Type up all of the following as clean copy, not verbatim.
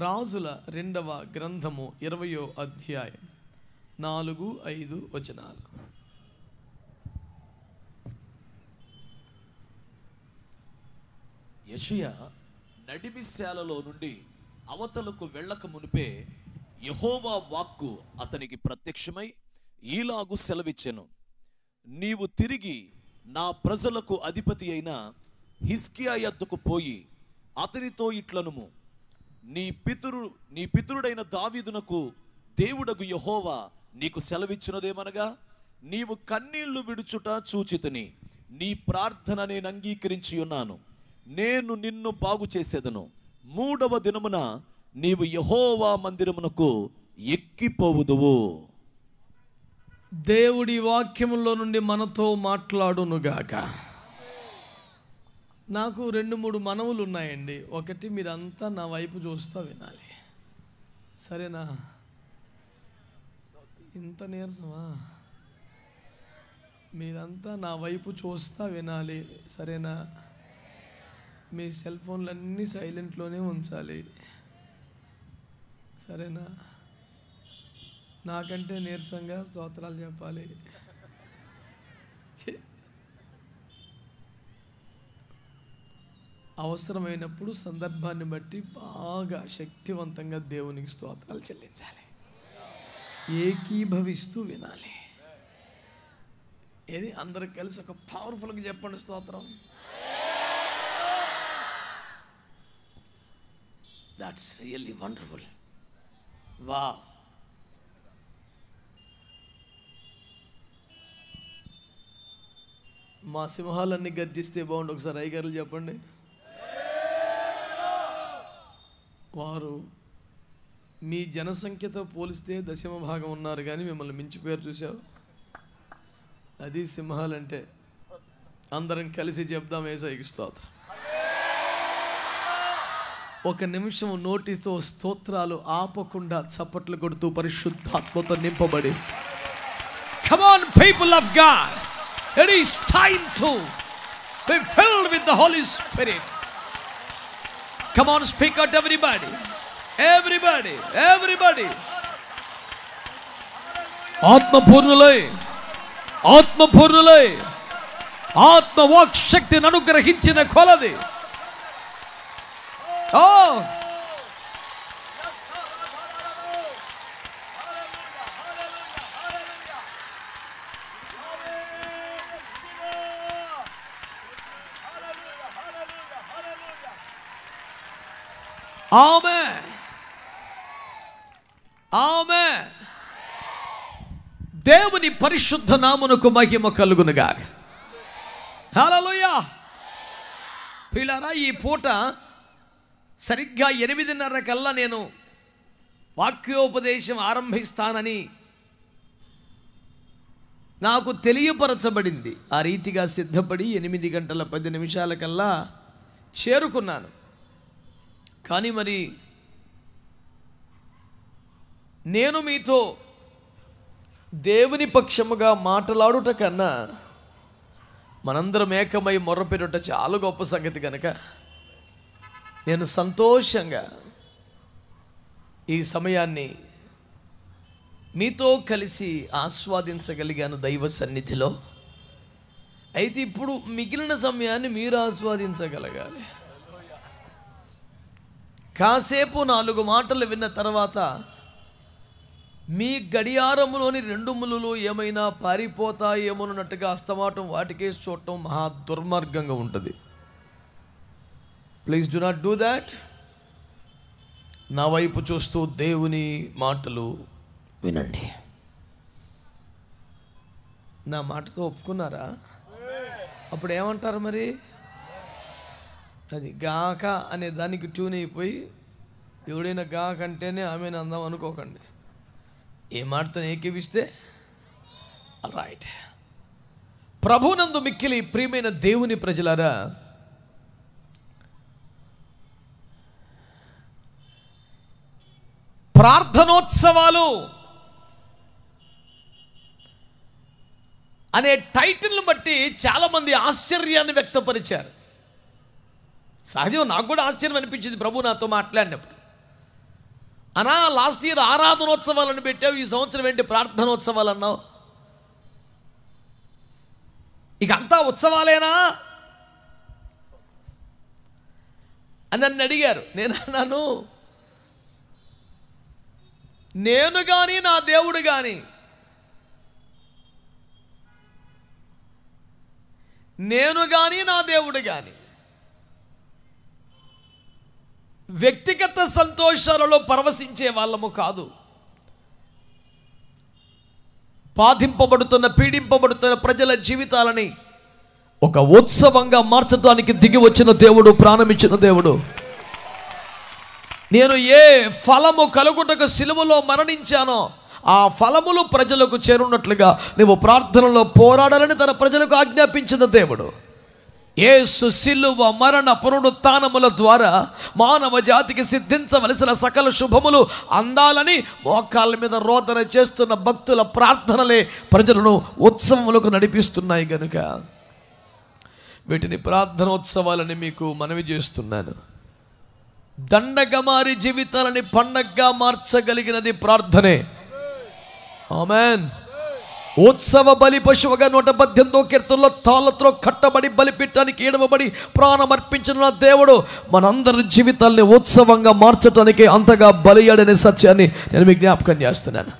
రాజుల 2వ గ్రంథము 20వ అధ్యాయం 4-5 వచనాలు. యెషయా నడిమిశాలలో నుండి అవతలకు వెళ్ళక మునిపే యెహోవా వాక్కు అతనికి ప్రత్యక్షమై ఈలాగు సెలవిచ్చెను. నీవు తిరిగి నా ప్రజలకు అధిపతి అయిన హిజ్కియా యొద్దకు పోయి అతనితో ఇట్లనుము, నీ పితరుడైన దావీదునకు దేవుడగు యెహోవా నీకు సెలవిచ్చినదేమనగా, నీవు కన్నీళ్లు విడుచుట చూచితిని, నీ ప్రార్థన నేను అంగీకరించి ఉన్నాను, నేను నిన్ను బాగు చేసేదను. 3వ దినమున నీవు యెహోవా మందిరమునకు ఎక్కిపోవుదువు. దేవుడి వాక్యములో నుండి మనతో మాట్లాడునుగాక. నాకు 2-3 మనవులు ఉన్నాయండి. ఒకటి, మీరంతా నా వైపు చూస్తూ వినాలి, సరేనా? ఇంత నీరసమా? మీరంతా నా వైపు చూస్తూ వినాలి, సరేనా? మీ సెల్ ఫోన్లన్నీ సైలెంట్లోనే ఉంచాలి, సరేనా? నాకంటే నీరసంగా స్తోత్రాలు చెప్పాలి. అవసరమైనప్పుడు సందర్భాన్ని బట్టి బాగా శక్తివంతంగా దేవునికి స్తోత్రాలు చెల్లించాలి, ఏకీభవిస్తూ వినాలి. ఏది అందరూ కలిసి ఒక పవర్ఫుల్గా చెప్పండి స్తోత్రం. That's really wonderful. వా మా సింహాలన్నీ గర్జిస్తే బాగుండు. ఒకసారి అయ్యగారులు చెప్పండి. వారు మీ జనసంఖ్యతో పోలిస్తే 10వ భాగం ఉన్నారు, కానీ మిమ్మల్ని మించిపోయారు. చూసావు? అది సింహాలంటే. అందరం కలిసి చెప్దాం యేసయ్యకి స్తోత్రం. ఒక నిమిషం నోటితో స్తోత్రాలు ఆపకుండా చప్పట్లు కొడుతూ పరిశుద్ధాత్మతో నింపబడి, Come on people of God, it is time to be filled with the Holy Spirit. Come on, speak out everybody. Everybody. ఆత్మపూర్ణులై ఆత్మవాక్ శక్తిని అనుగ్రహించిన కొలది ఆమేన్. ఆమేన్. దేవుని పరిశుద్ధ నామమునకు మహిమ కలుగునుగాక. హల్లెలూయా. పిల్లరా, ఈ పూట సరిగ్గా 8:30 కల్లా నేను వాక్యోపదేశం ఆరంభిస్తానని నాకు తెలియపరచబడింది. ఆ రీతిగా సిద్ధపడి 8:10 కల్లా చేరుకున్నాను. కానీ మరి నేను మీతో దేవుని పక్షముగా మాట్లాడుట కన్నా మనందరం ఏకమై మొర్రపెట్టుట చాలా గొప్ప సంగతి కనుక నేను సంతోషంగా ఈ సమయాన్ని మీతో కలిసి ఆస్వాదించగలిగాను దైవ సన్నిధిలో. అయితే ఇప్పుడు మిగిలిన సమయాన్ని మీరు ఆస్వాదించగలగాలి. కాసేపు 4 మాటలు విన్న తర్వాత మీ గడియారములోని 2 ములులు ఏమైనా పారిపోతాయేమోనట్టుగా అస్తమాటం వాటికే చూడటం మహా దుర్మార్గంగా ఉంటుంది. Please do not do that. నా వైపు చూస్తూ దేవుని మాటలు వినండి. నా మాటతో ఒప్పుకున్నారా? అప్పుడు ఏమంటారు మరి? అది గాక అనే దానికి ట్యూన్ అయిపోయి ఎవడైనా గాక అంటేనే ఆమెను అందాం అనుకోకండి. ఏ మాటతో ఏకీవిస్తే రైట్. ప్రభునందు మిక్కిలి ప్రియమైన దేవుని ప్రజలారా, ప్రార్థనోత్సవాలు అనే టైటిల్ని బట్టి చాలామంది ఆశ్చర్యాన్ని వ్యక్తపరిచారు. సహజం, నాకు కూడా ఆశ్చర్యం అనిపించింది ప్రభు నాతో మాట్లాడినప్పుడు. అనా లాస్ట్ ఇయర్ ఆరాధనోత్సవాలను పెట్టావు, ఈ సంవత్సరం ఏంటి ప్రార్థనోత్సవాలు అన్నావు? ఇక అంతా ఉత్సవాలేనా అని నన్ను అడిగారు. నేను అన్నాను, నేను కానీ నా దేవుడు కానీ వ్యక్తిగత సంతోషాలలో పరవశించే వాళ్ళము కాదు. బాధింపబడుతున్న, పీడింపబడుతున్న ప్రజల జీవితాలని ఒక ఉత్సవంగా మార్చడానికి దిగి వచ్చిన దేవుడు, ప్రాణమిచ్చిన దేవుడు. నేను ఏ ఫలము కలుగుటకు సిలువలో మరణించానో ఆ ఫలములు ప్రజలకు చేరున్నట్లుగా నువ్వు ప్రార్థనలో పోరాడాలని తన ప్రజలకు ఆజ్ఞాపించిన దేవుడు. యేసు సిలువ మరణ పునరుత్థానముల ద్వారా మానవ జాతికి సిద్ధించవలసిన సకల శుభములు అందాలని మోకాళ్ళ మీద రోదన చేస్తున్న భక్తుల ప్రార్థనలే ప్రజలను ఉత్సవములకు నడిపిస్తున్నాయి. గనుక వీటిని ప్రార్థనోత్సవాలని మీకు మనవి చేస్తున్నాను. దండగా మారి జీవితాలని పండగగా మార్చగలిగినది ప్రార్థనే. ఆమేన్. ఉత్సవ బలి పశువుగా 118వ కీర్తనలో తాళతో కట్టబడి బలిపీఠానికి ఈడవబడి ప్రాణమర్పించిన దేవుడు మనందరి జీవితాల్ని ఉత్సవంగా మార్చడానికి అంతగా బలియాడనే సత్యాన్ని నేను మీకు జ్ఞాపకం చేస్తున్నాను.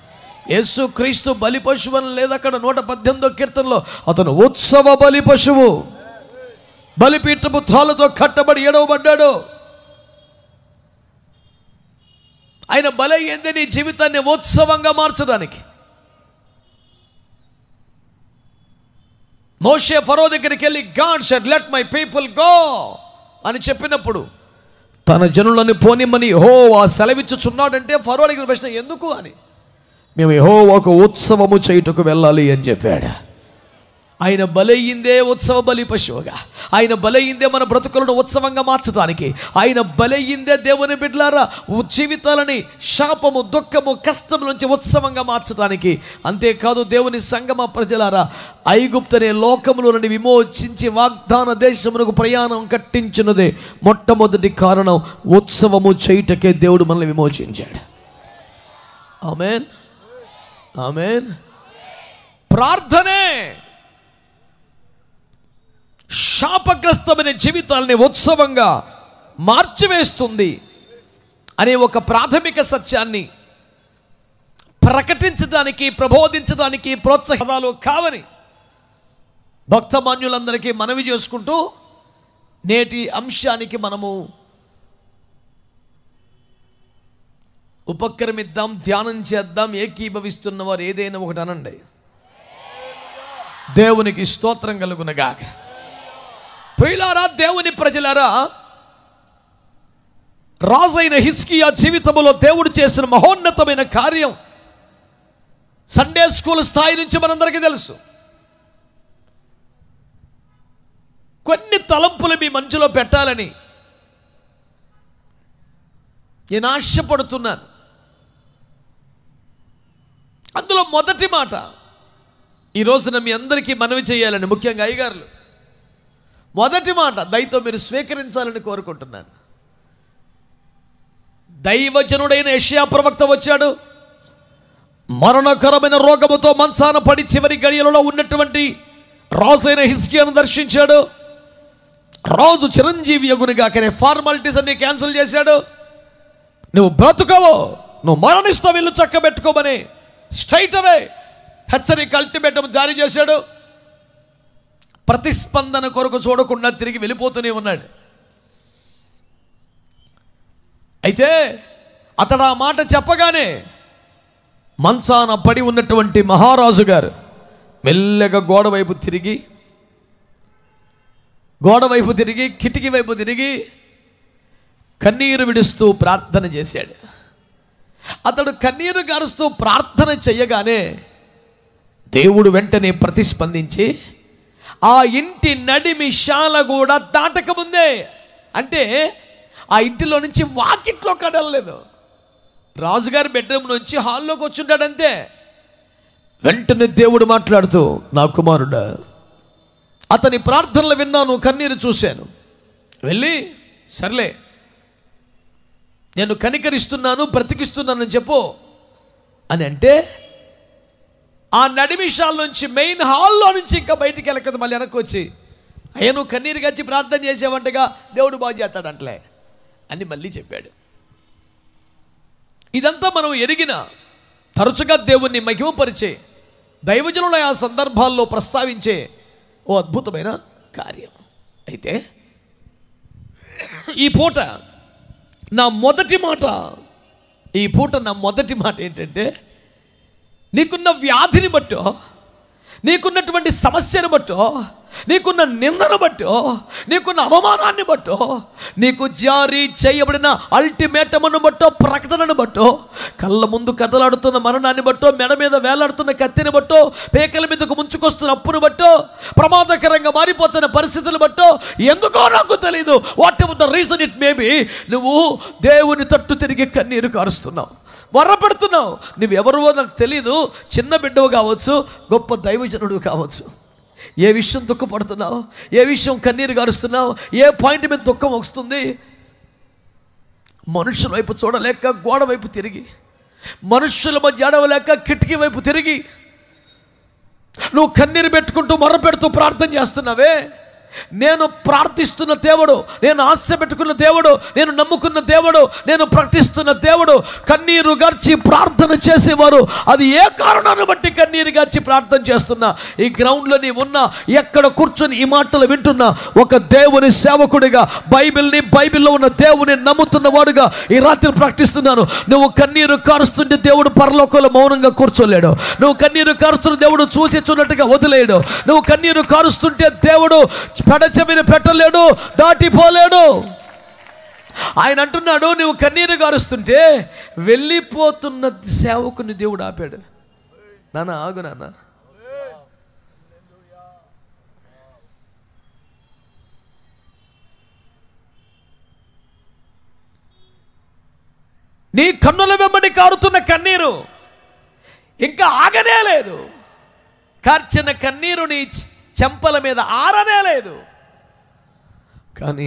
యేసు క్రీస్తు బలి పశువు అని లేదు అక్కడ 118వ కీర్తనలో. అతను ఉత్సవ బలి పశువు, బలిపీఠపు తాళతో కట్టబడి ఏడవబడ్డాడు. ఆయన బలి అయ్యింది నీ జీవితాన్ని ఉత్సవంగా మార్చడానికి. మోషే ఫరో దగ్గరికి వెళ్ళి God said let my people go అని చెప్పినప్పుడు తన జనులను పోనిమ్మని యెహోవా సెలవిచ్చుచున్నాడంటే ఫరో అడిగిన ప్రశ్న ఎందుకు అని. మేము యెహోవాకు ఉత్సవము చేయుటకు వెళ్ళాలి అని చెప్పాడు. ఆయన బలయ్యిందే ఉత్సవ బలి పశువుగా, ఆయన బలయ్యిందే మన బ్రతుకులను ఉత్సవంగా మార్చడానికి, ఆయన బలయ్యిందే దేవుని బిడ్డలారా జీవితాలని శాపము, దుఃఖము, కష్టం నుంచి ఉత్సవంగా మార్చడానికి. అంతేకాదు దేవుని సంగమ ప్రజలారా, ఐగుప్తు అనే లోకములో నుండి విమోచించి వాగ్దాన దేశమునకు ప్రయాణం కట్టించినదే మొట్టమొదటి కారణం. ఉత్సవము చేయుటకే దేవుడు మనల్ని విమోచించాడు. ఆమేన్, ఆమేన్. ప్రార్థనే శాపగ్రస్తమైన జీవితాలని ఉత్సవంగా మార్చివేస్తుంది అనే ఒక ప్రాథమిక సత్యాన్ని ప్రకటించడానికి, ప్రబోధించడానికి ప్రోత్సాహాలు కావని భక్తమాన్యులందరికీ మనవి చేసుకుంటూ నేటి అంశానికి మనము ఉపక్రమిద్దాం, ధ్యానం చేద్దాం. ఏకీభవిస్తున్న వారు ఏదైనా ఒకటి అనండి. దేవునికి స్తోత్రం కలుగునగాక. ప్రియులారా, దేవుని ప్రజలారా, రాజైన హిజ్కియా జీవితంలో దేవుడు చేసిన మహోన్నతమైన కార్యం సండే స్కూల్ స్థాయి నుంచి మనందరికీ తెలుసు. కొన్ని తలంపులు మీ మంచులో పెట్టాలని నేను ఆశపడుతున్నాను. అందులో మొదటి మాట ఈ రోజున మీ అందరికీ మనవి చేయాలని, ముఖ్యంగా అయ్యగారులు, మొదటి మాట దయతో మీరు స్వీకరించాలని కోరుకుంటున్నాను. దైవజనుడైన యెషయా ప్రవక్త వచ్చాడు. మరణకరమైన రోగముతో మంచాన పడి చివరి గడియలలో ఉన్నటువంటి రాజైన హిజ్కియాను దర్శించాడు. రాజు చిరంజీవి యగునిగాకనే ఫార్మాలిటీస్ అన్ని క్యాన్సిల్ చేశాడు. నువ్వు బ్రతుకవో, నువ్వు మరణిస్తావు, ఇల్లు చక్కబెట్టుకోమని స్ట్రైట్ అవే హెచ్చరిక అల్టిమేటం జారీ చేశాడు. ప్రతిస్పందన కొరకు చూడకుండా తిరిగి వెళ్ళిపోతూనే ఉన్నాడు. అయితే అతడు ఆ మాట చెప్పగానే మంచాన పడి ఉన్నటువంటి మహారాజు గారు మెల్లగా గోడ వైపు తిరిగి కిటికీ వైపు తిరిగి కన్నీరు విడుస్తూ ప్రార్థన చేశాడు. అతడు కన్నీరు గారుస్తూ ప్రార్థన చేయగానే దేవుడు వెంటనే ప్రతిస్పందించి ఆ ఇంటి నడిమి శాల కూడా దాటకముందే, అంటే ఆ ఇంటిలో నుంచి వాకిట్లో కదలలేదు, రాజుగారి బెడ్రూమ్ నుంచి హాల్లోకి వచ్చుంటాడంతే. వెంటనే దేవుడు మాట్లాడుతూ, నా కుమారుడా, అతని ప్రార్థనలు విన్నాను, కన్నీరు చూశాను, వెళ్ళి సర్లే నేను కనికరిస్తున్నాను, బ్రతికిస్తున్నానని చెప్పు అని అంటే, ఆ నడిమిషాల నుంచి మెయిన్ హాల్లో నుంచి ఇంకా బయటికి వెళ్ళకదు, మళ్ళీ వెనక్కి వచ్చి అయ్యా నువ్వు కన్నీరు గచ్చి ప్రార్థన చేసేవంటగా దేవుడు బాగు చేస్తాడంటలే అని మళ్ళీ చెప్పాడు. ఇదంతా మనం ఎరిగిన, తరచుగా దేవుణ్ణి మహిమపరిచే దైవజనుల ఆ సందర్భాల్లో ప్రస్తావించే ఓ అద్భుతమైన కార్యం. అయితే ఈ పూట నా మొదటి మాట ఏంటంటే, నీకున్న వ్యాధిని బట్టో, నీకున్నటువంటి సమస్యను బట్టో, నీకున్న నిందను బట్టో, నీకున్న అవమానాన్ని బట్టో, నీకు జారీ చేయబడిన అల్టిమేటమును బట్టో, ప్రకటనను బట్టో, కళ్ళ ముందు కదలాడుతున్న మరణాన్ని బట్టో, మెడ మీద వేలాడుతున్న కత్తిని బట్టో, పేకల మీదకు ముంచుకొస్తున్న అప్పును బట్టో, ప్రమాదకరంగా మారిపోతున్న పరిస్థితులు బట్టో, ఎందుకో నాకు తెలీదు, what ever the reason it maybe, నువ్వు దేవుని తట్టు తిరిగి కన్నీరు కారుస్తున్నావు, వరపెడుతున్నావు. నువ్వెవరువో నాకు తెలీదు, చిన్న బిడ్డవు కావచ్చు, గొప్ప దైవజనుడు కావచ్చు. ఏ విషయం దుఃఖపడుతున్నావు, ఏ విషయం కన్నీరు గారుస్తున్నావు, ఏ పాయింట్ మీద దుఃఖం వస్తుంది. మనుషుల వైపు చూడలేక గోడ వైపు తిరిగి, మనుషుల మధ్య అడవలేక కిటికీ వైపు తిరిగి నువ్వు కన్నీరు పెట్టుకుంటూ మొర్ర పెడుతూ ప్రార్థన చేస్తున్నావే. నేను ప్రార్థిస్తున్న దేవుడు, నేను ఆశ పెట్టుకున్న దేవుడు, నేను నమ్ముకున్న దేవుడు, నేను ప్రకటిస్తున్న దేవుడు కన్నీరు గార్చి ప్రార్థన చేసేవారు. అది ఏ కారణాన్ని బట్టి కన్నీరు గార్చి ప్రార్థన చేస్తున్నా, ఈ గ్రౌండ్లో నీ ఉన్నా, ఎక్కడ కూర్చొని ఈ మాటలు వింటున్నా, ఒక దేవుని సేవకుడిగా బైబిల్లో ఉన్న దేవుని నమ్ముతున్న వాడుగా ఈ రాత్రి ప్రకటిస్తున్నాను. నువ్వు కన్నీరు కారుస్తుంటే దేవుడు పరలోకంలో మౌనంగా కూర్చోలేడు. నువ్వు కన్నీరు కారుస్తున్న దేవుడు చూసి చూడట్టుగా వదిలేయడు. నువ్వు కన్నీరు కారుస్తుంటే దేవుడు పెడచెవిని పెట్టలేడు, దాటిపోలేడు. ఆయన అంటున్నాడు, నువ్వు కన్నీరు గారుస్తుంటే వెళ్ళిపోతున్న సేవకుని దేవుడు ఆపాడు. నాన్న ఆగు నాన్న, నీ కన్నుల వెంబడి కారుతున్న కన్నీరు ఇంకా ఆగనే లేదు. కార్చిన కన్నీరు నీ చెంపల మీద ఆరనే లేదు. కానీ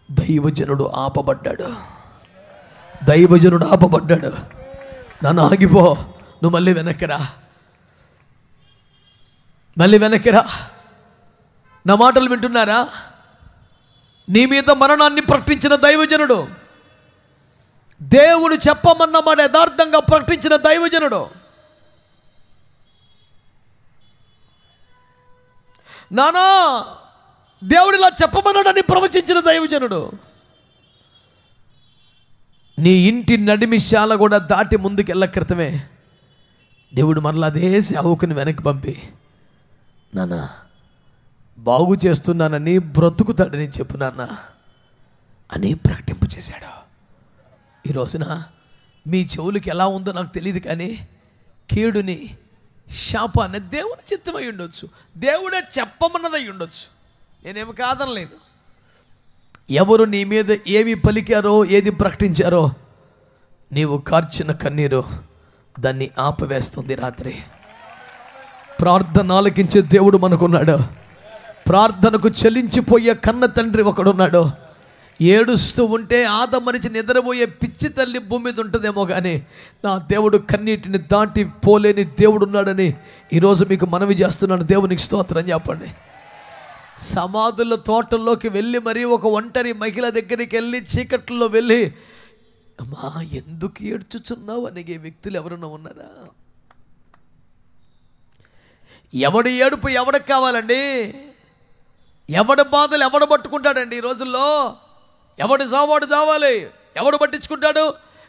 దైవజనుడు ఆపబడ్డాడు. నన్ను ఆగిపో, నువ్వు మళ్ళీ వెనక్కిరా. నా మాటలు వింటున్నారా? నీ మీద మరణాన్ని ప్రకటించిన దైవజనుడు, దేవుడు చెప్పమన్న మాట యథార్థంగా ప్రకటించిన దైవజనుడు, నానా దేవుడిలా చెప్పమన్నాడని ప్రవచించిన దైవజనుడు, నీ ఇంటి నడిమిశాల కూడా దాటి ముందుకెళ్ళ క్రితమే దేవుడు మరలా అదే సేవకుని వెనక్కి పంపి, నాన్న బాగు చేస్తున్నానని, బ్రతుకుతాడని చెప్పు నాన్న అని ప్రకటింపు చేశాడు. ఈ రోజున మీ చెవులకి ఎలా ఉందో నాకు తెలియదు, కానీ కీడుని, శాపాన్ని దేవుని చిత్తమై ఉండొచ్చు, దేవుడే చెప్పమన్నదై ఉండొచ్చు. నేనేమి కాదనలేదు. ఎవరు నీ మీద ఏమి పలికారో, ఏది ప్రకటించారో, నీవు కార్చిన కన్నీరు దాన్ని ఆపవేస్తుంది. రాత్రి ప్రార్థన ఆలకించే దేవుడు మనకున్నాడు. ప్రార్థనకు చెల్లించిపోయే కన్న తండ్రి ఒకడున్నాడు. ఏడుస్తూ ఉంటే ఆదమరిచి నిద్రపోయే పిచ్చి తల్లి భూమి మీద ఉంటుందేమో, కానీ నా దేవుడు కన్నీటిని దాటి పోలేని దేవుడు ఉన్నాడని ఈరోజు మీకు మనవి చేస్తున్నాను. దేవునికి స్తోత్రం చెప్పండి. సమాధుల తోటల్లోకి వెళ్ళి మరీ ఒక ఒంటరి మహిళ దగ్గరికి వెళ్ళి చీకట్లో వెళ్ళి, అమ్మా ఎందుకు ఏడ్చుచున్నావు అనే వ్యక్తులు ఎవరన్నా ఉన్నారా? ఎవడి ఏడుపు ఎవడికి కావాలండి? ఎవడి బాధలు ఎవడు పట్టుకుంటాడండి? ఈ రోజుల్లో ఎవడు చావాడు చావాలి. ఎవడు పట్టించుకుంటాడు?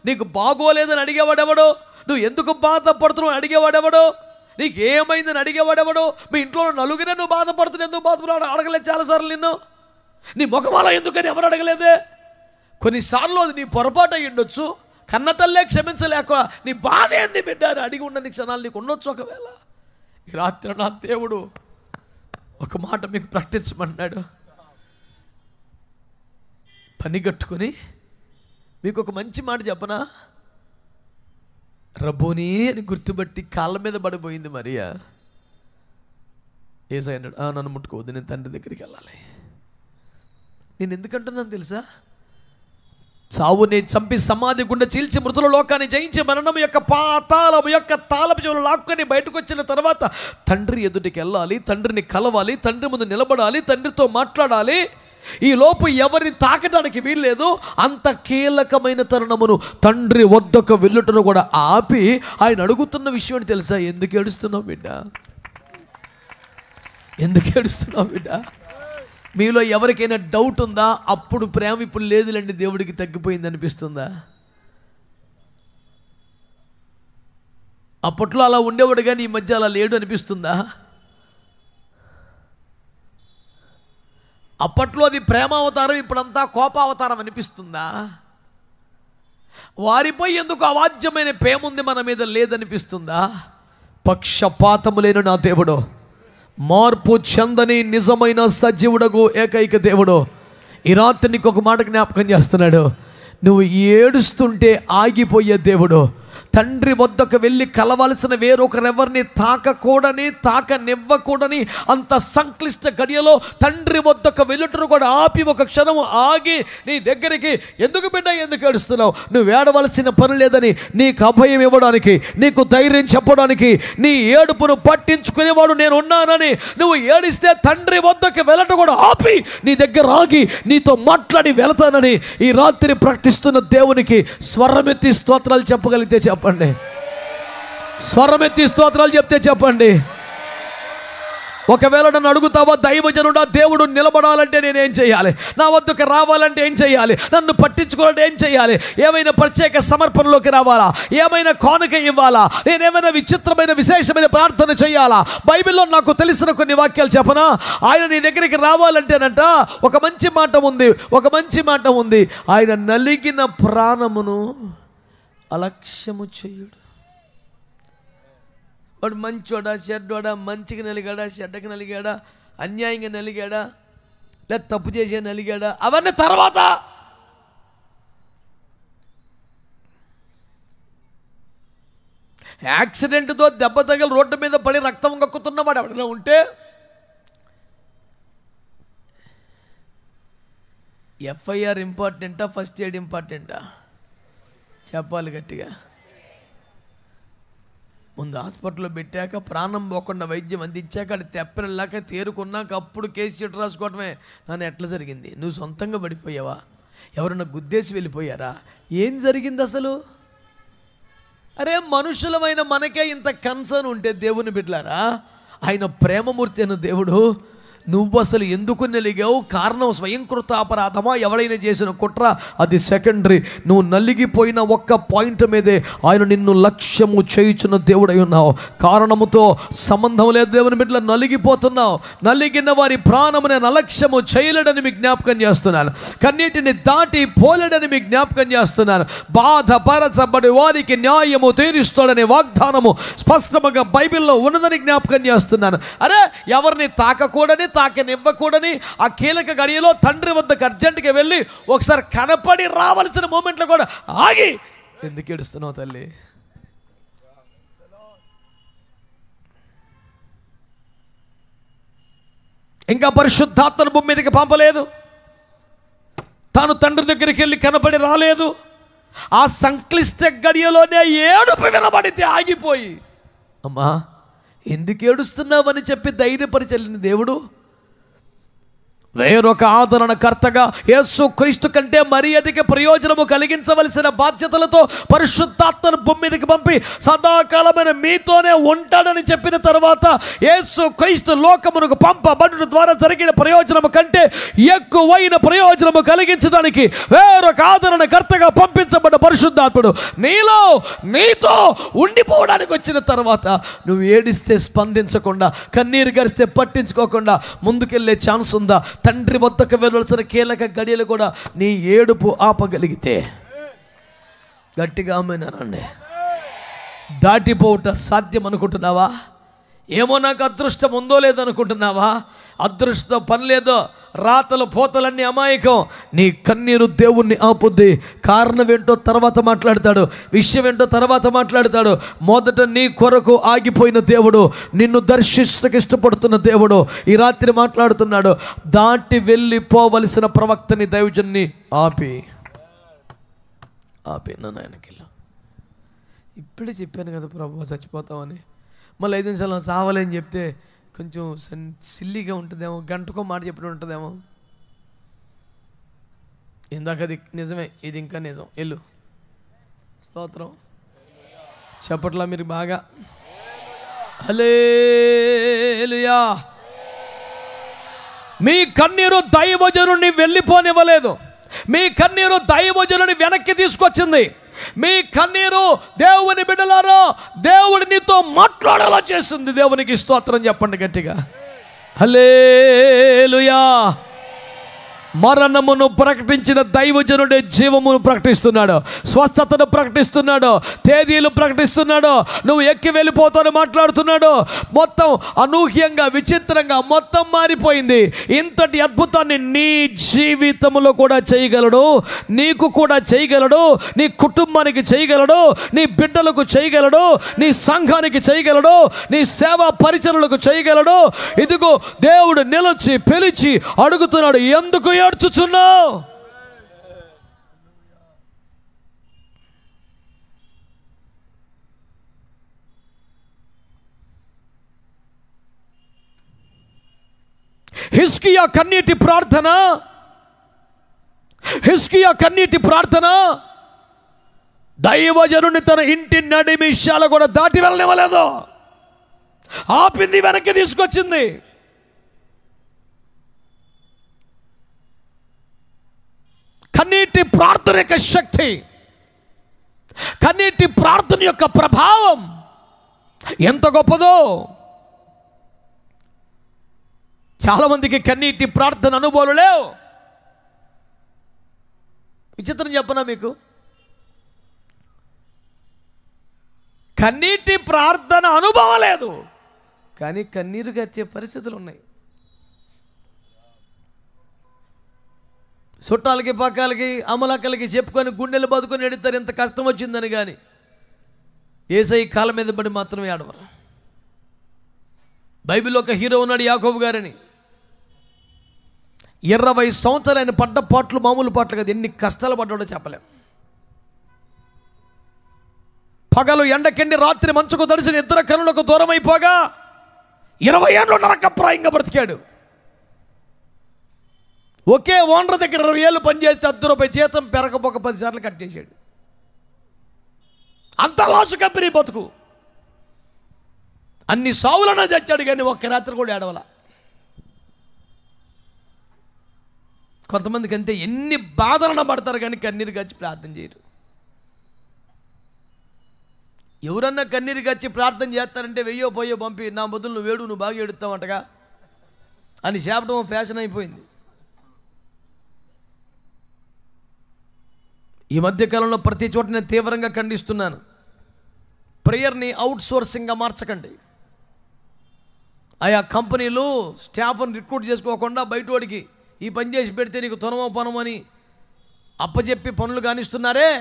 నీకు బాగోలేదని అడిగేవాడెవడు? నువ్వు ఎందుకు బాధపడుతున్నావు అడిగేవాడెవడు? నీకు ఏమైందని అడిగేవాడెవడు? మీ ఇంట్లో నలుగురే నువ్వు బాధపడుతున్నా ఎందుకు బాధపడు అడగలేదు చాలాసార్లు నిన్ను. నీ ముఖమాల ఎందుకని ఎవరు అడగలేదే? కొన్నిసార్లు అది నీ పొరపాటు అయ్యి ఉండొచ్చు. కన్న తల్లే క్షమించలేక నీ బాధ ఏంది బిడ్డ అని అడిగి ఉండని క్షణాలు నీకు ఉండొచ్చు. ఒకవేళ ఈ రాత్రి నా దేవుడు ఒక మాట మీకు ప్రకటించమన్నాడు. పని కట్టుకొని మీకు ఒక మంచి మాట చెప్పనా? రబ్బోనీ అని గుర్తుపట్టి కాళ్ళ మీద పడిపోయింది మరియా. యేసయ్య అన్నాడు, నన్ను ముట్టుకోవద్దు, నేను తండ్రి దగ్గరికి వెళ్ళాలి. నేను ఎందుకంటున్నాను తెలుసా? చావుని చంపి సమాధి గుండె చీల్చి మృతుల లోకాన్ని జయించి మరణం యొక్క పాతాళము యొక్క తాళపు చెవులు లాక్కొని బయటకు వచ్చిన తర్వాత తండ్రి ఎదుటికి వెళ్ళాలి, తండ్రిని కలవాలి, తండ్రి ముందు నిలబడాలి, తండ్రితో మాట్లాడాలి. ఈ లోపు ఎవరిని తాకడానికి వీల్లేదు. అంత కీలకమైన తరుణమును తండ్రి వద్దకు వెళ్ళుటను కూడా ఆపి ఆయన అడుగుతున్న విషయం ఏంటి తెలుసా? ఎందుకు ఏడుస్తున్నావు బిడ్డ? ఎందుకు ఏడుస్తున్నావు బిడ్డ? మీలో ఎవరికైనా డౌట్ ఉందా? అప్పుడు ప్రేమ ఇప్పుడు లేదులేండి, దేవుడికి తగ్గిపోయింది అనిపిస్తుందా? అప్పట్లో అలా ఉండేవాడు కానీ ఈ మధ్య అలా లేడు అనిపిస్తుందా? అప్పట్లో అది ప్రేమావతారం, ఇప్పుడంతా కోపావతారం అనిపిస్తుందా? వారిపై ఎందుకు అవాజ్యమైన ప్రేమ ఉంది మన మీద లేదనిపిస్తుందా? పక్షపాతము లేని నా దేవుడు, మార్పు చెందని నిజమైన సజీవుడగు ఏకైక దేవుడు ఈ రాత్రి నీకు ఒక మాట జ్ఞాపకం చేస్తున్నాడు. నువ్వు ఏడుస్తుంటే ఆగిపోయే దేవుడు, తండ్రి వద్దకు వెళ్ళి కలవాల్సిన వేరొకరెవరిని తాకనివ్వకూడని అంత సంక్లిష్ట గడియలో తండ్రి వద్దకు వెళ్ళుటను కూడా ఆపి ఒక క్షణము ఆగి నీ దగ్గరికి, ఎందుకు బిడ్డ ఎందుకు ఏడుస్తున్నావు? నువ్వు ఏడవలసిన పని లేదని నీకు అభయం ఇవ్వడానికి, నీకు ధైర్యం చెప్పడానికి, నీ ఏడుపును పట్టించుకునేవాడు నేను ఉన్నానని నువ్వు ఏడిస్తే తండ్రి వద్దకు వెళ్ళటం కూడా ఆపి నీ దగ్గర ఆగి నీతో మాట్లాడి వెళతానని ఈ రాత్రి ప్రకటిస్తున్న దేవునికి స్వరమెత్తి స్తోత్రాలు చెప్పగలిగితే చెప్పండి. స్వరమెత్తి స్తోత్రాలు చెప్తే చెప్పండి. ఒకవేళ నన్ను అడుగుతావా, దైవజనుడా దేవుడు నిలబడాలంటే నేనేం చేయాలి? నా వద్దకు రావాలంటే ఏం చేయాలి? నన్ను పట్టించుకోవాలంటే ఏం చేయాలి? ఏమైనా ప్రత్యేక సమర్పణలోకి రావాలా? ఏమైనా కానుక ఇవ్వాలా? నేనేమైనా విచిత్రమైన విశేషమైన ప్రార్థన చేయాలా? బైబిల్లో నాకు తెలిసిన కొన్ని వాక్యాలు చెప్పనా? ఆయన నీ దగ్గరికి రావాలంటేనంట ఒక మంచి మాట ఉంది. ఆయన నలిగిన ప్రాణమును అలక్ష్యము చేయుడు. వాడు మంచోడా చెడ్డోడా, మంచిగా నలిగాడా చెడ్డకి నలిగాడా, అన్యాయంగా నలిగాడా లేదా తప్పు చేసే నలిగాడా, అవన్నీ తర్వాత. యాక్సిడెంట్తో దెబ్బ తగిలి రోడ్డు మీద పడి రక్తం కక్కుతున్నవాడు ఎవడైనా ఉంటే ఎఫ్ఐఆర్ ఇంపార్టెంటా, ఫస్ట్ ఎయిడ్ ఇంపార్టెంటా? చెప్పాలి గట్టిగా. ముందు హాస్పిటల్లో పెట్టాక ప్రాణం పోకుండా వైద్యం అందించాక అది తెప్పరిల్లాక తేరుకున్నాక అప్పుడు కేసు చెట్టు రాసుకోవటమే. నన్ను ఎట్లా జరిగింది? నువ్వు సొంతంగా పడిపోయావా? ఎవరన్నా గుద్దేసి వెళ్ళిపోయారా? ఏం జరిగింది అసలు? అరే మనుషులమైన మనకే ఇంత కన్సర్న్ ఉంటే దేవుని బిడ్డలారా, ఆయన ప్రేమమూర్తి అయిన దేవుడు నువ్వు అసలు ఎందుకు నలిగావు? కారణం స్వయంకృత అపరాధమా, ఎవడైనా చేసిన కుట్ర? అది సెకండరీ. నువ్వు నలిగిపోయిన ఒక్క పాయింట్ మీదే ఆయన నిన్ను లక్ష్యము చేయుచున్న దేవుడై ఉన్నావు. కారణముతో సంబంధం లేదు దేవుని బిడ్డలు, నలిగిపోతున్నావు. నలిగిన వారి ప్రాణమునే అలక్ష్యము చేయలేడని మీకు జ్ఞాపకం చేస్తున్నాను. కన్నీటిని దాటి పోలేడని మీకు జ్ఞాపకం చేస్తున్నాను. బాధపరచబడి వారికి న్యాయము తీరుస్తాడనే వాగ్దానము స్పష్టంగా బైబిల్లో ఉన్నదని జ్ఞాపకం చేస్తున్నాను. అరే ఎవరిని తాకకూడని తాకనివ్వకూడని ఆ కీలక గడియలో తండ్రి వద్దకు అర్జెంటుగా వెళ్ళి ఒకసారి కనపడి రావాల్సిన మూమెంట్లో కూడా ఆగి ఎందుకు ఏడుస్తున్నావు తల్లి? ఇంకా పరిశుద్ధాత్మను భూమి మీదకి పంపలేదు. తాను తండ్రి దగ్గరికి వెళ్ళి కనపడి రాలేదు. ఆ సంక్లిష్ట గడియలోనే ఏడుపు వినబడితే ఆగిపోయి, అమ్మా ఎందుకు ఏడుస్తున్నావని చెప్పి ధైర్యపరిచలేని దేవుడు వేరొక ఆదరణకర్తగా యేసు క్రీస్తు కంటే మరీ అధిక ప్రయోజనము కలిగించవలసిన బాధ్యతలతో పరిశుద్ధాత్మను భూమి మీదకి పంపి సదాకాలమైన మీతోనే ఉంటాడని చెప్పిన తర్వాత యేసు క్రీస్తు లోకమునకు పంపబడుట ద్వారా జరిగిన ప్రయోజనము కంటే ఎక్కువైన ప్రయోజనము కలిగించడానికి వేరొక ఆదరణకర్తగా పంపించబడ్డ పరిశుద్ధాత్ముడు నీతో ఉండిపోవడానికి వచ్చిన తర్వాత నువ్వు ఏడిస్తే స్పందించకుండా, కన్నీరు గరిస్తే పట్టించుకోకుండా ముందుకెళ్ళే ఛాన్స్ ఉందా? తండ్రి వద్దకు వెళ్ళవలసిన కీలక గడియలు కూడా నీ ఏడుపు ఆపగలిగితే గట్టిగా ఆమేనండి. దాటిపోవట సాధ్యం అనుకుంటున్నావా? ఏమో నాకు అదృష్టం ఉందో లేదో అనుకుంటున్నావా? అదృష్టం పని లేదో, రాతలు పోతలన్నీ అమాయకం. నీ కన్నీరు దేవుణ్ణి ఆపుద్ది. కారణం ఏంటో తర్వాత మాట్లాడతాడు, విషయం ఏంటో తర్వాత మాట్లాడతాడు. మొదట నీ కొరకు ఆగిపోయిన దేవుడు, నిన్ను దర్శిస్తకు ఇష్టపడుతున్న దేవుడు ఈ రాత్రి మాట్లాడుతున్నాడు. దాటి వెళ్ళిపోవలసిన ప్రవక్తని, దైవజన్ని ఆపి ఆపేనా ఆయనకిలా. ఇప్పుడే చెప్పాను కదా ప్రభు చచ్చిపోతామని, మళ్ళీ 5 నిమిషాలు సావాలని చెప్తే కొంచెం సిల్లీగా ఉంటుందేమో, గంటకో మాట చెప్పిన ఉంటుందేమో. ఇందాక అది నిజమే, ఇది ఇంకా నిజం. ఎల్లు స్తోత్రం చెప్పట్లా మీరు బాగా? హల్లెలూయా. మీ కన్నీరు దైవజనుని వెళ్ళిపోనివ్వలేదు, మీ కన్నీరు దైవజనుని వెనక్కి తీసుకొచ్చింది. మీ కన్నీరు దేవుని బిడ్డలారా దేవుడు నీతో మాట్లాడేలా చేసింది. దేవునికి స్తోత్రం చెప్పండి గట్టిగా. హల్లెలూయా. మరణమును ప్రకటించిన దైవజనుడే జీవమును ప్రకటిస్తున్నాడు, స్వస్థతను ప్రకటిస్తున్నాడు, తేదీలు ప్రకటిస్తున్నాడు. నువ్వు ఎక్కి వెళ్ళిపోతాను మాట్లాడుతున్నాడు. మొత్తం అనూహ్యంగా విచిత్రంగా మొత్తం మారిపోయింది. ఇంతటి అద్భుతాన్ని నీ జీవితంలో కూడా చేయగలడు, నీకు కూడా చేయగలడు, నీ కుటుంబానికి చేయగలడు, నీ బిడ్డలకు చేయగలడు, నీ సంఘానికి చేయగలడు, నీ సేవా పరిచరులకు చేయగలడు. ఇదిగో దేవుడు నిలిచి పిలిచి అడుగుతున్నాడు, ఎందుకు ఏడ్చుచున్నావు? హిజ్కియా కన్నీటి ప్రార్థన దైవజనుని తన ఇంటి నడిమిషాలు కూడా దాటి వెళ్ళనివ్వలేదు, ఆపింది, వెనక్కి తీసుకొచ్చింది. కన్నీటి ప్రార్థన యొక్క శక్తి, కన్నీటి ప్రార్థన యొక్క ప్రభావం ఎంత గొప్పదో. చాలామందికి కన్నీటి ప్రార్థన అనుభవాలు లేవు. విచిత్రం చెప్పనా మీకు? కన్నీటి ప్రార్థన అనుభవం లేదు, కానీ కన్నీరు గచ్చే పరిస్థితులు ఉన్నాయి. చుట్టాలకి పక్కాలకి అమలక్కలకి చెప్పుకొని గుండెలు బతుకొని ఎడతారు ఎంత కష్టం వచ్చిందని, కానీ యేసయ్య కాళ్ళ మీద పడి మాత్రమే ఆడవరు. బైబిల్లో ఒక హీరో ఉన్నాడు, యాకోబు గారని. 20 సంవత్సరాలు ఆయన పడ్డ పాటలు మామూలు పాటలు కదా, ఎన్ని కష్టాలు పడ్డాడో చెప్పలేం. పగలు ఎండకెండి రాత్రి మంచుకు తడిసిన ఇద్దరు కనులకు దూరం అయిపోగా 20 ఏళ్ళు నరకప్రాయంగా బ్రతికాడు. ఒకే ఓనర్ దగ్గర 20 ఏళ్ళు పనిచేస్తే ₹10 జీతం పెరగపోక 10 సార్లు కట్టేశాడు. అంత లాసు కంపెనీ బతుకు. అన్ని సావులన్నా చచ్చాడు, కానీ ఒక్క రాత్రి కూడా ఏడవల. కొంతమందికి అంతే, ఎన్ని బాధలన పడతారు కానీ కన్నీరు గచ్చి ప్రార్థన చేయరు. ఎవరన్నా కన్నీరు గచ్చి ప్రార్థన చేస్తారంటే 1000 పోయో పంపి నా బదులు నువ్వు వేడు, నువ్వు బాగా ఏడుస్తావంటగా అని చెప్పడం ఫ్యాషన్ అయిపోయింది. ఈ మధ్యకాలంలో ప్రతి చోట నేను తీవ్రంగా ఖండిస్తున్నాను. ప్రేయర్ని అవుట్ సోర్సింగ్గా మార్చకండి. ఆయా కంపెనీలు స్టాఫ్ని రిక్రూట్ చేసుకోకుండా బయటోడికి ఈ పని చేసి పెడితే నీకు తొనమో పనమని అప్పచెప్పి పనులు కానిస్తున్నారే.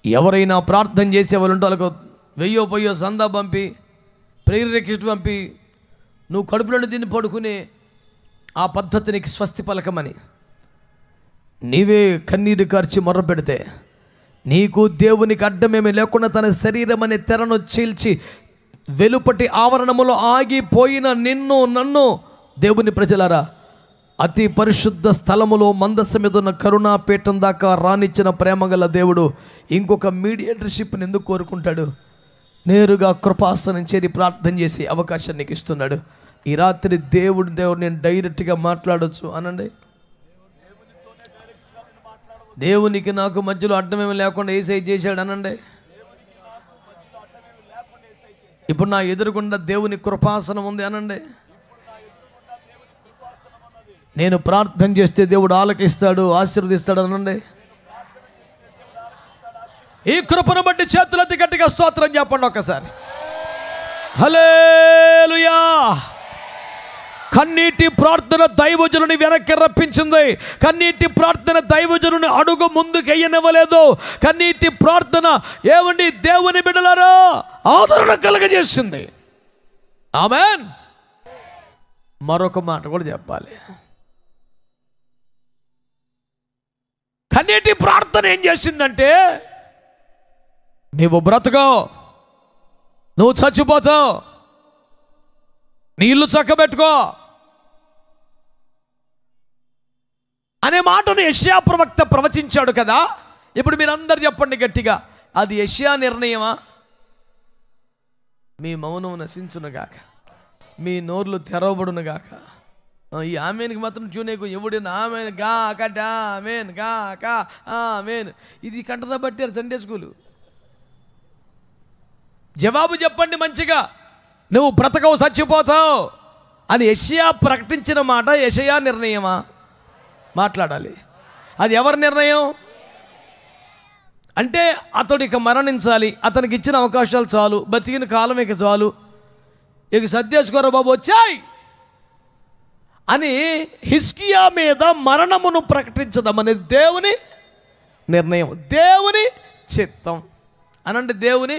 ఎవరైనా ప్రార్థన చేసేవాళ్ళు ఉంటే వాళ్ళకు 1000 పోయో సందా పంపి ప్రేయర్ రిక్వెస్ట్ పంపి నువ్వు కడుపులోని దీన్ని పడుకునే ఆ పద్ధతినికి స్వస్తి పలకమని నీవే కన్నీరు కార్చి మొర్ర పెడితే నీకు దేవునికి అడ్డమేమీ లేకుండా తన శరీరం అనే తెరను చీల్చి వెలుపటి ఆవరణములో ఆగిపోయిన నిన్ను నన్ను దేవుని ప్రజలారా అతి పరిశుద్ధ స్థలములో మందస్సు మీద ఉన్న కరుణాపీఠం దాకా రానిచ్చిన ప్రేమగల దేవుడు ఇంకొక మీడియేటర్షిప్ని ఎందుకు కోరుకుంటాడు? నేరుగా కృపాసనం చేరి ప్రార్థన చేసి అవకాశం నీకు ఇస్తున్నాడు. ఈ రాత్రి దేవుడు నేను డైరెక్ట్గా మాట్లాడవచ్చు అనండి. దేవునికి నాకు మధ్యలో అడ్డమేమి లేకుండా యేసయ్య చేశాడు అనండి. ఇప్పుడు నా ఎదురుగుండా దేవుని కృపాసనం ఉంది అనండి. నేను ప్రార్థన చేస్తే దేవుడు ఆలకిస్తాడు, ఆశీర్వదిస్తాడు అనండి. ఈ కృపను బట్టి చేతులెత్తి గట్టిగా స్తోత్రం చెప్పండి ఒక్కసారి. హల్లెలూయా. కన్నీటి ప్రార్థన దైవజనుని వెనక్కి రప్పించింది. కన్నీటి ప్రార్థన దైవజనుని అడుగు ముందుకు వెయ్యనివ్వలేదు. కన్నీటి ప్రార్థన ఏమండి దేవుని బిడ్డలారా ఆదరణ కలగజేసింది. ఆమేన్. మరొక మాట కూడా చెప్పాలి. కన్నీటి ప్రార్థన ఏం చేసిందంటే, నీవు బ్రతకో, నువ్వు చచ్చిపోతావు, నీ ఇల్లు చక్కబెట్టుకో అనే మాటను యెషయా ప్రవక్త ప్రవచించాడు కదా. ఇప్పుడు మీరందరూ చెప్పండి గట్టిగా, అది యెషయా నిర్ణయమా? మీ మౌనం నశించునుగాక, మీ నోర్లు తెరవబడునుగాక. ఈ ఆమెన్కి మాత్రం చూనేకు ఎవడిన ఆమెన్ గా కట ఆమెన్ గా కా ఆమెన్, ఇది కంటదా బట్టారు సండే స్కూలు. జవాబు చెప్పండి మంచిగా, నువ్వు బ్రతకవు చచ్చిపోతావు అని యెషయా ప్రకటించిన మాట యెషయా నిర్ణయమా? మాట్లాడాలి. అది ఎవరి నిర్ణయం? అంటే అతడు ఇక మరణించాలి, అతనికి ఇచ్చిన అవకాశాలు చాలు, బతికిన కాలం ఇక చాలు, ఇక సర్దేసుకోరా బాబు వచ్చాయి అని హిజ్కియా మీద మరణమును ప్రకటించడం అనేది దేవుని నిర్ణయం, దేవుని చిత్తం అనండి. దేవుని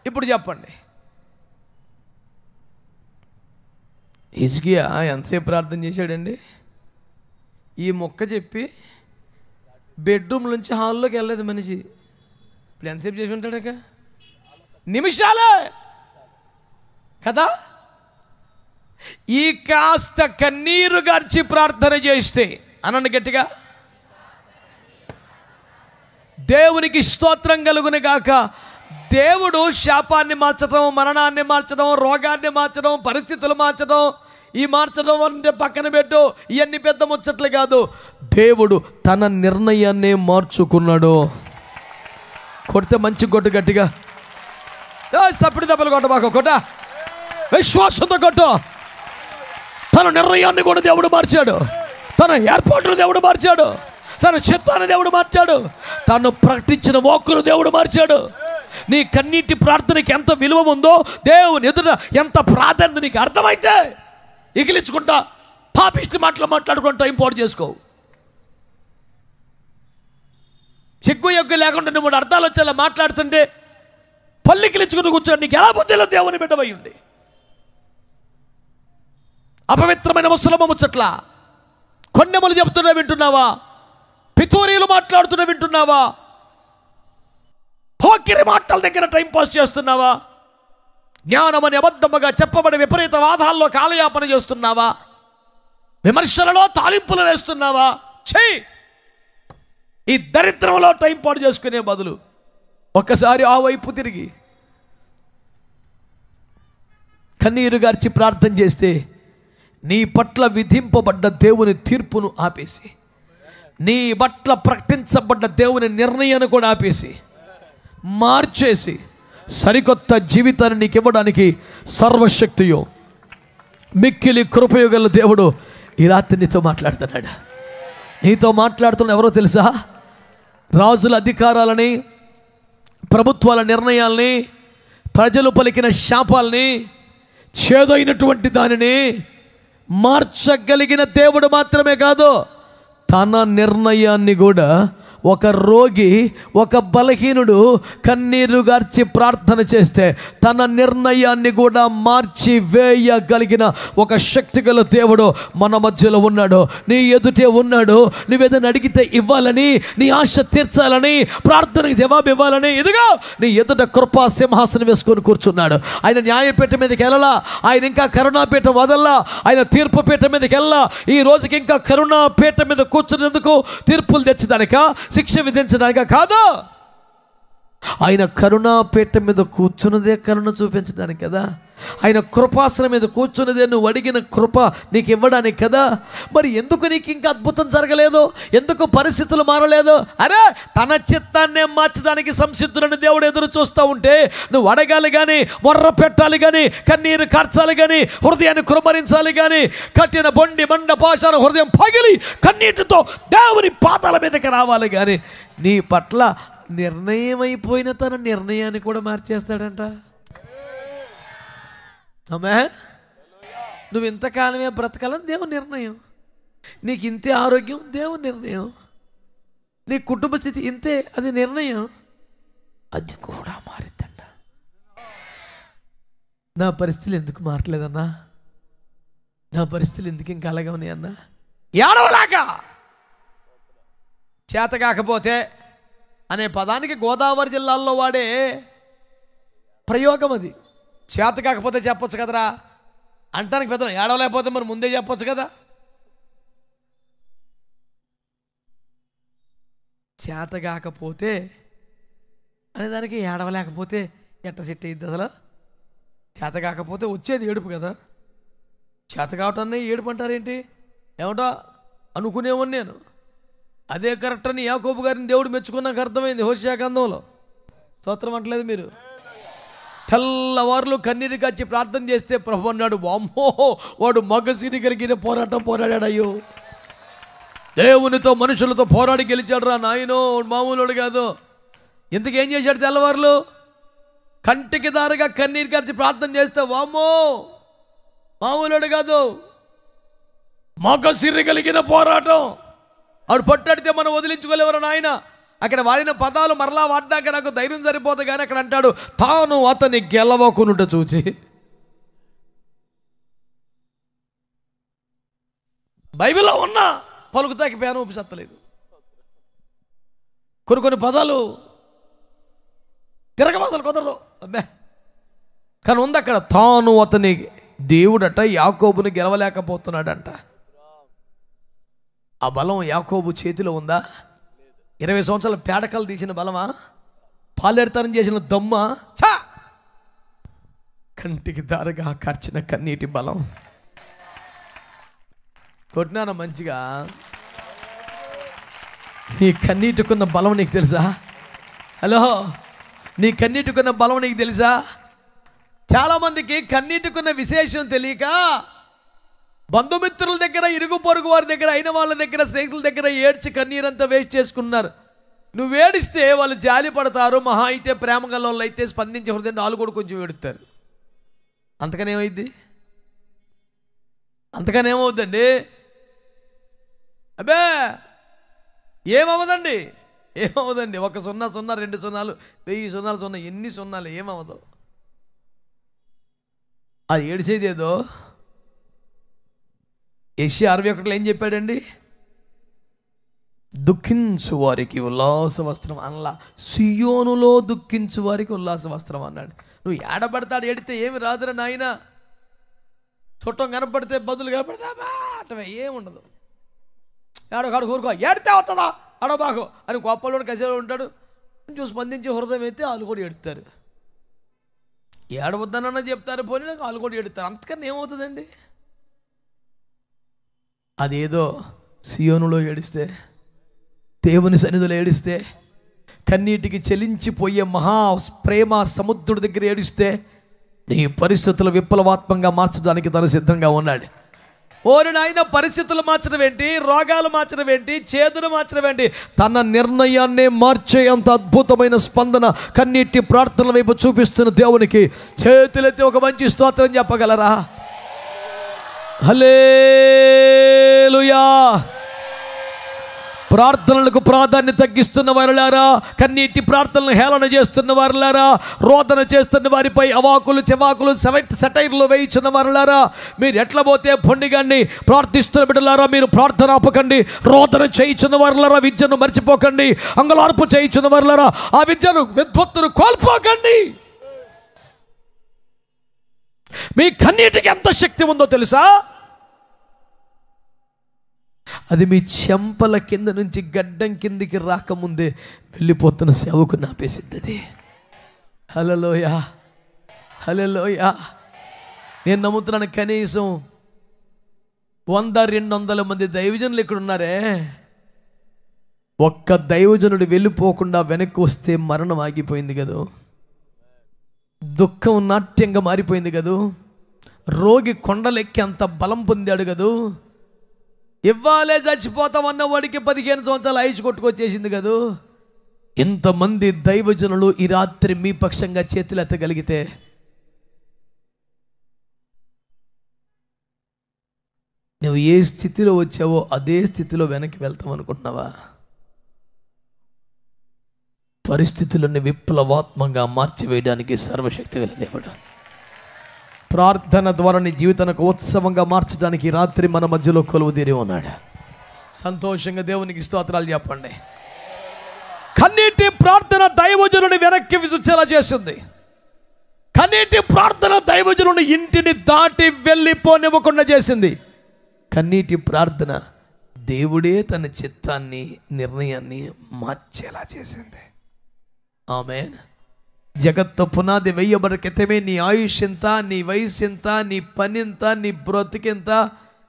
ఇప్పుడు చెప్పండి, హిజ్కియా ఎంతసేపు ప్రార్థన చేశాడండి? ఈ మొక్క చెప్పి బెడ్రూమ్ నుంచి హాల్లోకి వెళ్ళలేదు మనిషి. ఇప్పుడు ఎంతసేపు చేసి ఉంటాడక? నిమిషాలే కదా. ఈ కాస్త కన్నీరు గార్చి ప్రార్థన చేస్తే అనండి గట్టిగా, దేవునికి స్తోత్రం కలుగును గాక. దేవుడు శాపాన్ని మార్చడం, మరణాన్ని మార్చడం, రోగాన్ని మార్చడం, పరిస్థితులు మార్చడం, ఈ మార్చడం అంటే పక్కన పెట్టు, ఇవన్నీ పెద్ద ముచ్చట్లు కాదు. దేవుడు తన నిర్ణయాన్ని మార్చుకున్నాడు. కొడితే మంచి కొట్టు గట్టిగా, సప్పుడు దెబ్బలు కొట్ట బాక కొట్ట, విశ్వాసంతో కొట్టు. తన నిర్ణయాన్ని కూడా దేవుడు మార్చాడు, తన ఏర్పాటును దేవుడు మార్చాడు, తన చిత్తాన్ని దేవుడు మార్చాడు, తను ప్రకటించిన వాక్కును దేవుడు మార్చాడు. నీ కన్నీటి ప్రార్థనకి ఎంత విలువ ఉందో దేవుని ఎదుట ఎంత ప్రాధాన్యత నీకు అర్థమైతే ఇగిలించుకుంటా పాపిష్టి మాటలు మాట్లాడుకుంటా టైం పాడు చేసుకోవు. సిగ్గు ఎగ్గు లేకుండా నువ్వు అర్థాలు వచ్చేలా మాట్లాడుతుంటే పల్లికిలించుకుంటూ కూర్చోండి. నీకు ఎలా బుద్ధిలో దేవుని బిడ్డవై ఉండి అపవిత్రమైన ముసలమ్మ ముచ్చట్లా కొన్నెములు చెబుతున్నా వింటున్నావా? పితూరీలు మాట్లాడుతున్నా వింటున్నావా? పోకిరి మాటల దగ్గర టైం పాస్ చేస్తున్నావా? జ్ఞానమని అబద్ధముగా చెప్పబడి విపరీత వాదాల్లో కాలయాపన చేస్తున్నావా? విమర్శలలో తాలింపులు వేస్తున్నావా? చెయ్యి. ఈ దరిద్రంలో టైం పాడు చేసుకునే బదులు ఒక్కసారి ఆ వైపు తిరిగి కన్నీరు గార్చి ప్రార్థన చేస్తే నీ పట్ల విధింపబడ్డ దేవుని తీర్పును ఆపేసి, నీ పట్ల ప్రకటించబడ్డ దేవుని నిర్ణయాన్ని కూడా ఆపేసి మార్చేసి సరికొత్త జీవితాన్ని నీకు ఇవ్వడానికి సర్వశక్తియో మిక్కిలి కృపయోగల దేవుడు ఈ రాత్రి నీతో మాట్లాడుతున్నాడు. నీతో మాట్లాడుతున్న ఎవరో తెలుసా? రాజుల అధికారాలని, ప్రభుత్వాల నిర్ణయాల్ని, ప్రజలు పలికిన శాపాలని, చేదైనటువంటి దానిని మార్చగలిగిన దేవుడు మాత్రమే కాదు, తన నిర్ణయాన్ని కూడా ఒక రోగి, ఒక బలహీనుడు కన్నీరు గార్చి ప్రార్థన చేస్తే తన నిర్ణయాన్ని కూడా మార్చి వేయగలిగిన ఒక శక్తి గల దేవుడు మన మధ్యలో ఉన్నాడు. నీ ఎదుటే ఉన్నాడు. నువ్వేదైనా అడిగితే ఇవ్వాలని, నీ ఆశ తీర్చాలని, ప్రార్థనకి జవాబు ఇవ్వాలని, ఇదిగో నీ ఎదుట కృపా సింహాసనం వేసుకొని కూర్చున్నాడు. ఆయన న్యాయపీఠ మీదకి వెళ్ళలా, ఆయన ఇంకా కరుణాపీఠ వదల్లా, ఆయన తీర్పు పీఠ మీదకి వెళ్ళా. ఈ రోజుకి ఇంకా కరుణాపీఠ మీద కూర్చున్నందుకు తీర్పులు తెచ్చడానిక, శిక్ష విధించడానిక కాదు. ఆయన కరుణాపీఠ మీద కూర్చున్నదే కరుణ చూపించడానికి కదా. ఆయన కృపాసనం మీద కూర్చున్నదే నువ్వు అడిగిన కృప నీకు ఇవ్వడానికి కదా. మరి ఎందుకు నీకు ఇంకా అద్భుతం జరగలేదు? ఎందుకు పరిస్థితులు మారలేదు? అరే, తన చిత్తాన్నే మార్చడానికి సంసిద్ధులని దేవుడు ఎదురు చూస్తూ ఉంటే నువ్వు అడగాలి కానీ, మొర్ర పెట్టాలి కానీ, కన్నీరు కార్చాలి కానీ, హృదయాన్ని కుమ్మరించాలి కానీ, కట్టిన బొండి మండ పాషాణ హృదయం పగిలి కన్నీటితో దేవుని పాదాల మీదకి రావాలి కానీ, నీ పట్ల నిర్ణయం అయిపోయిన తన నిర్ణయాన్ని కూడా మార్చేస్తాడంట. ఆమె నువ్వు ఇంతకాలమే బ్రతకాలని దేవుని నిర్ణయం, నీకు ఇంతే ఆరోగ్యం దేవుని నిర్ణయం, నీ కుటుంబ స్థితి ఇంతే అది నిర్ణయం, అది కూడా మారిద్దంట. నా పరిస్థితులు ఎందుకు మారట్లేదన్నా? నా పరిస్థితులు ఎందుకు ఇంకా అలాగే ఉన్నాయన్నా? ఏడవలాగా చేత కాకపోతే అనే పదానికి గోదావరి జిల్లాల్లో వాడే ప్రయోగం అది. చేత కాకపోతే చెప్పొచ్చు కదరా అంటానికి పెద్ద ఏడవలేకపోతే మరి ముందే చెప్పొచ్చు కదా. చేత కాకపోతే అనేదానికి ఏడవలేకపోతే ఎట్ట సెట్ అయ్యిద్ది అసలు? చేత కాకపోతే వచ్చేది ఏడుపు కదా. చేత కావటాన్ని ఏడుపు అంటారేంటి? ఏమంటా అనుకునేవాడిని నేను. అదే కరెక్ట్ అని యాకోబు గారిని దేవుడు మెచ్చుకున్నాక అర్థమైంది హోషేయ గ్రంథంలో. స్తోత్రం అంటలేదు మీరు? తెల్లవారులు కన్నీరు కచ్చి ప్రార్థన చేస్తే ప్రభు అన్నాడు, వామ్మో వాడు మగసిరి కలిగిన పోరాటం పోరాడాడు. అయ్యో దేవునితో మనుషులతో పోరాడి గెలిచాడు రా నాయనో, మామూలుడు కాదు. ఇంతకేం చేశాడు? తెల్లవారులు కంటికి దారుగా కన్నీరు కచ్చి ప్రార్థన చేస్తే వామ్మో మామూలుడు కాదు, మగసిరి కలిగిన పోరాటం. ఆడు పట్టడితే మనం వదిలించుకోలేవరా నాయన. అక్కడ వాడిన పదాలు మరలా వాడినాక నాకు ధైర్యం సరిపోదు. కానీ అక్కడ అంటాడు, తాను అతని గెలవకునుట చూచి. బైబిల్లో ఉన్న పలుకుతాకి పేను ఊపిసత్తలేదు. కొన్ని పదాలు తిరగమసలు కుదరదు అబ్బే. కానీ ఉంది అక్కడ, తాను అతని దేవుడట యాకోబుని గెలవలేకపోతున్నాడంట. ఆ బలం యాకోబు చేతిలో ఉందా? 20 సంవత్సరాల పేడకలు తీసిన బలమా? పాలేరుతనం చేసిన దమ్మ? చా కంటికి దారగా కార్చిన కన్నీటి బలం. కొట్టినాన మంచిగా. నీ కన్నీటికున్న బలం నీకు తెలుసా? హలో, నీ కన్నీటికున్న బలం నీకు తెలుసా? చాలామందికి కన్నీటికున్న విశేషం తెలియక బంధుమిత్రుల దగ్గర, ఇరుగు పొరుగు వారి దగ్గర, అయిన వాళ్ళ దగ్గర, స్నేహితుల దగ్గర ఏడ్చి కన్నీరంతా వేస్ట్ చేసుకున్నారు. నువ్వు ఏడిస్తే వాళ్ళు జాలి పడతారు. మహా అయితే ప్రేమ గల వాళ్ళు అయితే స్పందించే హృదయం వాళ్ళు కూడా కొంచెం ఏడుతారు. అంతకనేమైద్ది? అంతకనేమవుద్దండి? అబ్బే ఏమవదండి, ఏమవదండి. 1 సున్నా 0 2 సున్నాలు 1000 సున్నాలు 0 ఎన్ని సున్నాలు ఏమవదు. అది ఏడిసేది ఏదో. యెషయా 61లో ఏం చెప్పాడండి? దుఃఖించు వారికి ఉల్లాస వస్త్రం అనలా, సియోనులో దుఃఖించు వారికి ఉల్లాస వస్త్రం అన్నాడు. నువ్వు ఏడబడతాడు ఏడితే ఏమి రాదురా నాయన. చుట్టం కనపడితే బదులు కనపడతావా అటవే ఏముండదు. ఏడొకాడు కూరుకో, ఏడితే వస్తుందా అడబాకు అని కోప్పలో కసేలో ఉంటాడు. కొంచెం స్పందించి హృదయం అయితే వాళ్ళు కూడా ఏడుతారు. ఏడవద్దనన్నా చెప్తారు, పోనీ వాళ్ళు కూడా ఏడుతారు. అంతకన్నా ఏమవుతుందండి? అదేదో సియోనులో ఏడిస్తే, దేవుని సన్నిధిలో ఏడిస్తే, కన్నీటికి చెలించిపోయే మహా ప్రేమ సముద్రుడి దగ్గర ఏడిస్తే నీ పరిస్థితులు విప్లవాత్మకంగా మార్చడానికి తను సిద్ధంగా ఉన్నాడు. ఓరి నాయన, పరిస్థితులు మార్చడం ఏంటి, రోగాలు మార్చడం ఏంటి, చేదులు మార్చడం ఏంటి? తన నిర్ణయాన్ని మార్చే అంత అద్భుతమైన స్పందన కన్నీటి ప్రార్థనల వైపు చూపిస్తున్న దేవునికి చేతులెత్తి ఒక మంచి స్తోత్రం చెప్పగలరా? హల్లెలూయా. ప్రార్థనలకు ప్రాధాన్యత తగ్గిస్తున్న వారులారా, కన్నీటి ప్రార్థనలు హేళన చేస్తున్న వారులారా, రోదన చేస్తున్న వారిపై అవాకులు చెవాకులు సెటైర్లు వేయించున్న వారులారా, మీరు ఎట్లా పోతే పొండిగాన్ని ప్రార్థిస్తున్న బిడ్డలారా, మీరు ప్రార్థన ఆపకండి. రోదన చేయించున్న వారులారా, విద్యను మర్చిపోకండి. అంగలార్పు చేయించున్న వారులారా, ఆ విద్యను విద్వత్తును కోల్పోకండి. మీ కన్నీటికి ఎంత శక్తి ఉందో తెలుసా? అది మీ చెంపల కింద నుంచి గడ్డం కిందికి రాకముందే వెళ్ళిపోతున్న సేవకు నాపేసింది అది. హల్లెలూయా, హల్లెలూయా. నేను నమ్ముతున్నాను కనీసం 100-200 మంది దైవజనులు ఇక్కడ ఉన్నారే. ఒక్క దైవజనుడు వెళ్ళిపోకుండా వెనక్కి వస్తే మరణం ఆగిపోయింది కదా, దుఃఖం నాట్యంగా మారిపోయింది కదా, రోగి కొండలెక్కి అంత బలం పొందాడు కదా, ఇవ్వాలే చచ్చిపోతామన్న వాడికి 15 సంవత్సరాలు ఆయుష్ కొట్టుకొచ్చేసింది కదా. ఎంతమంది దైవజనులు ఈ రాత్రి మీ పక్షంగా చేతులు ఎత్తగలిగితే నువ్వు ఏ స్థితిలో వచ్చావో అదే స్థితిలో వెనక్కి వెళ్తావు అనుకుంటున్నావా? పరిస్థితులను విప్లవాత్మకంగా మార్చివేయడానికి సర్వశక్తి గల దేవుడు ప్రార్థన ద్వారా నీ జీవితానికి ఉత్సవంగా మార్చడానికి రాత్రి మన మధ్యలో కొలువు తీరి ఉన్నాడు. సంతోషంగా దేవునికి స్తోత్రాలు చెప్పండి. కన్నీటి ప్రార్థన దైవజనుని వెనక్కి విసుచేలా చేసింది. కన్నీటి ప్రార్థన దైవజనుని ఇంటిని దాటి వెళ్ళిపోనివ్వకుండా చేసింది. కన్నీటి ప్రార్థన దేవుడే తన చిత్తాన్ని, నిర్ణయాన్ని మార్చేలా చేసింది. ఆమేన్. జగత్తు పునాది వెయ్యబడి క్రితమే నీ ఆయుష్ ఎంత, నీ వయసు ఎంత, నీ పని ఎంత, నీ బ్రతికెంత,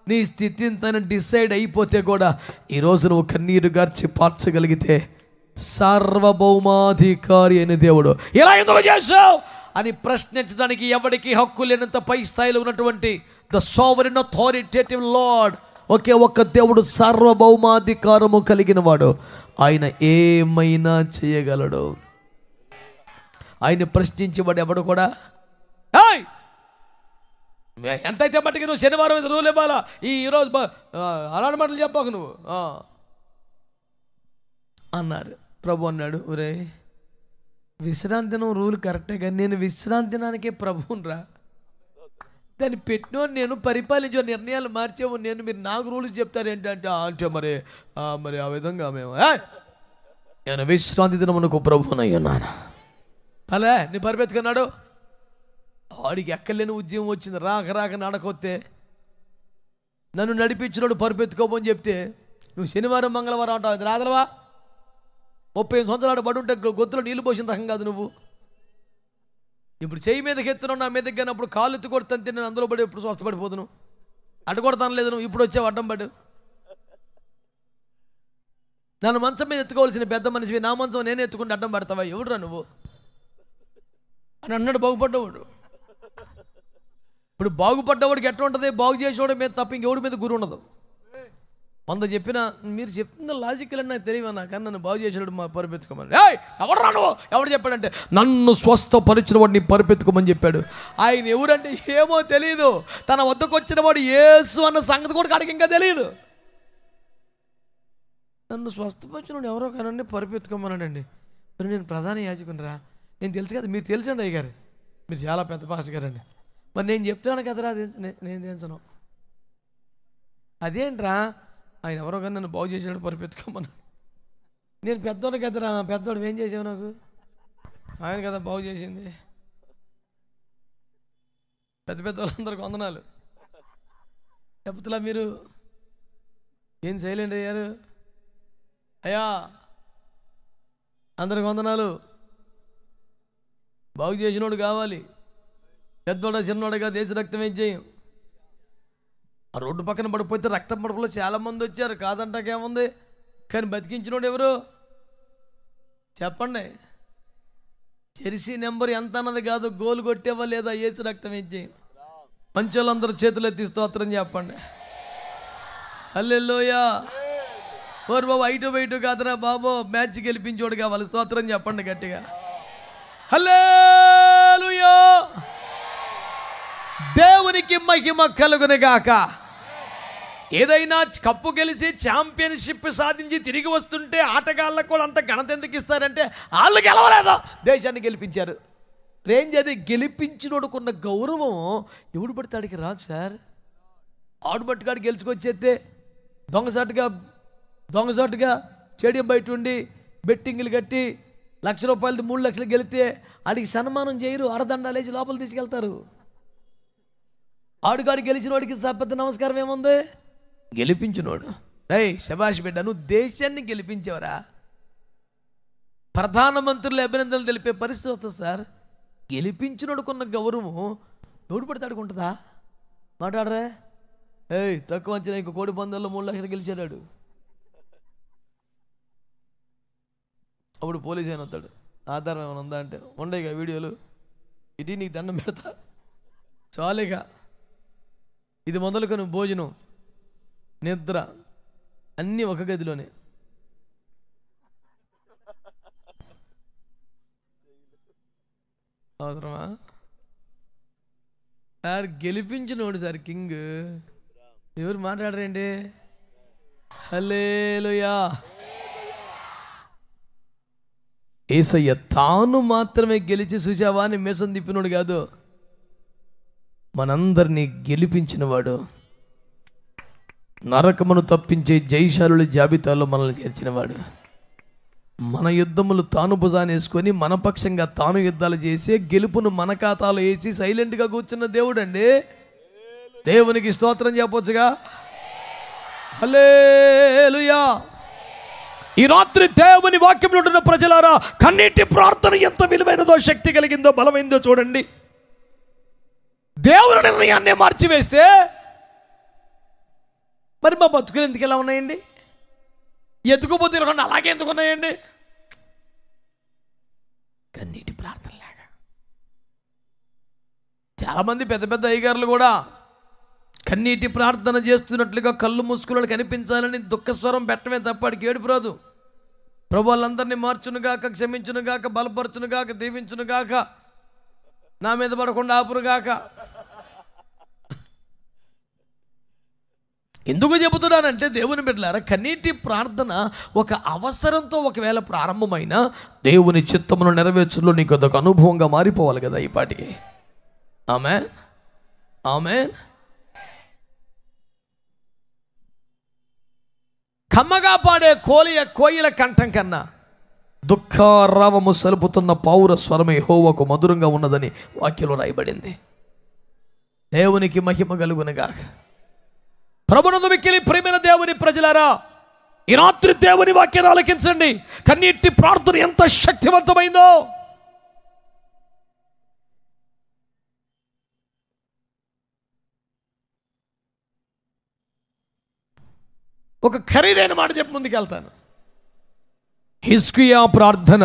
నీ స్థితి ఎంత అని డిసైడ్ అయిపోతే కూడా ఈరోజు నువ్వు కన్నీరు గార్చి పార్చగలిగితే సార్వభౌమాధికారి అయిన దేవుడు ఇలా ఎందుకు చేశావు అని ప్రశ్నించడానికి ఎవరికి హక్కు లేనంత పై స్థాయిలో ఉన్నటువంటి ద సావరెన్ అథారిటేటివ్ లార్డ్, ఒకే ఒక్క దేవుడు సార్వభౌమాధికారము కలిగిన వాడు. ఆయన ఏమైనా చేయగలడు. ఆయన ప్రశ్నించేవాడు ఎవడు కూడా ఎంతైతే మట్టుకి నువ్వు శనివారం మీద రూల్ ఇవ్వాలా, ఈరోజు అలాంటి మాటలు చెప్పాకు నువ్వు అన్నారు. ప్రభు అన్నాడు, ఒరే విశ్రాంతి దినం రూల్ కరెక్టే కానీ నేను విశ్రాంతి దినానికే ప్రభువుని రా, దాన్ని పెట్టినో నేను పరిపాలించే నిర్ణయాలు మార్చేవు నేను, మీరు నాకు రూల్స్ చెప్తారు ఏంటంటే అంటే మరి ఆ విధంగా మేము నేను విశ్రాంతి దినమునకు ప్రభువునయ్యున్నాను. అలా నీ పరిపెత్తుకున్నాడు. వాడికి ఎక్కలేని ఉద్యమం వచ్చింది. రాక నడకొస్తే నన్ను నడిపించినాడు పరిపెత్తుకోమని చెప్తే నువ్వు శనివారం మంగళవారం అంటావు. అది రాదలవా? 35 సంవత్సరాలు పడి ఉంటే గొంతులో నీళ్ళు పోసిన రకం కాదు నువ్వు. ఇప్పుడు చెయ్యి మీదకి ఎత్తున్నావు, నా మీదకి కానప్పుడు కాలు ఎత్తి కొడుతుంటే నేను అందులో పడి ఎప్పుడు స్వస్థపడిపోతును. అడ్డు కొడతాను లేదు, నువ్వు ఇప్పుడు వచ్చావు అడ్డం పడు. నన్ను మంచం మీద ఎత్తుకోవాల్సిన పెద్ద మనిషివి, నా మంచం నేను ఎత్తుకుంటే అడ్డం పడతావా? ఎవడురా నువ్వు అని అన్నాడు బాగుపడ్డవాడు. ఇప్పుడు బాగుపడ్డవాడికి ఎట్లా ఉంటుంది? బాగు చేసేవాడు మీద తప్ప ఇంకెవడి మీద గురి ఉండదు. 100 చెప్పినా మీరు చెప్తున్న లాజికల్ అని నాకు తెలియవన్నా, కానీ నన్ను బాగు చేసేవాడు మా పరిపెత్తుకోమని. ఎవడరా నువ్వు? ఎవడు చెప్పాడంటే నన్ను స్వస్థపరిచిన వాడిని పరిపెత్తుకోమని చెప్పాడు. ఆయన ఎవరంటే ఏమో తెలియదు. తన వద్దకు వచ్చిన వాడు యేసు అన్న సంగతి కూడా కాడికి ఇంకా తెలియదు. నన్ను స్వస్థపరిచిన వాడు ఎవరో కానండి పరిపెత్తుకోమన్నాడండి. మరి నేను ప్రధాన యాజకునిరా, నేను తెలుసు కదా, మీరు తెలుసండి అయ్యగారు, మీరు చాలా పెద్ద పాస్టర్ గారండి, మరి నేను చెప్తున్నాను కదరా నేను తెలుసను. అదేంట్రా ఆయన ఎవరో కానీ నన్ను బాగు చేసాడు పరిపెత్తుకోమన్నా. నేను పెద్దోడు కదరా, పెద్దోడు ఏం చేసావు నాకు? ఆయన కదా బాగు చేసింది. పెద్ద వాళ్ళందరికీ వందనాలు చెప్తులా. మీరు ఏం సైలెంట్ అయ్యారు? అయ్యా అందరికి వందనాలు. బాగు చేసినోడు కావాలి, పెద్దోడ చిన్నోడుగా దేశ రక్తం ఏం చేయం. ఆ రోడ్డు పక్కన పడిపోతే రక్తం పడుపులో చాలామంది వచ్చారు, కాదంటాకేముంది, కానీ బతికించినోడు ఎవరు చెప్పండి? జెర్సీ నెంబర్ ఎంత అన్నది కాదు, గోలు కొట్టేవా లేదా ఏసు రక్తం ఏం చేయం. మంచి వాళ్ళందరూ చేతులు ఎత్తి స్తోత్రం చెప్పండి. హల్లెలూయా. ఓరు బాబు ఐటు కాదురా బాబు, మ్యాచ్ గెలిపించోడు కావాలి. స్తోత్రం చెప్పండి గట్టిగా. హల్లెలూయా. దేవునికి మహిమ కలుగునుగాక. ఏదైనా కప్పు గెలిచి ఛాంపియన్షిప్ సాధించి తిరిగి వస్తుంటే ఆటగాళ్ళకు కూడా అంత ఘనత ఎందుకు ఇస్తారంటే వాళ్ళు గెలవలేదు, దేశాన్ని గెలిపించారు. రేంజ్ అది గెలిపించినోడుకున్న గౌరవం ఎవడు పడితే రాదు సార్. ఆడుమట్టుగాడు గెలుచుకొచ్చేస్తే దొంగసాటుగా స్టేడియం బయట ఉండి బెట్టింగ్లు కట్టి ₹1,00,000 3 లక్షలు గెలితే ఆడికి సన్మానం చేయరు, అరదండాలు వేసి లోపల తీసుకెళ్తారు. ఆడుగాడు గెలిచిన వాడికి పెద్ద నమస్కారం ఏముంది? గెలిపించినోడు శభాష్ బిడ్డ, నువ్వు దేశాన్ని గెలిపించేవరా. ప్రధానమంత్రులు అభినందనలు తెలిపే పరిస్థితి వస్తుంది సార్. గెలిపించినోడుకున్న గౌరవం ఎవడు పడితే ఆడుకుంటుందా? మాట్లాడరే. తక్కువ అంచనా, ఇంకో కోడి పందాల్లో 3 లక్షలు గెలిచాడు. అప్పుడు పోలీస్ అయిన వస్తాడు, ఆధారం ఏమైనా ఉందా అంటే ఉండేగా వీడియోలు, ఇటీ నీకు దండం పెడతా చాలేగా. ఇది మొదలుకొని భోజనం నిద్ర అన్నీ ఒక గదిలోనే. అవసరమా సార్? గెలిపించినోడు sir king. ఎవరు మాట్లాడరండి? హల్లెలూయా. యేసయ్య తాను మాత్రమే గెలిచి చూసావా అని మేసం తిప్పినోడు కాదు, మనందరినీ గెలిపించినవాడు. నరకమును తప్పించే జయశాలుల జాబితాలో మనల్ని చేర్చినవాడు. మన యుద్ధములు తాను భుజాన్ని వేసుకొని మన పక్షంగా తాను యుద్ధాలు చేసి గెలుపును మన ఖాతాలో వేసి సైలెంట్గా కూర్చున్న దేవుడు అండి. దేవునికి స్తోత్రం చెప్పొచ్చుగా. హల్లెలూయా. ఈ రాత్రి దేవుని వాక్యంలో ఉంటున్న ప్రజలారా, కన్నీటి ప్రార్థన ఎంత విలువైనదో, శక్తి కలిగిందో, బలమైందో చూడండి. దేవుని నిర్ణయాన్నే మార్చివేస్తే మరి మా బతుకులు ఎందుకు ఎలా ఉన్నాయండి? ఎత్తుకుపోతే అలాగే ఎందుకు ఉన్నాయండి? కన్నీటి ప్రార్థన లేక చాలామంది పెద్ద పెద్ద అయ్యగారులు కూడా కన్నీటి ప్రార్థన చేస్తున్నట్లుగా కళ్ళు మూసుకుని కనిపించాలని దుఃఖస్వరం పెట్టమే తప్ప వాడికి ఏడుపు రాదు. ప్రభు వాళ్ళందరినీ మార్చునుగాక, క్షమించునుగాక, బలపరచునుగాక, దీవించునుగాక, నా మీద పడకుండా ఆపునుగాక. ఎందుకు చెబుతున్నానంటే దేవుని బిడ్డలారా, కన్నీటి ప్రార్థన ఒక అవసరంతో ఒకవేళ ప్రారంభమైన దేవుని చిత్తమును నెరవేర్చులో నీకు అదొక అనుభవంగా మారిపోవాలి కదా ఈ పాటికి. ఆమేన్, ఆమేన్. కమ్మగా పాడే కోయిల కంఠం కన్నా దుఃఖారావము సలుపుతున్న పౌర స్వరమే యెహోవాకు మధురంగా ఉన్నదని వాక్యంలో రాయబడింది. దేవునికి మహిమ కలుగునుగా. ప్రభునందు మిక్కిలి ప్రియమైన దేవుని ప్రజలారా, ఈ రాత్రి దేవుని వాక్యాన్ని ఆలకించండి. కన్నీటి ప్రార్థన ఎంత శక్తివంతమైందో. ఒక ఖరీదైన మాట చెప్పి ముందుకెళ్తాను. హిజ్కియా ప్రార్థన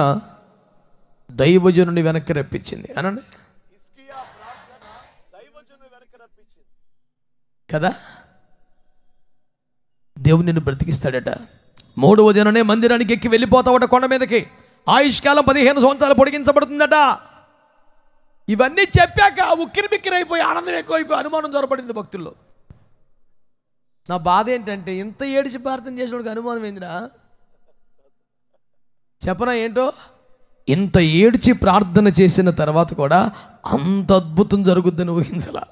దైవజనుని వెనక్కి రప్పించింది అనండి కదా. దేవుని నిన్ను బ్రతికిస్తాడట. 3వ దిననే మందిరానికి ఎక్కి వెళ్ళిపోతావట కొండ మీదకి. ఆయుష్కాలం 15 సంవత్సరాలు పొడిగించబడుతుందట. ఇవన్నీ చెప్పాక ఉక్కిరి బిక్కిరి అయిపోయి ఆనందం ఎక్కువైపోయి అనుమానం దొరపడింది భక్తుల్లో. నా బాధ ఏంటంటే ఇంత ఏడిచి ప్రార్థన చేసినోడికి అనుమానం ఏందిరా చెప్పనా ఏంటో. ఇంత ఏడిచి ప్రార్థన చేసిన తర్వాత కూడా అంత అద్భుతం జరుగుద్దని ఊహించలా.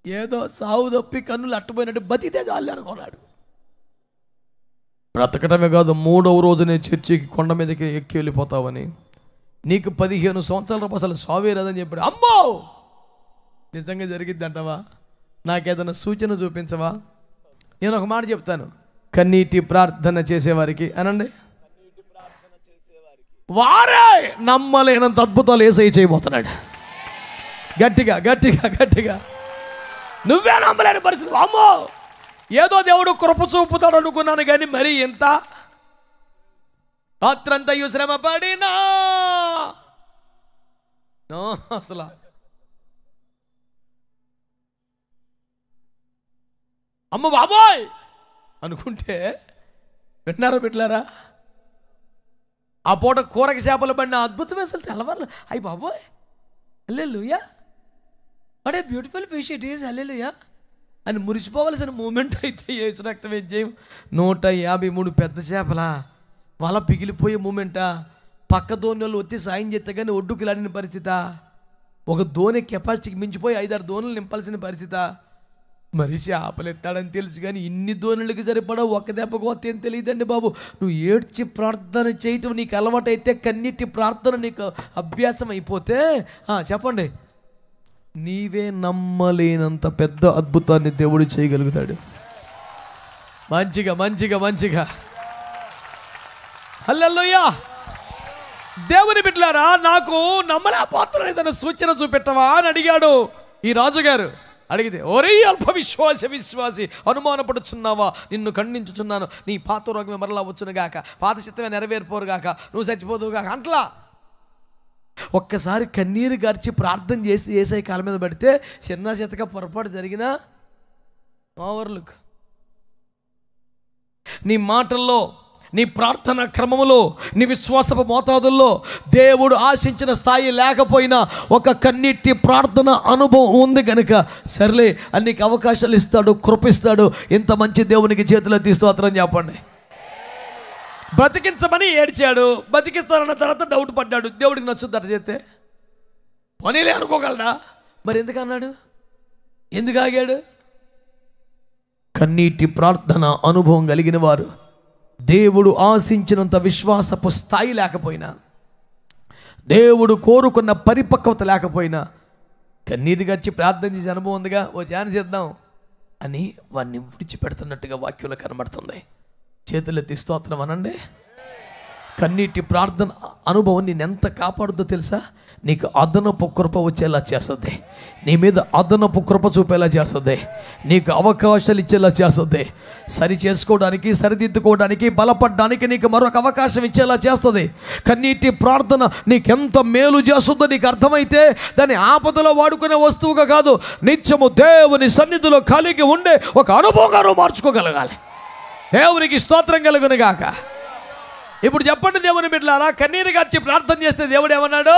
ఏదో సావు తప్పి కన్నులు అట్టుపోయినట్టు బతికితే చాలు అనుకున్నాడు. బ్రతకటమే కాదు, 3వ రోజునే చర్చికి కొండ మీదకి ఎక్కి వెళ్ళిపోతావని, నీకు 15 సంవత్సరాల అసలు సావే రాదని చెప్పాడు. అమ్మో, నిజంగా జరిగిద్ది అంటావా? నాకేదైనా సూచన చూపించవా? నేను ఒక మాట చెప్తాను. కన్నీటి ప్రార్థన చేసేవారికి అనండి, వారే నమ్మలేనంత అద్భుతాలు యేసయ్య చేయబోతున్నాడు. గట్టిగా గట్టిగా గట్టిగా. నువ్వే నమ్మలేని పరిస్థితి. అమ్మో, ఏదో దేవుడు కృప చూపుతాడు అనుకున్నాను కానీ మరి ఎంత రాత్రంతా శ్రమ పడినా అసలు అమ్మ బాబోయ్ అనుకుంటే విన్నారా బిడ్డలారా? ఆ పూట కూరకి చేపలు పడిన అద్భుతం అసలు తెల్లవారు. అయ్యి బాబోయ్, hallelujah, what a beautiful fish it is, hallelujah అని మురిసిపోవలసిన మూమెంట్ అయితే యేసు రక్తం విజయం. 153 పెద్ద చేపలా వల పిగిలిపోయే మూమెంటా? పక్క దోణి వాళ్ళు వచ్చి సాయం చేస్తే కానీ ఒడ్డుకి లాడిన పరిస్థితి. ఒక దోణి కెపాసిటీకి మించిపోయి 5-6 దోణులు నింపాల్సిన పరిస్థితి. మరి చేపలు ఎత్తాడని తెలుసు కానీ ఇన్ని దోణులకి సరిపడా ఒక దెబ్బకు వస్తే ఏం తెలియదండి బాబు. నువ్వు ఏడ్చి ప్రార్థన చేయటం నీకు అలవాటు అయితే, కన్నీటి ప్రార్థన నీకు అభ్యాసం అయిపోతే చెప్పండి, నీవే నమ్మలేనంత పెద్ద అద్భుతాన్ని దేవుడు చేయగలుగుతాడు. మంచిగా మంచిగా మంచిగా. హల్లెలూయా. దేవుని బిడ్డలారా, నాకు నమ్మలేకపోతున్నా, ఏదైనా సూచన చూపెట్టవా అని అడిగాడు ఈ రాజుగారు. అడిగితే, ఒరే అల్ప విశ్వాసి అనుమానపడుచున్నావా? నిన్ను ఖండించుచున్నాను. నీ పాత రోగమే మరలా వచ్చునుగాక, పాత చిత్తమే నెరవేరిపోరుగాక, నువ్వు చచ్చిపోదువుగాక అంట్లా. ఒక్కసారి కన్నీరు గార్చి ప్రార్థన చేసి యేసయ్య కాళ్ళ మీద పడితే చిన్న చితక పొరపాటు జరిగినా ఓవర్లుక్. నీ మాటల్లో, నీ ప్రార్థన క్రమములో, నీ విశ్వాసపు మోతాదుల్లో దేవుడు ఆశించిన స్థాయి లేకపోయినా ఒక కన్నీటి ప్రార్థన అనుభవం ఉంది కనుక సర్లే అన్నికి అవకాశాలు ఇస్తాడు, కృపిస్తాడు. ఇంత మంచి దేవునికి చేతులు స్తోత్రం చెప్పండి. బ్రతికించమని ఏడ్చాడు, బతికిస్తానన్న తర్వాత డౌట్ పడ్డాడు. దేవుడికి నచ్చుద్దట చేస్తే పనిలే అనుకోగలడా? మరి ఎందుకు అన్నాడు? ఎందుకు ఆగాడు? కన్నీటి ప్రార్థన అనుభవం కలిగిన వారు, దేవుడు ఆశించినంత విశ్వాసపు స్థాయి లేకపోయినా, దేవుడు కోరుకున్న పరిపక్వత లేకపోయినా, కన్నీరు గచ్చి ప్రార్థన చేసే అనుభవం ఉందిగా, ఓ ధ్యానం చేద్దాం అని వాడిని విడిచిపెడుతున్నట్టుగా వాక్యంలో కనబడుతుంది. చేతులెత్తి స్తోత్రం అనండి. కన్నీటి ప్రార్థన అనుభవం నేను ఎంత కాపాడుద్దో తెలుసా? నీకు అదనపు కృప వచ్చేలా చేస్తుంది, నీ మీద అదనపు కృప చూపేలా చేస్తుంది, నీకు అవకాశాలు ఇచ్చేలా చేస్తుంది, సరి చేసుకోవడానికి, సరిదిద్దుకోవడానికి, బలపడడానికి నీకు మరొక అవకాశం ఇచ్చేలా చేస్తుంది. కన్నీటి ప్రార్థన నీకెంత మేలు చేస్తుందో నీకు అర్థమైతే దాన్ని ఆపదలో వాడుకునే వస్తువుగా కాదు, నిత్యము దేవుని సన్నిధిలో కలిగి ఉండే ఒక అనుభవంగా మార్చుకోగలగాలి. దేవునికి స్తోత్రం కలుగును గాక. ఇప్పుడు చెప్పండి దేవుని బిడ్డలారా, కన్నీరు గార్చి ప్రార్థన చేస్తే దేవుడు ఏమన్నాడు?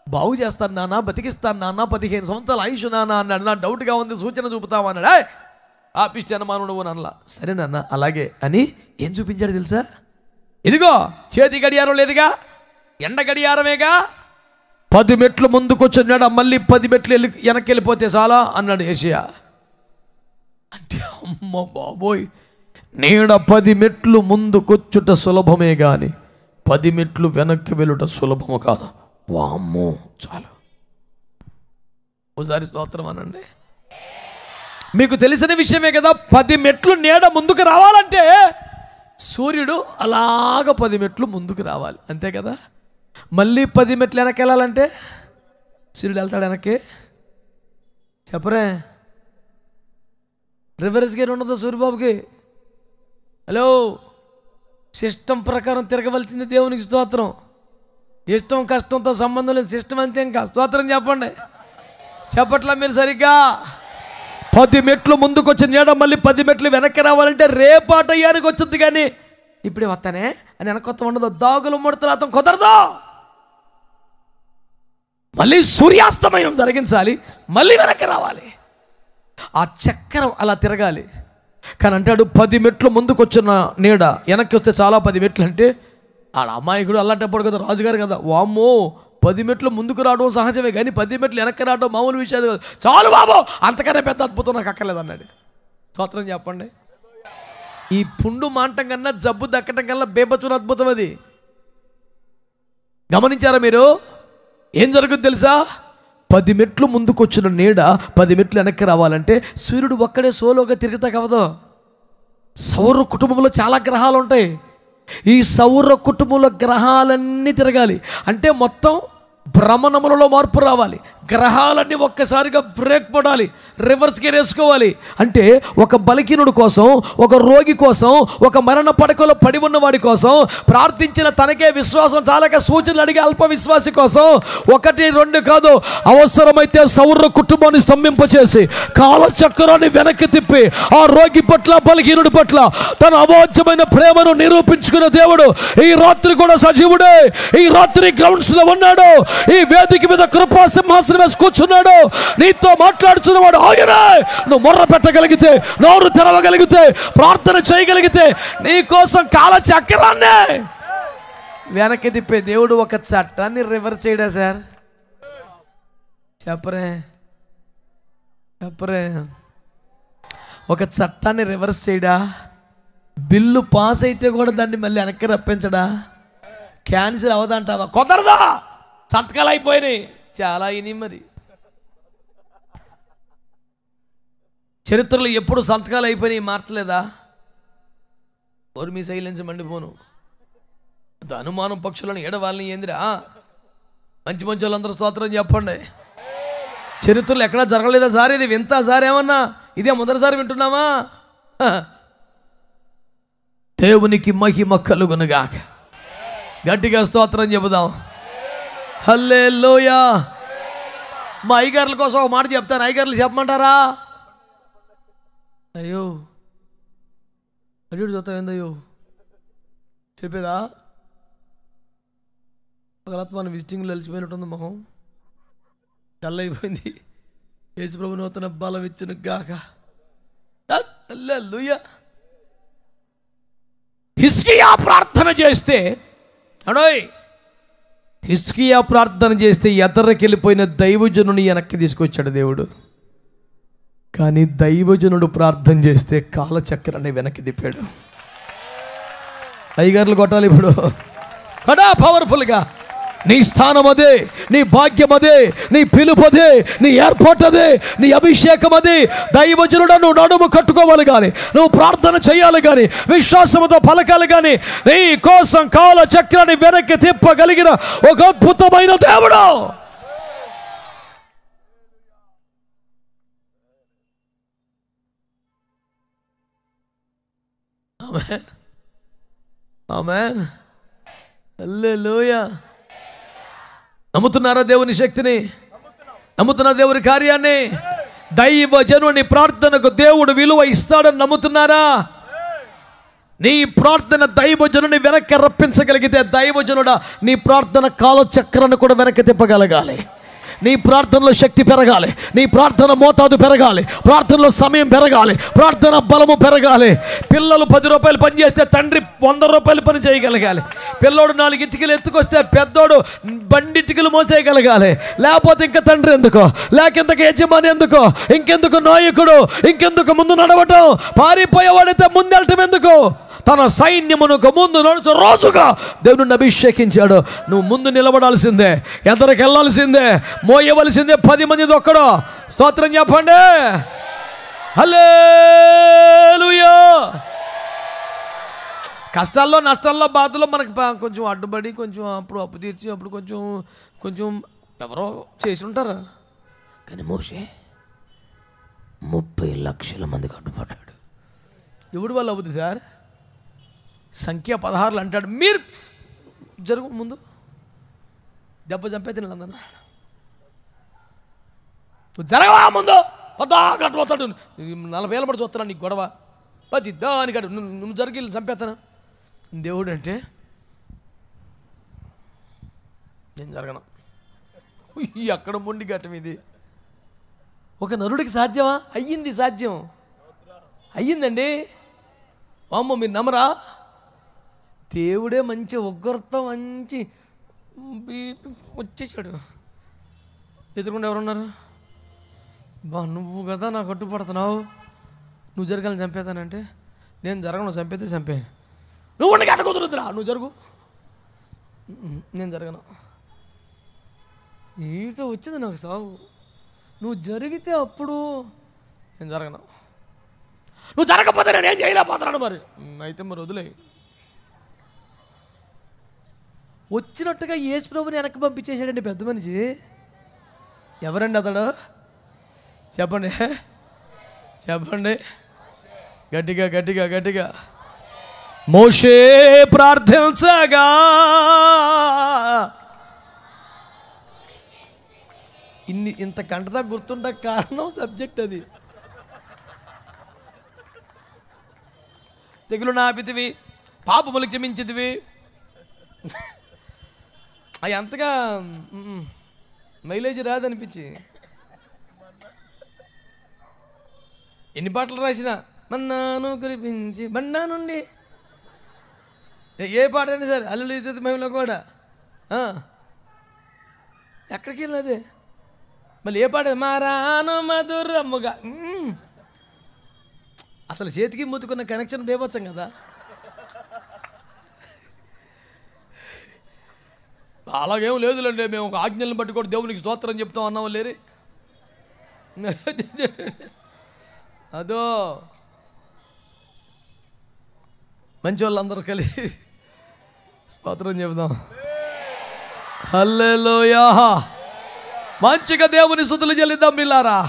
బాగు చేస్తాను నాన్న, బతికిస్తాను నాన్న, 15 సంవత్సరాలు ఆయుష్ నాన్న అన్నాడు. నా డౌట్గా ఉంది, సూచన చూపుతామన్నాడు. ఆపిష్టి అనుమానుడు అనలా. సరే నాన్న అలాగే అని ఏం చూపించాడు తెలుసా? ఇదిగో చేతి గడియారం లేదుగా, ఎండ గడియారమేగా, 10 మెట్లు ముందుకు వచ్చాడు, మళ్ళీ 10 మెట్లు వెనక్కి వెళ్ళిపోతే చాలా అన్నాడు యేషయా. అంటే అమ్మ బాబోయ్, నీడ 10 మెట్లు ముందుకొచ్చుట సులభమే కానీ 10 మెట్లు వెనక్కి వెళ్ళుట సులభము కాదు. వామ్మో చాలు. ఒకసారి స్తోత్రం అనండి. మీకు తెలిసిన విషయమే కదా, 10 మెట్లు నీడ ముందుకు రావాలంటే సూర్యుడు అలాగ 10 మెట్లు ముందుకు రావాలి, అంతే కదా. మళ్ళీ 10 మెట్లు వెనక్కి వెళ్ళాలంటే సూర్యుడు వెళ్తాడు వెనక్కి. చెప్పరే, రివర్స్ గేర్ ఉండదు సూర్యబాబుకి. హలో, సిస్టమ్ ప్రకారం తిరగవలసింది. దేవునికి స్తోత్రం. ఇష్టం కష్టంతో సంబంధం లేదు, సిస్టమ్ అంతే. ఇంకా స్తోత్రం చెప్పండి. చెప్పట్లా మీరు సరిగ్గా? 10 మెట్లు ముందుకు వచ్చిన నీడ మళ్ళీ 10 మెట్లు వెనక్కి రావాలంటే రేపాటయ్యానికి వచ్చింది, కానీ ఇప్పుడే వస్తానే అని వెనకొత్త ఉండదు. దాగులు ముడతలు అతను కుదరదు. మళ్ళీ సూర్యాస్తమయం జరిగించాలి, మళ్ళీ వెనక్కి రావాలి. ఆ చక్రం అలా తిరగాలి. కానీ అంటాడు 10 మెట్లు ముందుకు వచ్చిన నీడ వెనక్కి వస్తే చాలా 10 మెట్లు అంటే ఆడ అమాయకుడు అల్లాటప్పుడు కదా, రాజుగారు కదా. వామ్మో 10 మెట్లు ముందుకు రావడం సహజమే, కానీ 10 మెట్లు వెనక్కి రావడం మామూలు విషయాలు కాదు. చాలు బాబు, అంతకన్నా పెద్ద అద్భుతం నాకు అక్కర్లేదు అన్నాడు. స్తోత్రం చెప్పండి. ఈ పుండు మాంటం కన్నా జబ్బు దక్కటం కన్నా బేబచున అద్భుతం అది. గమనించారా మీరు? ఏం జరుగుతుంది తెలుసా? 10 మెట్లు ముందుకు వచ్చిన నీడ 10 మెట్లు వెనక్కి రావాలంటే సూర్యుడు ఒక్కడే సోలోగా తిరుగుతా కవదు. సౌర కుటుంబంలో చాలా గ్రహాలు ఉంటాయి. ఈ సౌర కుటుంబంలో గ్రహాలన్నీ తిరగాలి అంటే మొత్తం భ్రమణములలో మార్పు రావాలి. గ్రహాలన్నీ ఒక్కసారిగా బ్రేక్ పడాలి, రివర్స్ గేర్ వేసుకోవాలి. అంటే ఒక బలహీనుడి కోసం, ఒక రోగి కోసం, ఒక మరణ పడకలో పడి ఉన్న వాడి కోసం, ప్రార్థించిన తనకే విశ్వాసం చాలక సూచనలు అడిగే అల్ప విశ్వాసి కోసం 1, 2 కాదు, అవసరమైతే సౌర కుటుంబాన్ని స్తంభింపచేసి కాలచక్రాన్ని వెనక్కి తిప్పి ఆ రోగి పట్ల, బలహీనుడి పట్ల తన అవాచ్యమైన ప్రేమను నిరూపించుకున్న దేవుడు ఈ రాత్రి కూడా సజీవుడే. ఈ రాత్రి గ్రౌండ్స్ లో ఉన్నాడు, ఈ వేదిక మీద కృపా సింహాసనం వేసి కూర్చున్నాడు. నీతో మాట్లాడుతున్నవాడు ఆయనే. నువ్వు మొర్ర పెట్టగలిగితే, నోరు తెరవగలిగితే, ప్రార్థన చేయగలిగితే నీ కోసం కాలచక్రాన్ని వెనక్కి తిప్పే దేవుడు ఒక చట్టాన్ని రివర్స్ చేయడా సార్? చెప్పరే చెప్పరే, ఒక చట్టాన్ని రివర్స్ చేయడా? బిల్లు పాస్ అయితే కూడా దాన్ని మళ్ళీ వెనక్కి రప్పించడా? క్యాన్సిల్ అవదంటావా? కుదరదా, సంతకాలు అయిపోయినాయి. చాలా అయినాయి. మరి చరిత్రలో ఎప్పుడు సంతకాలు అయిపోయినాయి మార్చలేదా? ఓరు మీ సైలెన్స్ మండిపోను. అంత అనుమానం పక్షులను ఏడవాళ్ళని ఏందిరా? మంచి మంచి వాళ్ళందరూ స్తోత్రం చెప్పండి. చరిత్రలో ఎక్కడా జరగలేదా సార్? ఇది వింత సార్? ఏమన్నా ఇదే మొదటిసారి వింటున్నామా? దేవునికి మహిమ కలుగునుగాక. గట్టిగా స్తోత్రం చెబుదాం. హల్లెలూయా. మా అయ్యగారుల కోసం ఒక మాట చెప్తాను. అయ్యగారులు చెప్పమంటారా? అయ్యో అడిగి చూస్తాం ఏందయ్యో చెప్పేదా? ఒకవేళ మన విజిటింగ్లో వెలిసిపోయినట్టుంది, మొహం డల్ అయిపోయింది. యేసుప్రభు నూతన బలం ఇచ్చిన గాక. హల్లెలూయా. హిజ్కియా ప్రార్థన చేస్తే, అడోయ్ హిజ్కియా ప్రార్థన చేస్తే ఎదరకెళ్ళిపోయిన దైవజనుని వెనక్కి తీసుకొచ్చాడు దేవుడు. కానీ దైవజనుడు ప్రార్థన చేస్తే కాలచక్రాన్ని వెనక్కి తిప్పాడు. అయ్యగారులు కొట్టాలి ఇప్పుడు, కడా పవర్ఫుల్గా. నీ స్థానం అదే, నీ భాగ్యం అదే, నీ పిలుపు అదే, నీ ఏర్పాటు అదే, నీ అభిషేకం అది. దైవజనుడు నువ్వు నడుము కట్టుకోవాలి కానీ, నువ్వు ప్రార్థన చేయాలి కానీ, విశ్వాసంతో పలకాలి కానీ, నీ కోసం కాల చక్రాన్ని వెనక్కి తిప్పగలిగిన ఒక అద్భుతమైన దేవుడు. ఆమేన్, ఆమేన్, హల్లెలూయా. నమ్ముతున్నారా దేవుని శక్తిని? నమ్ముతున్నా దేవుని కార్యాన్ని? దైవజనుని ప్రార్థనకు దేవుడు విలువ ఇస్తాడని నమ్ముతున్నారా? నీ ప్రార్థన దైవజనుని వెనక్కి రప్పించగలిగితే, దైవజనుడా నీ ప్రార్థన కాలచక్రాన్ని కూడా వెనక్కి తిప్పగలగాలి. నీ ప్రార్థనలో శక్తి పెరగాలి, నీ ప్రార్థన మోతాదు పెరగాలి, ప్రార్థనలో సమయం పెరగాలి, ప్రార్థన బలము పెరగాలి. పిల్లలు 10 రూపాయలు పని చేస్తే తండ్రి 100 రూపాయలు పని చేయగలగాలి. పిల్లోడు 4 ఇటుకలు ఎత్తుకొస్తే పెద్దోడు బండిటికలు మోసేయగలగాలి. లేకపోతే ఇంకా తండ్రి ఎందుకో, లేకెందుకు యజమాని ఎందుకో, ఇంకెందుకు నాయకుడు, ఇంకెందుకు ముందు నడవటం, పారిపోయేవాడైతే ముందెళ్ళటం ఎందుకు? తన సైన్యమునకు ముందు నడుచు రోజుగా దేవుని అభిషేకించాడు. నువ్వు ముందు నిలబడాల్సిందే, ఎదరికి వెళ్ళాల్సిందే, మోయవలసిందే. 10 మంది ఒక్కడో స్తోత్రం చెప్పండి. హల్లెలూయా. కష్టాల్లో, నష్టాల్లో, బాధల్లో మనకు కొంచెం అడ్డుపడి, కొంచెం అప్పుడు అప్పు తీర్చి, అప్పుడు కొంచెం ఎవరో చేసి ఉంటారు. కానీ మోషే 30 లక్షల మందికి అడ్డుపడ్డాడు. ఎవడు వల్ల అవుతుంది సార్? సంఖ్య 16 అంటాడు. మీరు జరుగు ముందు దెబ్బ చంపే తినాలన్నా, నువ్వు జరగవా ముందు, పదా కట్టుపోతాడు. 40 ఏళ్ళ పడి చూస్తాను నీకు గొడవ, పది దాని కాడు, నువ్వు జరిగి చంపేస్తాను. దేవుడు అంటే నేను జరగను. అక్కడ మొండి ఘట్టం ఇది. ఒక నరుడికి సాధ్యమా? అయ్యింది, సాధ్యం అయ్యిందండి. అమ్మ మీరు నమ్మరా? దేవుడే మంచి ఉగ్రత, మంచి వచ్చేసాడు. ఎదురుకుండా ఎవరున్నారు? బా నువ్వు కదా నాకు కట్టుపడుతున్నావు, నువ్వు జరగాలని చంపేతానంటే నేను జరగను, చంపేతే చంపాను. నువ్వు ఉండి గట్ట కుదురుతురా, నువ్వు జరుగు, నేను జరగను. ఈట వచ్చింది నాకు సాగు. నువ్వు జరిగితే అప్పుడు నేను జరగను, నువ్వు జరగకపోతే నేను ఏం చేయలేకపోతున్నాను. మరి అయితే మరి వదిలే. వచ్చినట్టుగా యేసు ప్రభుని వెనక్కి పంపించేసాడండి పెద్ద మనిషి. ఎవరండి అతడు? చెప్పండి, చెప్పండి గట్టిగా గట్టిగా గట్టిగా. మోషే ప్రార్థించగా ఇంత గంటదా గుర్తుండే కారణం సబ్జెక్ట్ అది. తెగులు నాపితివి, పాపములకు క్షమించితివి. అవి అంతగా మైలేజ్ రాదనిపించి ఎన్ని పాటలు రాసినా మన్నాను కురిపించి బండా నుండి, ఏ పాట అయినా సరే అల్లుడు ఇచ్చేది మేములో కూడా ఎక్కడికి వెళ్ళినది. మళ్ళీ ఏ పాట మారాను మధురమ్ముగా, అసలు చేతికి ముత్తుకున్న కనెక్షన్ బేబొచ్చం కదా. అలాగేం లేదులేండి, మేము ఒక ఆజ్ఞలను బట్టి కూడా దేవునికి స్తోత్రం చెప్తాం అన్నావు లేరి. అదో మంచి వాళ్ళందరూ కలిసి స్తోత్రం చెప్దాం. హల్లెలూయా. మంచిగా దేవుని స్తుతులు చెల్లిద్దాం పిల్లారా.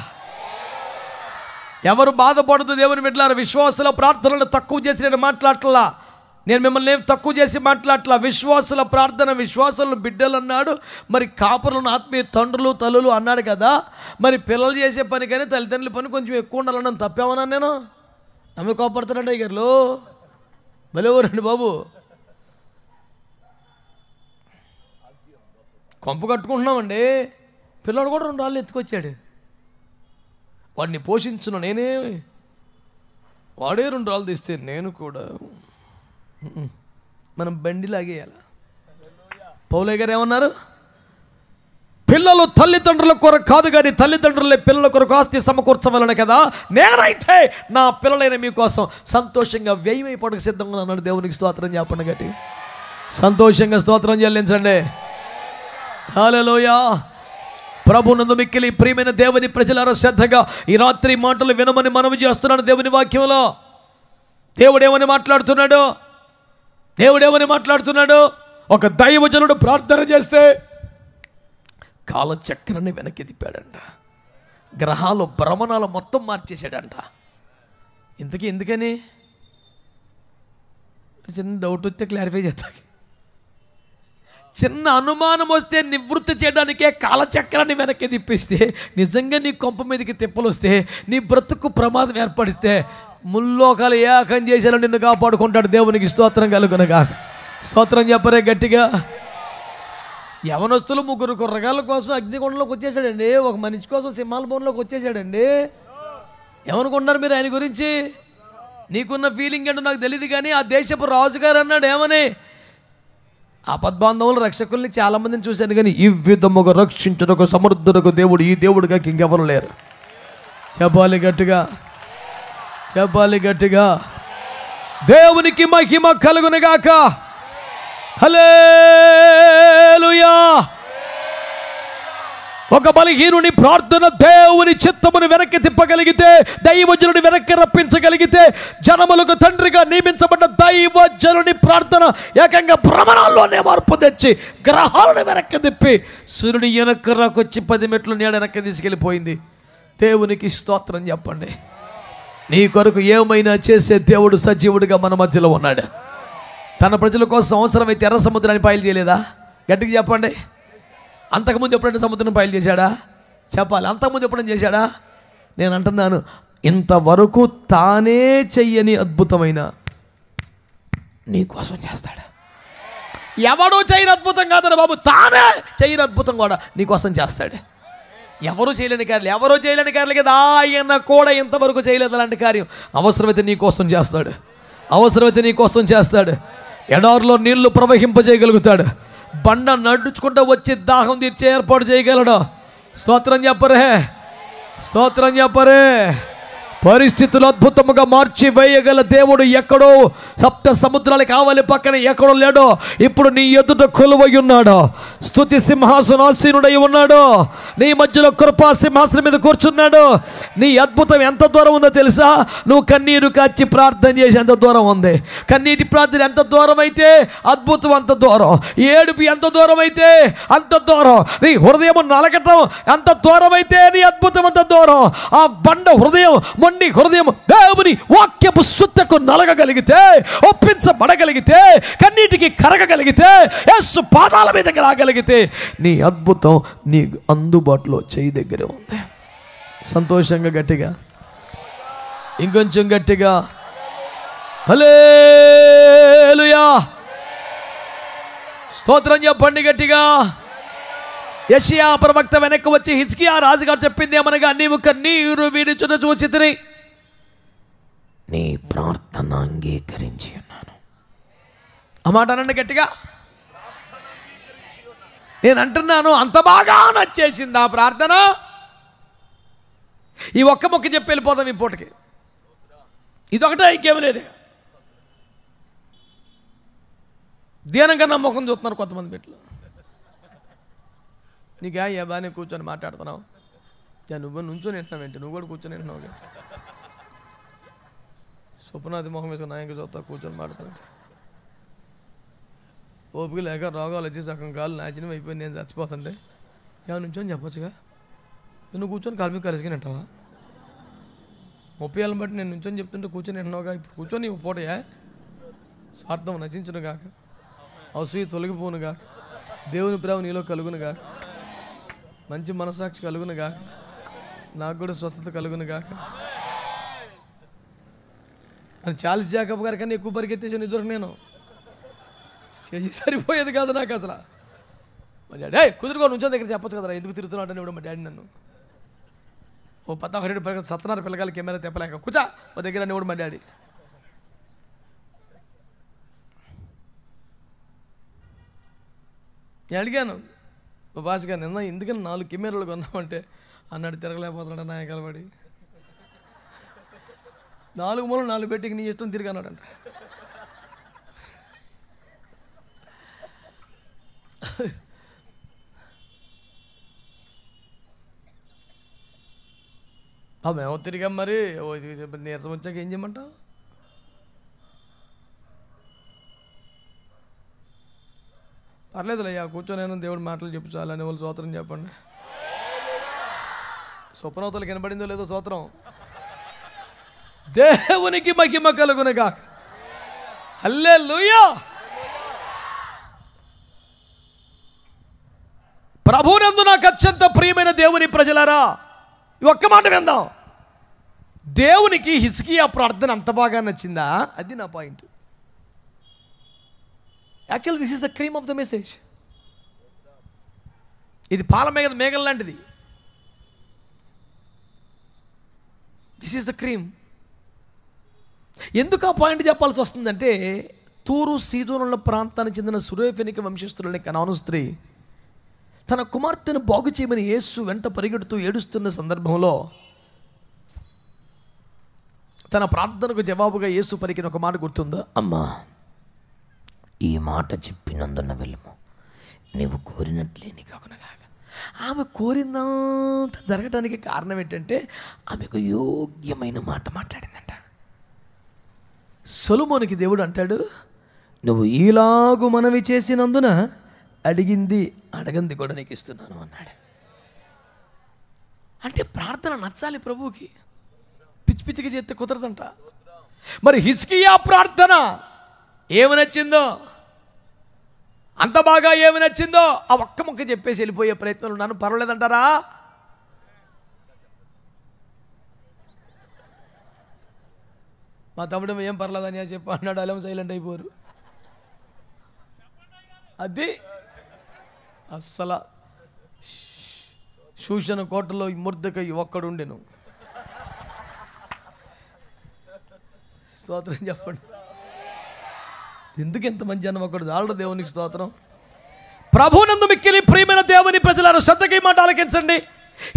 ఎవరు బాధపడుతూ దేవుని బిడ్డలారా, విశ్వాసుల ప్రార్థనలు తక్కువ చేసి నేను మాట్లాడట్లా, నేను మిమ్మల్ని ఏం తక్కువ చేసి మాట్లాడట్లా. విశ్వాసుల ప్రార్థన, విశ్వాసులను బిడ్డలు అన్నాడు, మరి కాపులను ఆత్మీయ తండ్రులు తల్లులు అన్నాడు కదా. మరి పిల్లలు చేసే పని కానీ తల్లిదండ్రుల పని కొంచెం ఎక్కువ ఉండాలన్నాను, తప్పేమన్నా నేను? ఆమె కోపడుతున్నాడు అయ్యారులో, భలేవారండి బాబు. కొంప కట్టుకుంటున్నామండి, పిల్లడు కూడా 2 రాళ్ళు ఎత్తుకొచ్చాడు, వాడిని పోషించును నేనే, వాడే 2 రాళ్ళు తీస్తే నేను కూడా. మనం బండి లాగేయాల. పౌలయ్య గారు ఏమన్నారు? పిల్లలు తల్లిదండ్రుల కొరకు కాదు కానీ తల్లిదండ్రులే పిల్లల కొరకు ఆస్తి సమకూర్చవలను కదా, నేనైతే నా పిల్లలైన మీకోసం సంతోషంగా వ్యయమైపోవడానికి సిద్ధంగా ఉన్నాడు. దేవునికి స్తోత్రం చెప్పండి, గట్టి సంతోషంగా స్తోత్రం చెల్లించండి. హల్లెలూయా. ప్రభునందు మిక్కిలి ప్రియమైన దేవుని ప్రజలారా, శ్రద్ధగా ఈ రాత్రి మాటలు వినమని మనవి చేస్తున్నాను. దేవుని వాక్యంలో దేవుడేమని మాట్లాడుతున్నాడు? దేవుడేమని మాట్లాడుతున్నాడు? ఒక దైవజనుడు ప్రార్థన చేస్తే కాలచక్రాన్ని వెనక్కి తిప్పాడంట. గ్రహాలు భ్రమణాలు మొత్తం మార్చేశాడంట. ఇంతకీ ఎందుకని? చిన్న డౌట్ వస్తే క్లారిఫై చేస్తాను. చిన్న అనుమానం వస్తే నివృత్తి చేయడానికే కాలచక్రాన్ని వెనక్కి తిప్పిస్తే, నిజంగా నీ కొంప మీదకి తిప్పలు వస్తే, నీ బ్రతుకు ప్రమాదం ఏర్పడిస్తే, ముల్లోకాలు ఏకం చేసేలా నిన్ను కాపాడుకుంటాడు. దేవునికి స్తోత్రం కలుగునగా. స్తోత్రం చెప్పరే గట్టిగా. యవనస్తులు 3 కుర్రగాళ్ళ కోసం అగ్నికొండలోకి వచ్చేసాడండి. ఒక మనిషి కోసం సింహాల బోన్లోకి వచ్చేసాడండి. ఏమనుకుంటున్నారు మీరు ఆయన గురించి? నీకున్న ఫీలింగ్ ఏంటో నాకు తెలియదు కానీ ఆ దేశపు రాజుగారు అన్నాడు ఏమని, ఆపద్బాంధవులు రక్షకుల్ని చాలామందిని చూశాను కానీ ఈ విధముగా రక్షించుటకు సమర్థుడకు దేవుడు ఈ దేవుడిగా ఇంకెవరు లేరు. చెప్పాలి గట్టిగా, చెప్పాలి గట్టిగా. దేవునికి మహిమ కలుగునుగాక. హల్లెలూయా. ఒక బలహీనుని ప్రార్థన దేవుని చిత్తమును వెనక్కి తిప్పగలిగితే, దైవజనుని వెనక్కి రప్పించగలిగితే, జనములకు తండ్రిగా నియమించబడ్డ దైవజనుని ప్రార్థన ఏకంగా భ్రమణాల్లోనే మార్పు తెచ్చి గ్రహాలను వెనక్కి తిప్పి సూర్యుని వెనక్కి రాకొచ్చి 10 మెట్లు నీడ వెనక్కి తీసుకెళ్ళిపోయింది. దేవునికి స్తోత్రం చెప్పండి. నీ కొరకు ఏమైనా చేసే దేవుడు సజీవుడిగా మన మధ్యలో ఉన్నాడు. తన ప్రజల కోసం అవసరమైతే ఎర్ర సముద్రాన్ని పాయలు చేయలేదా? గట్టిగా చెప్పండి. అంతకుముందు ఎప్పుడైనా సముద్రం పాయలు చేశాడా? చెప్పాలి. అంతకుముందు ఎప్పుడైనా చేశాడా? నేను అంటున్నాను, ఇంతవరకు తానే చెయ్యని అద్భుతమైన నీ కోసం చేస్తాడు. ఎవడో చేయని అద్భుతం కాదరా బాబు, తానే చేయని అద్భుతం కూడా నీ కోసం చేస్తాడు. ఎవరు చేయలేని కార్యాలు, ఎవరో చేయలేని కార్యాలు కదా, ఆయన కూడా ఇంతవరకు చేయలేదు అలాంటి కార్యం. అవసరమైతే నీ కోసం చేస్తాడు. అవసరమైతే నీ కోసం చేస్తాడు. ఎడారిలో నీళ్లు ప్రవహింపజేయగలుగుతాడు. బండ నడుచుకుంటూ వచ్చి దాహం తీర్చే ఏర్పాటు చేయగలడు. స్తోత్రం చెప్పరే, స్తోత్రం చెప్పరే. పరిస్థితులు అద్భుతముగా మార్చి వేయగల దేవుడు ఎక్కడో 7 సముద్రాల కావాలి పక్కన ఎక్కడో లేడో, ఇప్పుడు నీ ఎదుట కొలువై ఉన్నాడు. స్తుతి సింహాసనాసీనుడై ఉన్నాడు. నీ మధ్యలో కృపా సింహాసనం మీద కూర్చున్నాడు. నీ అద్భుతం ఎంత దూరం ఉందో తెలుసా? నువ్వు కన్నీరు కాచి ప్రార్థన చేసి ఎంత దూరం ఉంది. కన్నీటి ప్రార్థన ఎంత దూరం అయితే అద్భుతం అంత దూరం. ఏడుపు ఎంత దూరం అయితే అంత దూరం. నీ హృదయం నలగటం ఎంత దూరం అయితే నీ అద్భుతం అంత దూరం. ఆ బండ హృదయం, మొండి హృదయం దేవుని వాక్యపు శుద్ధకు నలగగలిగితే, ఒప్పించబడగలిగితే, కన్నీటికి కరగగలిగితే, యేసు పాదాల మీదకి రాగలిగితే, నీ అద్భుతం నీ అందుబాటులో చేయి దగ్గరే ఉంది. సంతోషంగా గట్టిగా, ఇంకొంచెం గట్టిగా హల్లెలూయా స్తోత్రం చెప్పండి గట్టిగా. యెషయా ప్రవక్త వెనక్కి వచ్చి హిజ్కియా రాజుగారు చెప్పింది ఏమనగా, నీవు కన్నీరు విడుచుట చూచితిని, నీ ప్రార్థన అంగీకరించి ఉన్నాను. ఆ మాట అనండి గట్టిగా. నేను అంటున్నాను, అంత బాగా నచ్చేసింది ఆ ప్రార్థన. ఈ ఒక్క మొక్క చెప్పి వెళ్ళిపోదాం ఈ పూటకి. ఇదొకటే, ఇంకేమీ లేదు. ధ్యానంగా నా ముఖం చూస్తున్నారు కొంతమంది బిడ్డలు. నీకా ఏ బాగానే కూర్చొని మాట్లాడుతున్నావు, నువ్వు నుంచొని వింటున్నావు ఏంటి? నువ్వు కూడా కూర్చొని వింటున్నావు. స్వప్నాది ముఖం వేసుకుని నాయకు చూస్తా కూర్చొని మాట్లాడుతున్నాడు. ఓపిక లేక రోగాలు వచ్చి సగం కాలు నాచినవి అయిపోయి నేను చచ్చిపోతుంటే ఏమైనా నుంచొని చెప్పొచ్చుగా. నువ్వు కూర్చొని కాలు మీద కలిసిగా వింటావా? 30 ఏళ్ళని బట్టి నేను నుంచొని చెప్తుంటే కూర్చొని వింటున్నావుగా. ఇప్పుడు కూర్చొని పూటయా? స్వార్థం నశించును గాక, అసూయ తొలగిపోను గాక, దేవుని ప్రేమ నీలో కలుగును గాక, మంచి మనసాక్షి కలుగును గాక, నాకు కూడా స్వస్థత కలుగును గాక అని చార్లెస్ జాకబ్ గారి కన్నా ఎక్కువ పరిగెత్తేసాను ఇద్దరు. నేను సరిపోయేది కాదు నాకు అసలు. మా డాడీ కుదురుకో నుంచో దగ్గర చెప్పచ్చు కదరా, ఎందుకు తిరుగుతున్నాడు అని మా డాడీ నన్ను. ఓ 12 పరిగెత్తి సత్యనారాయణ పిల్లగాలి కెమెరా తెప్పలేక కూర్చా ఓ దగ్గర అని మా డాడీ. నేను అడిగాను, భాషగా నిన్న ఎందుకని 4 కెమెరాలు కొన్నామంటే అన్నాడు తిరగలేకపోతున్నాడు నాయకలబడి 4 మూలలు 4 పెట్టికి నీ ఇష్టం తిరిగి అన్నాడంట. మేము తిరిగాం మరి నీరసం వచ్చాక ఏం చేయమంటావు? పర్లేదులయ్యా కూర్చొని దేవుడి మాటలు చెప్పు చాలని వాళ్ళు స్తోత్రం చెప్పండి. స్వప్నవతలకు వినబడిందో లేదో స్తోత్రం. దేవునికి మహిమ కలుగునుగా. హల్లెలూయా. ప్రభునందు నాకు అత్యంత ప్రియమైన దేవుని ప్రజలారా, ఒక్క మాట విందాం. దేవునికి హిజ్కియా ప్రార్థన అంత బాగా నచ్చిందా? అది నా point. Actually this is the cream of the message. ఇది పాల మేఘం లాంటిది. This is the cream. ఎందుకు ఆ పాయింట్ చెప్పాల్సి వస్తుందంటే, తూరు సీదోనుల ప్రాంతానికి చెందిన సురేఫెనిక వంశస్థులని కనాను స్త్రీ తన కుమార్తెను బాగు చేయమని యేసు వెంట పరిగెడుతూ ఏడుస్తున్న సందర్భంలో తన ప్రార్థనకు జవాబుగా యేసు పలికిన ఒక మాట గుర్తుందా? అమ్మా, ఈ మాట చెప్పినందున వెళ్ళము, నీవు కోరినట్లే నీకు అగునగాక. ఆమె కోరిందంత జరగడానికి కారణం ఏంటంటే ఆమెకు యోగ్యమైన మాట మాట్లాడిందంట. సొలొమోనుకి దేవుడు అంటాడు, నువ్వు ఈలాగు మనవి చేసినందున అడగంది కూడా నీకు ఇస్తున్నాను అన్నాడు. అంటే ప్రార్థన నచ్చాలి ప్రభువుకి. పిచ్చి పిచ్చిగా చేస్తే కుదరదంట. మరి హిజ్కియా ప్రార్థన ఏమి నచ్చిందో, అంత బాగా ఏమి నచ్చిందో ఆ ఒక్క ముక్క చెప్పేసి వెళ్ళిపోయే ప్రయత్నంలో ఉన్నాను. పర్వాలేదంటారా? మా తమ్ముడు ఏం పర్లేదని చెప్పి అన్నాడు. అలా సైలెంట్ అయిపోరు. అది అస్సలు శూషణ కోటలో ముర్దకయ్య ఒక్కడుండెను. స్తోత్రం చెప్పండి. ఎందుకు ఎంతమంది జనం ఒకడు చాలడు దేవునికి స్తోత్రం. ప్రభునందు మిక్కిలి ప్రియమైన దేవుని ప్రజలారా, శ్రద్ధగా ఈ మాట ఆలకించండి.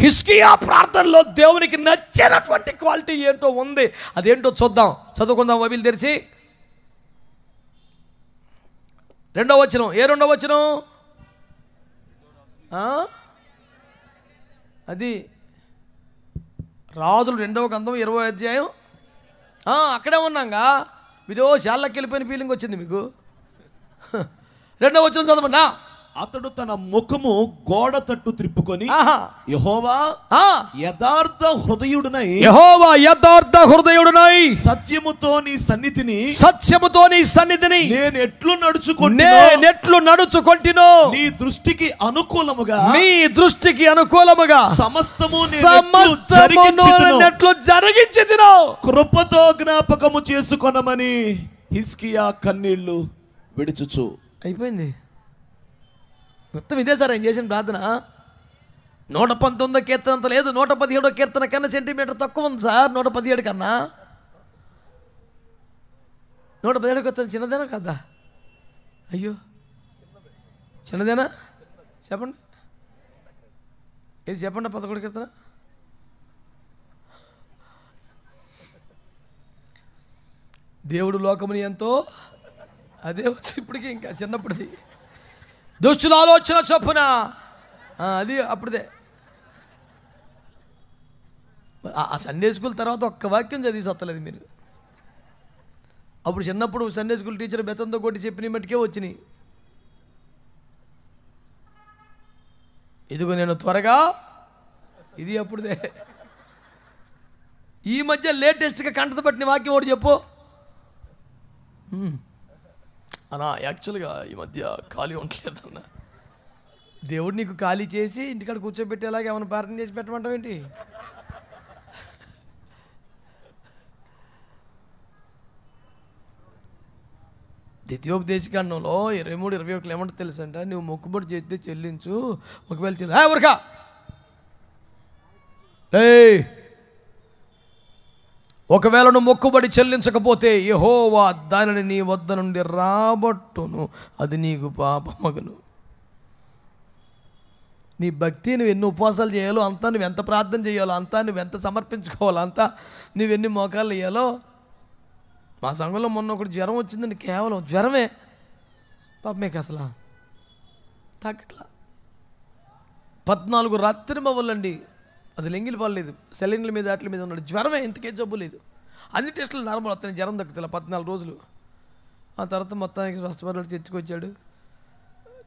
హిజ్కియా ప్రార్థనలో దేవునికి నచ్చినటువంటి క్వాలిటీ ఏంటో ఉంది. అదేంటో చూద్దాం, చదువుకుందాం. బైబిల్ తెరిచి 2వ వచనం. ఏ 2వ వచనం? అది రాజులు 2వ గ్రంథం 20వ అధ్యాయం. అక్కడే ఉన్నాగా. మీరు శాలకి వెళ్ళిపోయిన ఫీలింగ్ వచ్చింది మీకు. 2వ వచనం చదవన్నా. అతడు తన ముఖము గోడ తట్టు త్రిప్పుకొని యెహోవా యథార్థ హృదయుడునై సత్యముతో నీ సన్నిధిని నేను ఎట్లు నడుచుకొంటినో నీ దృష్టికి అనుకూలముగా సమస్తము జరిగించెదను. కృపతో జ్ఞాపకము చేసుకొనమని హిజ్కియా కన్నీళ్లు విడుచుచు. అయిపోయింది మొత్తం. ఇదే సార్ ఆయన చేసిన ప్రార్థన. 119వ కీర్తన అంత లేదు, 117వ కీర్తన కన్నా సెంటీమీటర్ తక్కువ ఉంది సార్. 117 కన్నా 117 కీర్తన చిన్నదేనా కదా? అయ్యో చిన్నదేనా? చెప్పండి, ఇది చెప్పండి. 11 కీర్తన దేవుడు లోకముని ఎంతో, అదే వచ్చి ఇప్పటికీ ఇంకా చిన్నప్పటిది. దుష్టుల ఆలోచన చొప్పున, అది అప్పుడుదే. ఆ సండే స్కూల్ తర్వాత ఒక్క వాక్యం చదివి సత్తలేదు మీరు. అప్పుడు చిన్నప్పుడు సండే స్కూల్ టీచర్ బెత్తంతో కొట్టి చెప్పిన మట్టుకే వచ్చినాయి. ఇదిగో నేను త్వరగా, ఇది అప్పుడుదే. ఈ మధ్య లేటెస్ట్గా కంటత పట్టిన వాక్యం ఒకటి చెప్పు అన్నా. యాక్చువల్గా ఈ మధ్య ఖాళీ ఉండలేదన్న. దేవుడు నీకు ఖాళీ చేసి ఇంటికాడ కూర్చోబెట్టేలాగా ఏమైనా ప్రార్థన చేసి పెట్టమంటావు ఏంటి? ద్వితీయోపదేశకాండంలో 23-21 ఏమంటే తెలుసంట, నువ్వు మొక్కుబడి చేస్తే చెల్లించు, ఒకవేళ ఊరకా ఒకవేళ నువ్వు మొక్కుబడి చెల్లించకపోతే యెహోవా దానిని నీ వద్ద నుండి రాబట్టును, అది నీకు పాపమగును. నీ భక్తి నువ్వు ఎన్ని ఉపవాసాలు చేయాలో అంతా, నువ్వు ఎంత ప్రార్థన చేయాలో అంతా, నువ్వు ఎంత సమర్పించుకోవాలో అంతా, నువ్వెన్ని మోకాళ్ళు వేయాలో. మా సంఘంలో మొన్న ఒకటి జ్వరం వచ్చిందండి, కేవలం జ్వరమే. పాప మీకు అసలు తగ్గట్లా 14 రాత్రి మొదలండి, అసలు ఎంగిలి పడలేదు, సెలైన్ల మీద వాటి మీద ఉన్నాడు. జ్వరమే, ఇంతకే జబ్బు లేదు. అన్ని టెస్టులు నార్మల్ వస్తాయి, జ్వరం తగ్గుతుంది 14 రోజులు. ఆ తర్వాత మొత్తానికి స్వస్థపడ్డాడు, చర్చికి వచ్చాడు.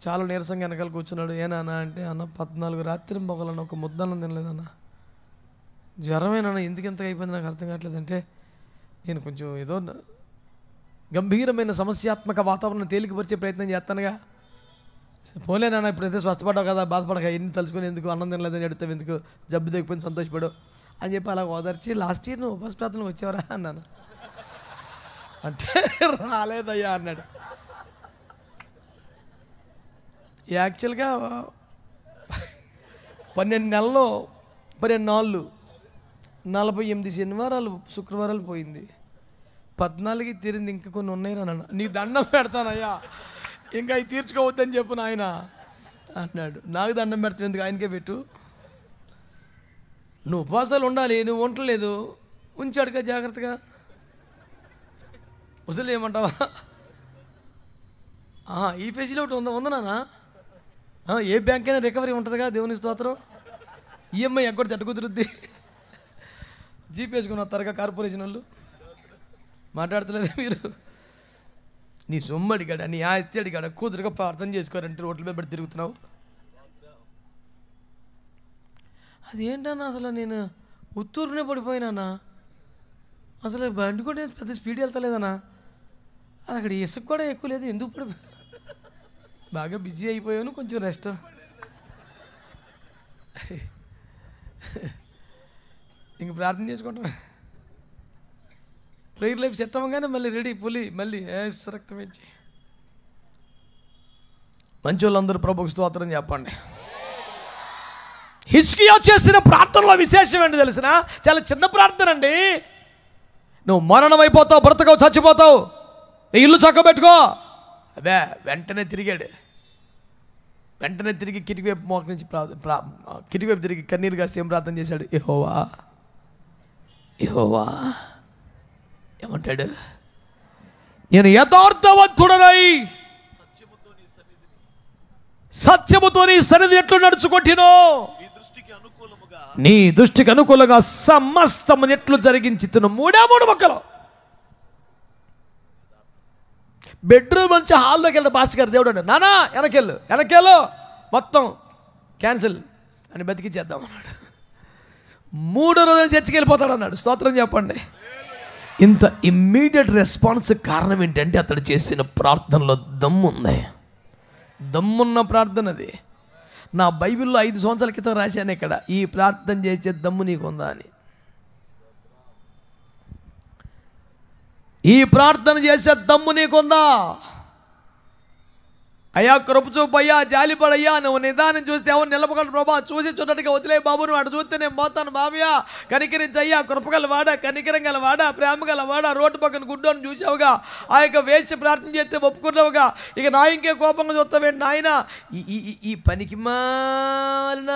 చాలా నీరసంగా వెనకాల కూర్చున్నాడు. ఏనా అంటే, అన్న 14 రాత్రి మొగలన్న ఒక ముద్దన్నం తినలేదన్న, జ్వరమేనన్న, ఎందుకు ఎంతగా అయిపోయింది నాకు అర్థం కావట్లేదు. అంటే నేను కొంచెం ఏదో గంభీరమైన సమస్యాత్మక వాతావరణం తేలికపరిచే ప్రయత్నం చేస్తానుగా. పోలేనా ఇప్పుడైతే స్వస్థపడ్డావు కదా, బాధపడక, ఎన్ని తలుచుకొని ఎందుకు, అన్నం తినలేదని అడుగుతావు ఎందుకు, జబ్బు తగ్గిపోయింది సంతోషపడు అని చెప్పి అలా ఓదార్చి, లాస్ట్ ఇయర్ నువ్వు ఉపవాస ప్రార్థనకు వచ్చావరా అన్నాను. అంటే రాలేదయ్యా అన్నాడు. యాక్చువల్గా 12 నెలల్లో 12 నాళ్ళు 48 శనివారాలు శుక్రవారాలు పోయింది, 14కి తీరింది, ఇంకా కొన్ని ఉన్నాయి అన్నాడు. నీ దండం పెడతానయ్యా, ఇంకా అవి తీర్చుకోవద్దని చెప్పు నాయన అన్నాడు. నాకు దండం పెడతావు ఎందుకు, ఆయనకే పెట్టు, నువ్వు ఉపవాసాలు ఉండాలి, నువ్వు ఉండలేదు, ఉంచాడుగా జాగ్రత్తగా. ముసలి ఏమంటావా, ఈ ఫెసిలిటీ ఉందనా, ఏ బ్యాంక్ అయినా రికవరీ ఉంటుందిగా, దేవుని స్తోత్రం. ఈఎంఐ ఎక్కడ తట్టు కుదురుద్ది, జీపీ వేసుకుని వస్తారుగా కార్పొరేషన్ వాళ్ళు. మాట్లాడతలేదే మీరు, నీ సొమ్ము అడిగాడా, నీ ఆస్తి అడిగాడా, కూతురుగా అర్థం చేసుకోరంటే రోడ్ల మీద పడి తిరుగుతున్నావు. అదేంటన్నా అసలు నేను ఉత్తూరునే పడిపోయినానా, అసలు బండి కూడా పెద్ద స్పీడ్ వెళ్తలేదన్నా, అది అక్కడ ఇసుక కూడా ఎక్కువ లేదు, ఎందుకు పడిపోయా, బాగా బిజీ అయిపోయాను, కొంచెం రెస్ట్. ఇంక ప్రార్థన చేసుకుంటాం, ప్రేయర్ లైఫ్ సెట్ అవ్వగానే మళ్ళీ రెడీ పులి, మళ్ళీ రక్తం ఇచ్చి. మంచి వాళ్ళందరూ ప్రభువుకు స్తోత్రం చెప్పండి. హిజ్కియా చేసిన ప్రార్థనలో విశేషం ఏంటి తెలిసిన, చాలా చిన్న ప్రార్థన అండి. నువ్వు మరణం అయిపోతావు, బ్రతకవు, చచ్చిపోతావు, నీ ఇల్లు చక్కబెట్టుకో, అదే వెంటనే తిరిగాడు. వెంటనే తిరిగి కిటికీ వైపు మోక నుంచి కిటికీ వైపు తిరిగి కన్నీరు కాస్తే ఏం ప్రార్థన చేశాడు, యెహోవా యెహోవా ఏమంటాడు, నేను యథార్థవంతుడనై సత్యముతో నీ సన్నిధి ఎట్లు నడుచుకొట్టినో, నీ దృష్టికి అనుకూలంగా సమస్తము ఎట్లు జరిగించుతున్న. 3 మొక్కలు బెడ్రూమ్ నుంచి హాల్లోకి వెళ్తే పాస్టర్ గారు దేవుడు అన్నాడు, నానా వెనకెళ్ళు మొత్తం క్యాన్సిల్ అని బతికిచ్చేద్దాం అన్నాడు. 3వ రోజున చర్చికి వెళ్ళిపోతాడు అన్నాడు. స్తోత్రం చెప్పండి. ఇంత ఇమ్మీడియట్ రెస్పాన్స్ కారణం ఏంటంటే అతడు చేసిన ప్రార్థనలో దమ్ముంది, దమ్మున్న ప్రార్థన అది. నా బైబిల్లో 5 సంవత్సరాల క్రితం రాశాను ఇక్కడ, ఈ ప్రార్థన చేసే దమ్ము నీకుందా అని. ఈ ప్రార్థన చేసే దమ్ము నీకుందా? అయ్యా కృప చూపు, అయ్యా జాలిపడయ్యా, నువ్వు నిదానం చూస్తే ఎవరు నిలబగలరు ప్రభా, చూసి చూడటానికి వదిలే బాబు, నువ్వు అటు చూస్తే నేను పోతాను మావయ్యా, కనికరించయ్యా, కృపగల వాడా, కనికరం గల వాడా, ప్రేమ గల వాడా, రోడ్డు పక్కన గుడ్డోని చూసావుగా, ఆ యొక్క వేసి ప్రార్థన చేస్తే ఒప్పుకున్నావుగా, ఇక నా ఇంకే కోపంగా చూస్తావేంటి నాయన, ఈ పనికి మాలిన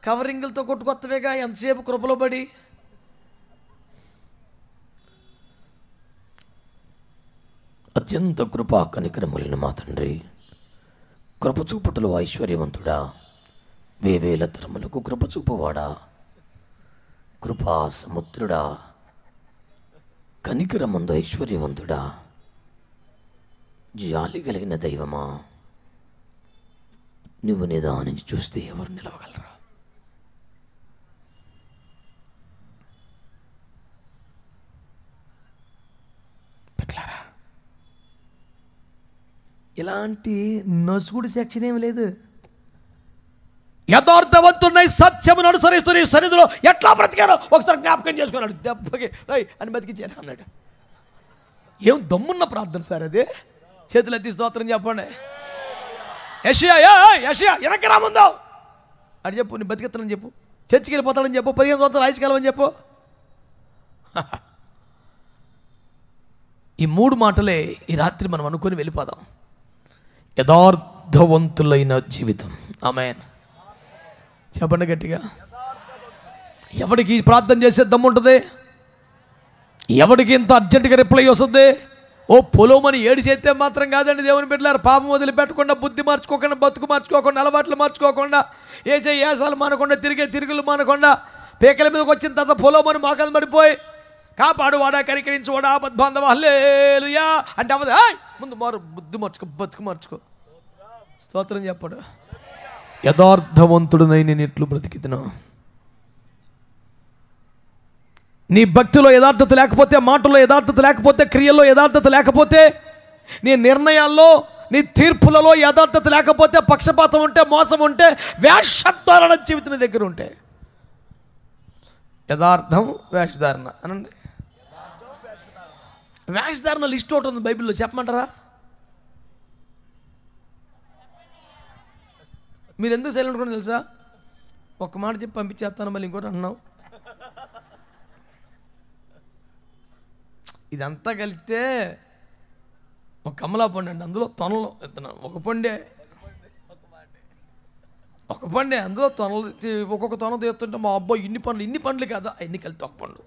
కవరింగులతో కొట్టుకొత్తవేగా, ఎంతసేపు కృపలో పడి. అత్యంత కృపా కనికరములను మా తండ్రి, కృపచూపుటలో ఐశ్వర్యవంతుడా, వేవేల తరములకు కృపచూపువాడా, కృపా సముద్రుడా, కనికరమందు ఐశ్వర్యవంతుడా, జాలి కలిగిన దైవమా, నువ్వు నిదానించి చూస్తే ఎవరు నిలవగలరా? పెట్టారా? ఇలాంటి నసుగుడు సెక్షన్ ఏమి లేదు. యథార్థవంతున్నై సత్యమును అనుసరిస్తూ నీ సన్నిధిలో ఎట్లా బ్రతికారో ఒకసారి జ్ఞాపకం చేసుకున్నాడు. దెబ్బకి రై అని బతికించాను అన్నాడు. ఏం దమ్మున్న ప్రార్థన సార్ అది. చేతులు ఎత్తి స్తోత్రం చెప్పండి. యెషయా వెనక్కి రాముందో అని చెప్పు, నీ బతికెత్తనని చెప్పు, చర్చికి వెళ్ళిపోతాడని చెప్పు, 15 సంవత్సరాలు ఆయుష్కాలం చెప్పు. ఈ 3 మాటలే ఈ రాత్రి మనం అనుకొని వెళ్ళిపోదాం. యథార్థవంతులైన జీవితం. ఆమేన్. చెప్పండి గట్టిగా. ఎవడికి ప్రార్థన చేసే దమ్ము ఉంటుంది? ఎవడికి ఇంత అర్జెంటుగా రిప్లై వస్తుంది? ఓ పొలోమని ఏడు చేస్తే మాత్రం కాదండి దేవుని బిడ్డలారు. పాపం వదిలిపెట్టకుండా, బుద్ధి మార్చుకోకుండా, బతుకు మార్చుకోకుండా, అలవాట్లు మార్చుకోకుండా, ఏసే ఏసాలు మానకుండా, తిరుగులు మానకుండా, పేకల మీదకి వచ్చిన తర్వాత పొలోమని మోకాలు పడిపోయి కాపాడు వాడా, కరికరించి వాడా, ఆపద్బాంధవ హల్లెలూయా అంటే అవ్వదు. ముందు బుద్ధి మార్చుకో, బతుకు మార్చుకో. స్తోత్రం చెప్పడు. యథార్థవంతుడునై నేను ఎట్లు బ్రతికితున్నా. నీ భక్తిలో యథార్థత లేకపోతే, మాటలో యథార్థత లేకపోతే, క్రియల్లో యథార్థత లేకపోతే, నీ నిర్ణయాల్లో, నీ తీర్పులలో యథార్థత లేకపోతే, పక్షపాతం ఉంటే, మోసం ఉంటే, వేషధారణ జీవితం దగ్గర ఉంటే, యథార్థం వేషధారణ అనండి. వేషధారణ లిస్ట్ ఒకటి ఉంది బైబిల్లో, చెప్పమంటారా? మీరు ఎందుకు సైలెంట్ కూడా తెలుసా? ఒక్క మాట చెప్పి పంపించేస్తాను, మళ్ళీ ఇంకోటి అన్నావు. ఇదంతా కలిస్తే ఒక కమలా పండు అండి, అందులో తొనలు ఎత్తున్నాను. ఒక పండే అందులో తొనలు, ఒక్కొక్క తొన తీస్తుంటే మా అబ్బాయి ఇన్ని పండ్లు కాదా, ఎన్ని కలితే ఒక పండు.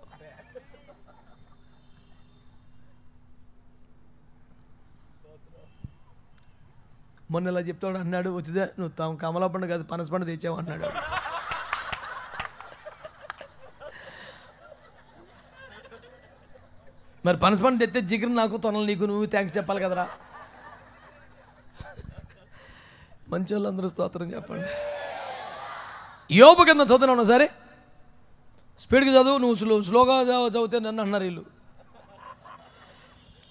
మొన్న ఇలా చెప్తాడు అన్నాడు, వచ్చిదే నువ్వు కమలా పండు కాదు పనస పండు తెచ్చావు అన్నాడు. మరి పనస పండు తెస్తే జిగురు నాకు, తొనలు నీకు, నువ్వు థ్యాంక్స్ చెప్పాలి కదరా. మంచి వాళ్ళందరూ స్తోత్రం చెప్పండి. యోబు కింద చదువున్నాను సరే, స్పీడ్గా చదువు, నువ్వు స్లోగా చదివితే నన్ను అన్నారు వీళ్ళు.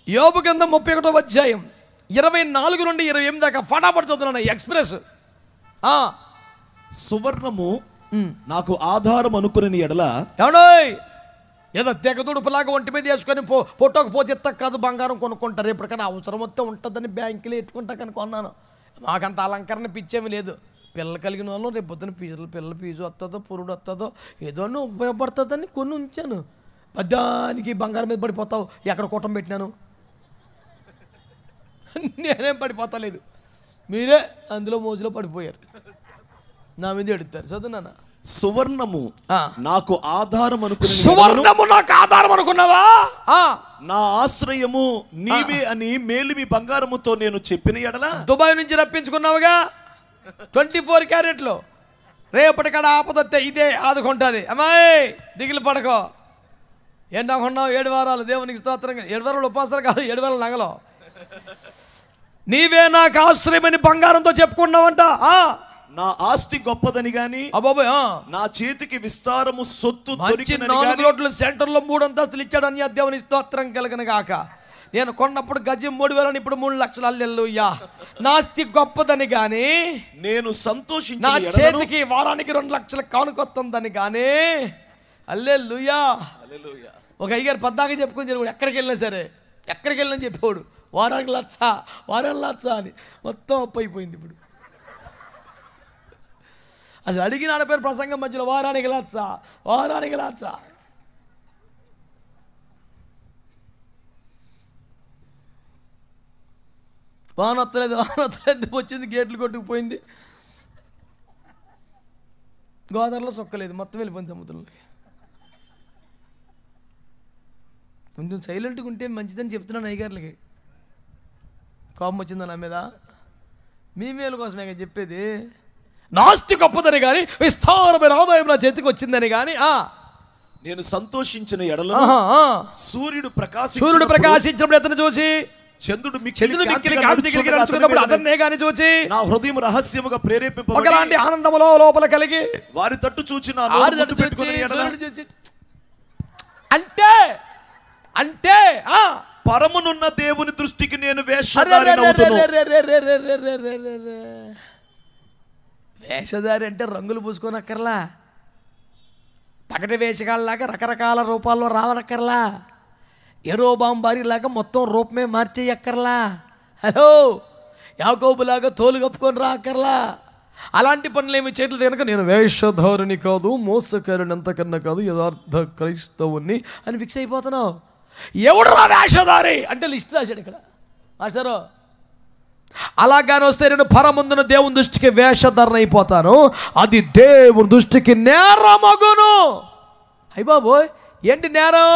యోబు కింద 31వ అధ్యాయం 24 నుండి 28 దాకా ఫటాఫట్ చదువుతున్నాను. ఎక్స్ప్రెస్. సువర్ణము నాకు ఆధారం అనుకుని ఎడల, ఏమండోయ్ ఏదో తెగదుడుపులాగా ఒంటి మీద వేసుకొని పొట్టకు పోతే కాదు, బంగారం కొనుక్కుంటారు. ఎప్పటికైనా అవసరం వస్తే ఉంటుందని బ్యాంకులో ఎట్టుకుంటా కానీ కొన్నాను. మాకంత అలంకరణ పిచ్చేమి లేదు. పిల్లలు కలిగిన వాళ్ళు రేపు పొద్దున పిల్లల ఫీజు వస్తుందో, పురుడు వస్తుందో, ఏదో ఉపయోగపడుతుందని కొన్ని ఉంచాను. పద్దానికి బంగారం మీద పడిపోతావు, ఎక్కడ కూటం పెట్టినాను, నేనేం పడిపోతలేదు, మీరే అందులో మోజులో పడిపోయారు, నా మీద ఎడుతారు. చదువునా. సువర్ణము నాకు ఆధారం అనుకుని, సువర్ణము నాకు ఆధారం అనుకున్నావా? నా ఆశ్రయము నీవే అని మేలిమి బంగారముతో నేను చెప్పిన ఎడల, దుబాయ్ నుంచి రప్పించుకున్నావుగా 24 క్యారెట్లు, రేపటికాడ ఆపదొస్తే ఇదే ఆదుకుంటుంది. అమ్మాయి దిగులు పడకో. ఏంటనుకున్నావు? 7 వారాలు దేవునికి స్తోత్రంగా, 7 వారాలు ఉపాసాలు కాదు, 7 వారాలు నగలో. నీవే నాకు ఆశ్రయమని బంగారంతో చెప్పుకున్నావంట. నా ఆస్తి గొప్పదని గాని, నా చేతికి విస్తారము సొత్తు 4 రోడ్ల సెంటర్లో 3 అంతస్తులు ఇచ్చాడు అని దేవుని స్తోత్రం కలగను గాక. నేను కొన్నప్పుడు గజం 3,000, ఇప్పుడు 3 లక్షలు. హల్లెలూయా. నా ఆస్తి గొప్పదని గాని, నేను సంతోషించి నా చేతికి వారానికి 2 లక్షలు కానుకొస్తుందని గాని. హల్లెలూయా. ఒక అయ్యగారు పద్దాక చెప్పుకొని చెప్పాడు, ఎక్కడికి వెళ్ళినా సరే, ఎక్కడికి వెళ్ళినా చెప్పాడు, వారానికి లచ్చ అని. మొత్తం అప్పు అయిపోయింది ఇప్పుడు. అసలు అడిగిన ఆడపేరు ప్రసంగం మధ్యలో వారానికి లచ్చ. వానొత్తలేదు వచ్చింది, గేట్లు కొట్టుకుపోయింది, గోదావరిలో సొక్కలేదు, మొత్తం వెళ్ళిపోయింది సముద్రంలోకి. కొంచెం సైలెంట్గా ఉంటే మంచిదని చెప్తున్నాను అయ్యగారులకి. కోపం వచ్చిందా నా మీద? మీ మేలు కోసమే చెప్పేది. నాస్తి గొప్పదని కానీ, విస్తారమైన ఆదాయం నా చేతికి వచ్చిందని కానీ. నేను సంతోషించిన ఎడల సూర్యుడు ప్రకాశించినప్పుడు ఎతను చూసి, చంద్రుడు అతన్నే గాని చూచి, నా హృదయం రహస్యముగా ప్రేరేపింపబడి ఒకలాంటి ఆనందములో లోపల కలిగి, వారి తట్టు చూచి అంటే పరమునున్న దేవుని దృష్టికి నేను వేషధారినవుతును. వేషధారి అంటే రంగులు పూసుకోనక్కర్లా, పగటి వేషగాళ్ళలాగా రకరకాల రూపాల్లో రావనక్కర్లా, ఎరోబాంబారిలాగా మొత్తం రూపమే మార్చేయక్కర్లా. హలో, యాకోబులాగా తోలు కప్పుకొని రా అక్కర్లా. అలాంటి పనులు ఏమి చేయట్లేదు కనుక నేను వేషధారుని కాదు, మోసకారుని అంతకన్నా కాదు, యథార్థ క్రైస్తవుని అని ఫిక్స్ అయిపోతున్నావు. ఎవడు రా వేషధారి అంటే లిస్ట్ రాశాడు ఇక్కడ మాస్టరు. అలాగానే వస్తే నేను పరముందున దేవుని దృష్టికి వేషధారణ అయిపోతాను, అది దేవుని దృష్టికి నేరమగును. అయ్య బాబోయ్, ఏంటి నేరం?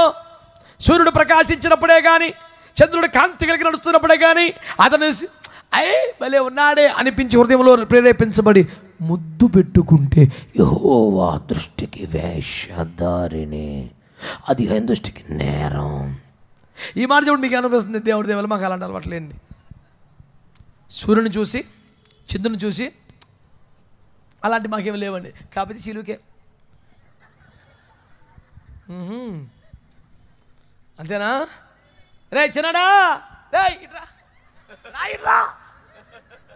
సూర్యుడు ప్రకాశించినప్పుడే కానీ, చంద్రుడు కాంతి కలిగి నడుస్తున్నప్పుడే కానీ అతను భలే ఉన్నాడే అనిపించి హృదయంలో ప్రేరేపించబడి ముద్దు పెట్టుకుంటే యెహోవా దృష్టికి వేషధారిణి, అది ఆయన దృష్టికి నేరం. ఈ మాట చెప్పండి మీకు అనిపిస్తుంది, దేవుడి దేవుళ్ళు మాకు అలాంటి అలవాట్లేండి. సూర్యుని చూసి చంద్రుని చూసి అలాంటి మాకేమి లేవండి, కాకపోతే చిలుకే అంతేనా? రే చిన్నడా, రే ఇట్రా, ఇట్రా,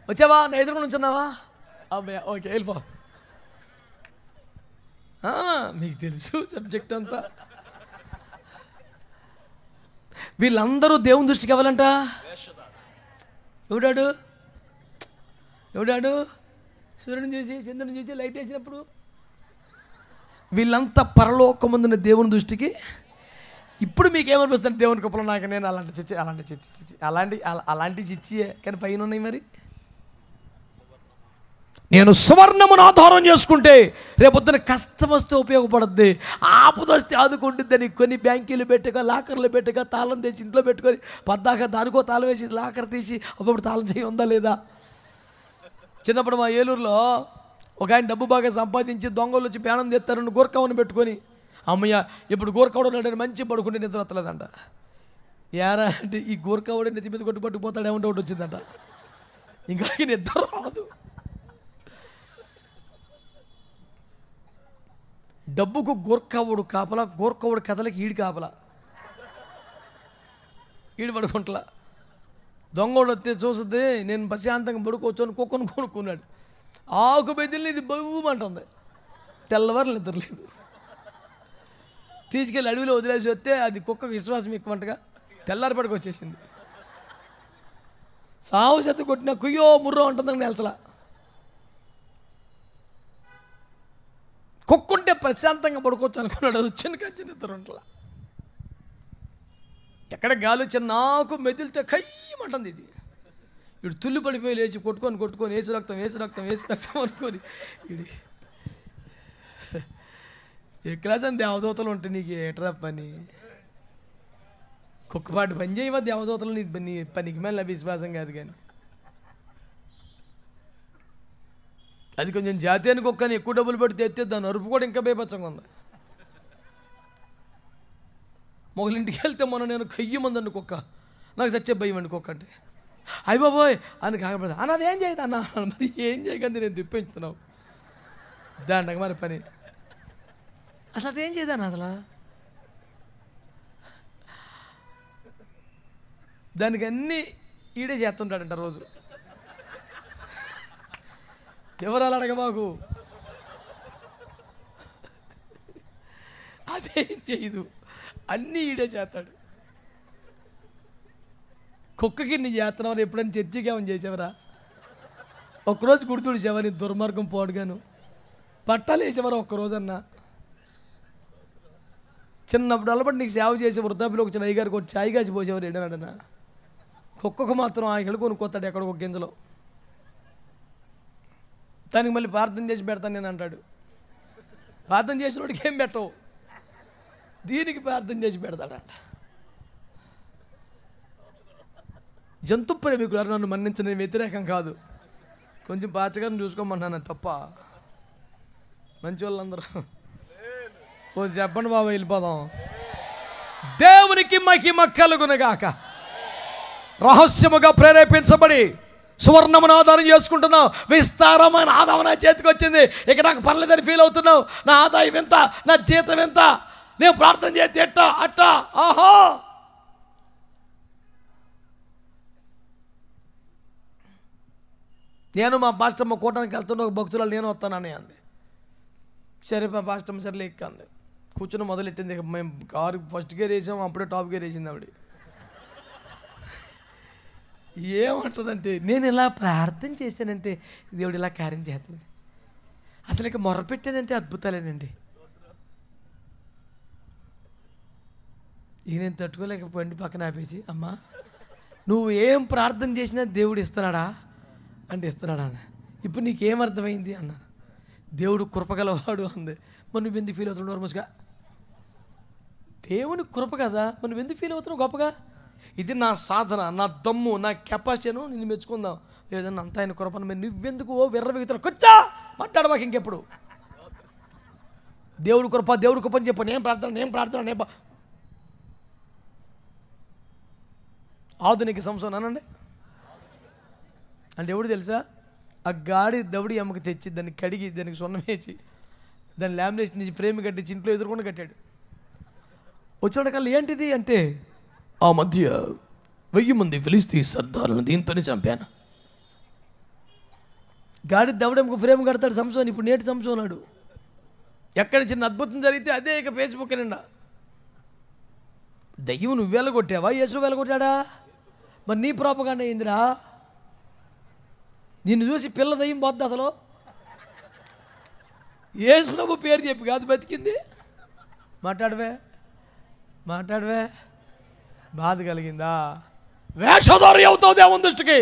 వచ్చావా? నా ఎదురుకుండా ఉంచున్నావా? అబ్బాయి ఓకే, వెళ్ళిపో. మీకు తెలుసు సబ్జెక్ట్ అంతా. వీళ్ళందరూ దేవుని దృష్టికి అవ్వాలంట. ఎవడాడు సూర్యుని చూసి చంద్రుని చూసి లైట్ వేసినప్పుడు వీళ్ళంతా పరలోకమందున దేవుని దృష్టికి. ఇప్పుడు మీకేమనిపిస్తుంది దేవుని కృపలో? నాకు నేను అలాంటి చిచ్చియే కానీ పైన ఉన్నాయి. మరి నేను సువర్ణమును ఆధారం చేసుకుంటే రేపొద్దున కష్టం వస్తే ఉపయోగపడుద్ది, ఆపద వస్తే ఆదుకుంటుందని కొన్ని బ్యాంకీలు పెట్టుక, లాకర్లు పెట్టుక, తాళం తెచ్చి ఇంట్లో పెట్టుకొని పద్దాక దానికో తాళం వేసి లాకర్ తీసి అప్పుడు తాళం చేయి ఉందా లేదా. చిన్నప్పుడు మా ఏలూరులో ఒక ఆయన డబ్బు బాగా సంపాదించి దొంగలు వచ్చి ప్రాణం తెస్తారని గోర్ఖావుని పెట్టుకొని, అమ్మయ్య ఇప్పుడు గోర్ఖావుడు మంచి పడుకుంటే నిద్ర వస్తలేదంట. యారా అంటే ఈ గోర్ఖావుడే నెత్తి మీద కొట్టు పట్టుకుపోతాడు ఏమంటే ఒకటి వచ్చిందంట, ఇంకా నిద్ర రాదు. డబ్బుకు గోర్ఖావుడు కాపలా, గోర్ఖావుడు కథలకి ఈడు కాపలా, ఈడు పడుకుంటలా. దొంగోడు వస్తే చూస్తుంది నేను ప్రశాంతంగా పడుకోవచ్చు కుక్కను కొనుక్కున్నాడు, ఆకు బెదిలి ఇది బొమ్మంటుంది, తెల్లవారు నిద్రలేదు. తీసుకెళ్ళి అడవిలో వదిలేసి వస్తే అది కుక్కకు విశ్వాసం ఎక్కువంటగా తెల్లారి పడికి వచ్చేసింది. సావు చెత్త కొట్టిన కుయ్యో ముర్రో ఉంటుందని నెలసలా. కుక్కుంటే ప్రశాంతంగా పడుకోవచ్చు అనుకున్నాడు, అది వచ్చిన కంచి నిద్ర ఉంటలా. ఎక్కడ గాలి వచ్చిన నాకు మెదిలితే కయ్యమంటుంది. ఇది ఇడు తుల్లి పడిపోయి లేచి కొట్టుకొని వేసి రక్తం అనుకొని ఇది ఏ క్లాస్ అని దేవదూతలు ఉంటే నీకు ఏట్రా పని? కుక్కపాటి పని చేయవా దేవదూతలు? నీ పనికి మేల విశ్వాసం కాదు. కానీ అది కొంచెం జాతీయాన్ని కుక్కని ఎక్కువ డబ్బులు పెడితే ఎత్తే దాని అరుపు కూడా ఇంకా బేపచ్చంగా ఉంది. మొగలింటికి వెళ్తే మొన్న నేను కయ్యమందండి కుక్క, నాకు చచ్చే భయం అండి కుక్క అంటే. అయ్య బాబోయ్ అని కాకపోతే అన్నది ఏం చేయదు అన్న, మరి ఏం చేయకండి నేను తిప్పించుతున్నావు దాంట్లో మరి పని. అసలు అదేం చేయదాను అసలు, దానికి అన్నీ ఈడే చేస్తుంటాడంట రోజు. వివరాలు అడగ మాకు, అదేం చేయదు, అన్నీ ఈడే చేస్తాడు. కుక్కకి నీ చేస్తున్నావు, ఎప్పుడైనా చర్చికి ఏమని చేసేవరా? ఒక్కరోజు గుర్తుడిసేవా నీ దుర్మార్గం పోడుగాను? పట్టాలు వేసేవారు ఒక్కరోజన్నా? చిన్నప్పుడు అలబడి నీకు సేవ చేసే వృద్ధాపిలో వచ్చిన అయ్యగారికి వచ్చి చాయ్ కాసి పోసేవారు ఏడనాడన్నా. కుక్కకు మాత్రం ఆయన కొనుక్కొస్తాడు ఎక్కడికి ఒక గింజలో, దానికి మళ్ళీ ప్రార్థన చేసి పెడతాను నేను అంటాడు. ప్రార్థన చేసిన వాడికి ఏం పెట్టవు, దీనికి ప్రార్థన చేసి పెడతాడంట. జంతు ప్రేమికులు నన్ను మన్నించిన వ్యతిరేకం కాదు, కొంచెం పాచగారిని చూసుకోమన్నాను తప్ప. మంచి వాళ్ళందరూ ఓ చెప్పండి బాబా, వెళ్ళిపోదాం. దేవునికి మహిమ కలుగునగాక. రహస్యముగా ప్రేరేపించబడి సువర్ణమును ఆధారం చేసుకుంటున్నావు, విస్తారమైన ఆదాయం నా చేతికి వచ్చింది, ఇక నాకు పర్లేదని ఫీల్ అవుతున్నావు. నా ఆదాయం ఎంత, నా జీతం ఎంత, నేను ప్రార్థన చేస్తే ఎట్టా అట్టా, ఆహా. నేను మా పాస్టమ్మ కూటానికి వెళ్తున్న ఒక భక్తురాలు నేను వస్తానని అంది. సరే మా పాస్టమ్మ సరేలే ఎక్కంది, కూర్చొని మొదలెట్టింది. మేము కారు ఫస్ట్ గేర్ వేసాము, అప్పుడే టాప్ గేర్ వేసింది ఆవిడ. ఏమంటుందంటే నేను ఇలా ప్రార్థన చేశానంటే దేవుడు ఇలా కార్యం చేస్తాను, అసలు ఇక మొరపెట్టానంటే అద్భుతాలేనండి. ఇక నేను తట్టుకోలేక బండి పక్కన ఆపేసి, అమ్మా నువ్వు ఏం ప్రార్థన చేసినా దేవుడు ఇస్తున్నాడా అంటే ఇస్తున్నాడా అన్న. ఇప్పుడు నీకేం అర్థమైంది అన్నాను. దేవుడు కృపగలవాడు అంది. మరి నువ్వు ఎందుకు ఫీల్ అవుతున్నావు నోర్మస్గా? దేవుని కృప కదా, మరి నువ్వు ఎందుకు ఫీల్ అవుతున్నావు గొప్పగా? ఇది నా సాధన, నా దమ్ము, నా కెపాసిటీను నిన్ను మెచ్చుకుందాం. లేదన్నా అంత ఆయన కృపను మీరు నువ్వెందుకు ఓ విర్రవిగుతావు? కొచ్చా మాట్లాడ మాకు ఇంకెప్పుడు. దేవుడు కృప అని చెప్పు. నేను ప్రార్థన ఆధునిక సంవత్సరం అనండి అంటే ఎవడు తెలుసా? ఆ గాడి దవడి అమ్మకి తెచ్చి దాన్ని కడిగి దానికి సున్నం వేసి దాన్ని లామినేషన్ నుంచి ఫ్రేమ్ కట్టించి ఇంట్లో ఎదురుకుండా కట్టాడు. వచ్చాడు కల్లా ఏంటిది అంటే, ఆ మధ్య 1000 మంది ఫిలిస్తీన్ సర్దారులను దీంతోనే చంపాను. గాడి దవడమ్మకు ఫ్రేమ్ కడతాడు సంసోన్. ఇప్పుడు నేటి సంసోనాడు. ఎక్కడ చిన్న అద్భుతం జరిగితే అదే ఇక ఫేస్బుక్ నిండా. దయ్యం నువ్వు వెళ్ళగొట్టావా? యేసు వెళ్ళగొట్టాడా? మరి నీ ప్రోపగాండా ఏందిరా? నిన్ను చూసి పిల్ల దయ్యం పోద్ది అసలు. యేసు ప్రభు పేరు చెప్పి కాదు బతికింది. మాట్లాడవే బాధ కలిగిందా? వేషధారి అవుతావు దేవుని దృష్టికి.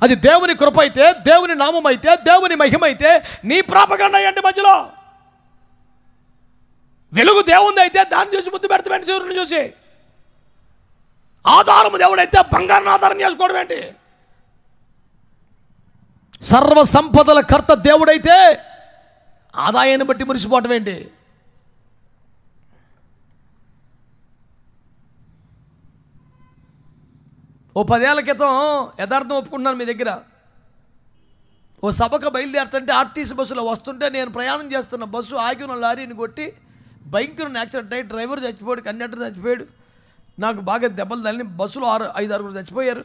అది దేవుని కృప అయితే, దేవుని నామం అయితే, దేవుని మహిమ అయితే నీ ప్రాపగండ ఏంటి మధ్యలో? వెలుగు దేవుంది అయితే దాన్ని చూసి ముద్దు పెడతామేంటి? సూర్యుని చూసి. ఆధారము దేవుడైతే బంగారం ఆధారం చేసుకోవడం ఏంటి? సర్వ సంపదల కర్త దేవుడైతే ఆదాయాన్ని బట్టి మురిసిపోవటం ఏంటి? ఓ 10 ఏళ్ల క్రితం యథార్థం ఒప్పుకుంటున్నాను మీ దగ్గర. ఓ సభకు బయలుదేరుతుంటే ఆర్టీసీ బస్సులో వస్తుంటే నేను ప్రయాణం చేస్తున్న బస్సు ఆగిన లారీని కొట్టి భయంకరమైన యాక్సిడెంట్ అయ్యి డ్రైవర్ చచ్చిపోయాడు, కండక్టర్ చచ్చిపోయాడు, నాకు బాగా దెబ్బలు తగిలి బస్సులో 5-6 చచ్చిపోయారు.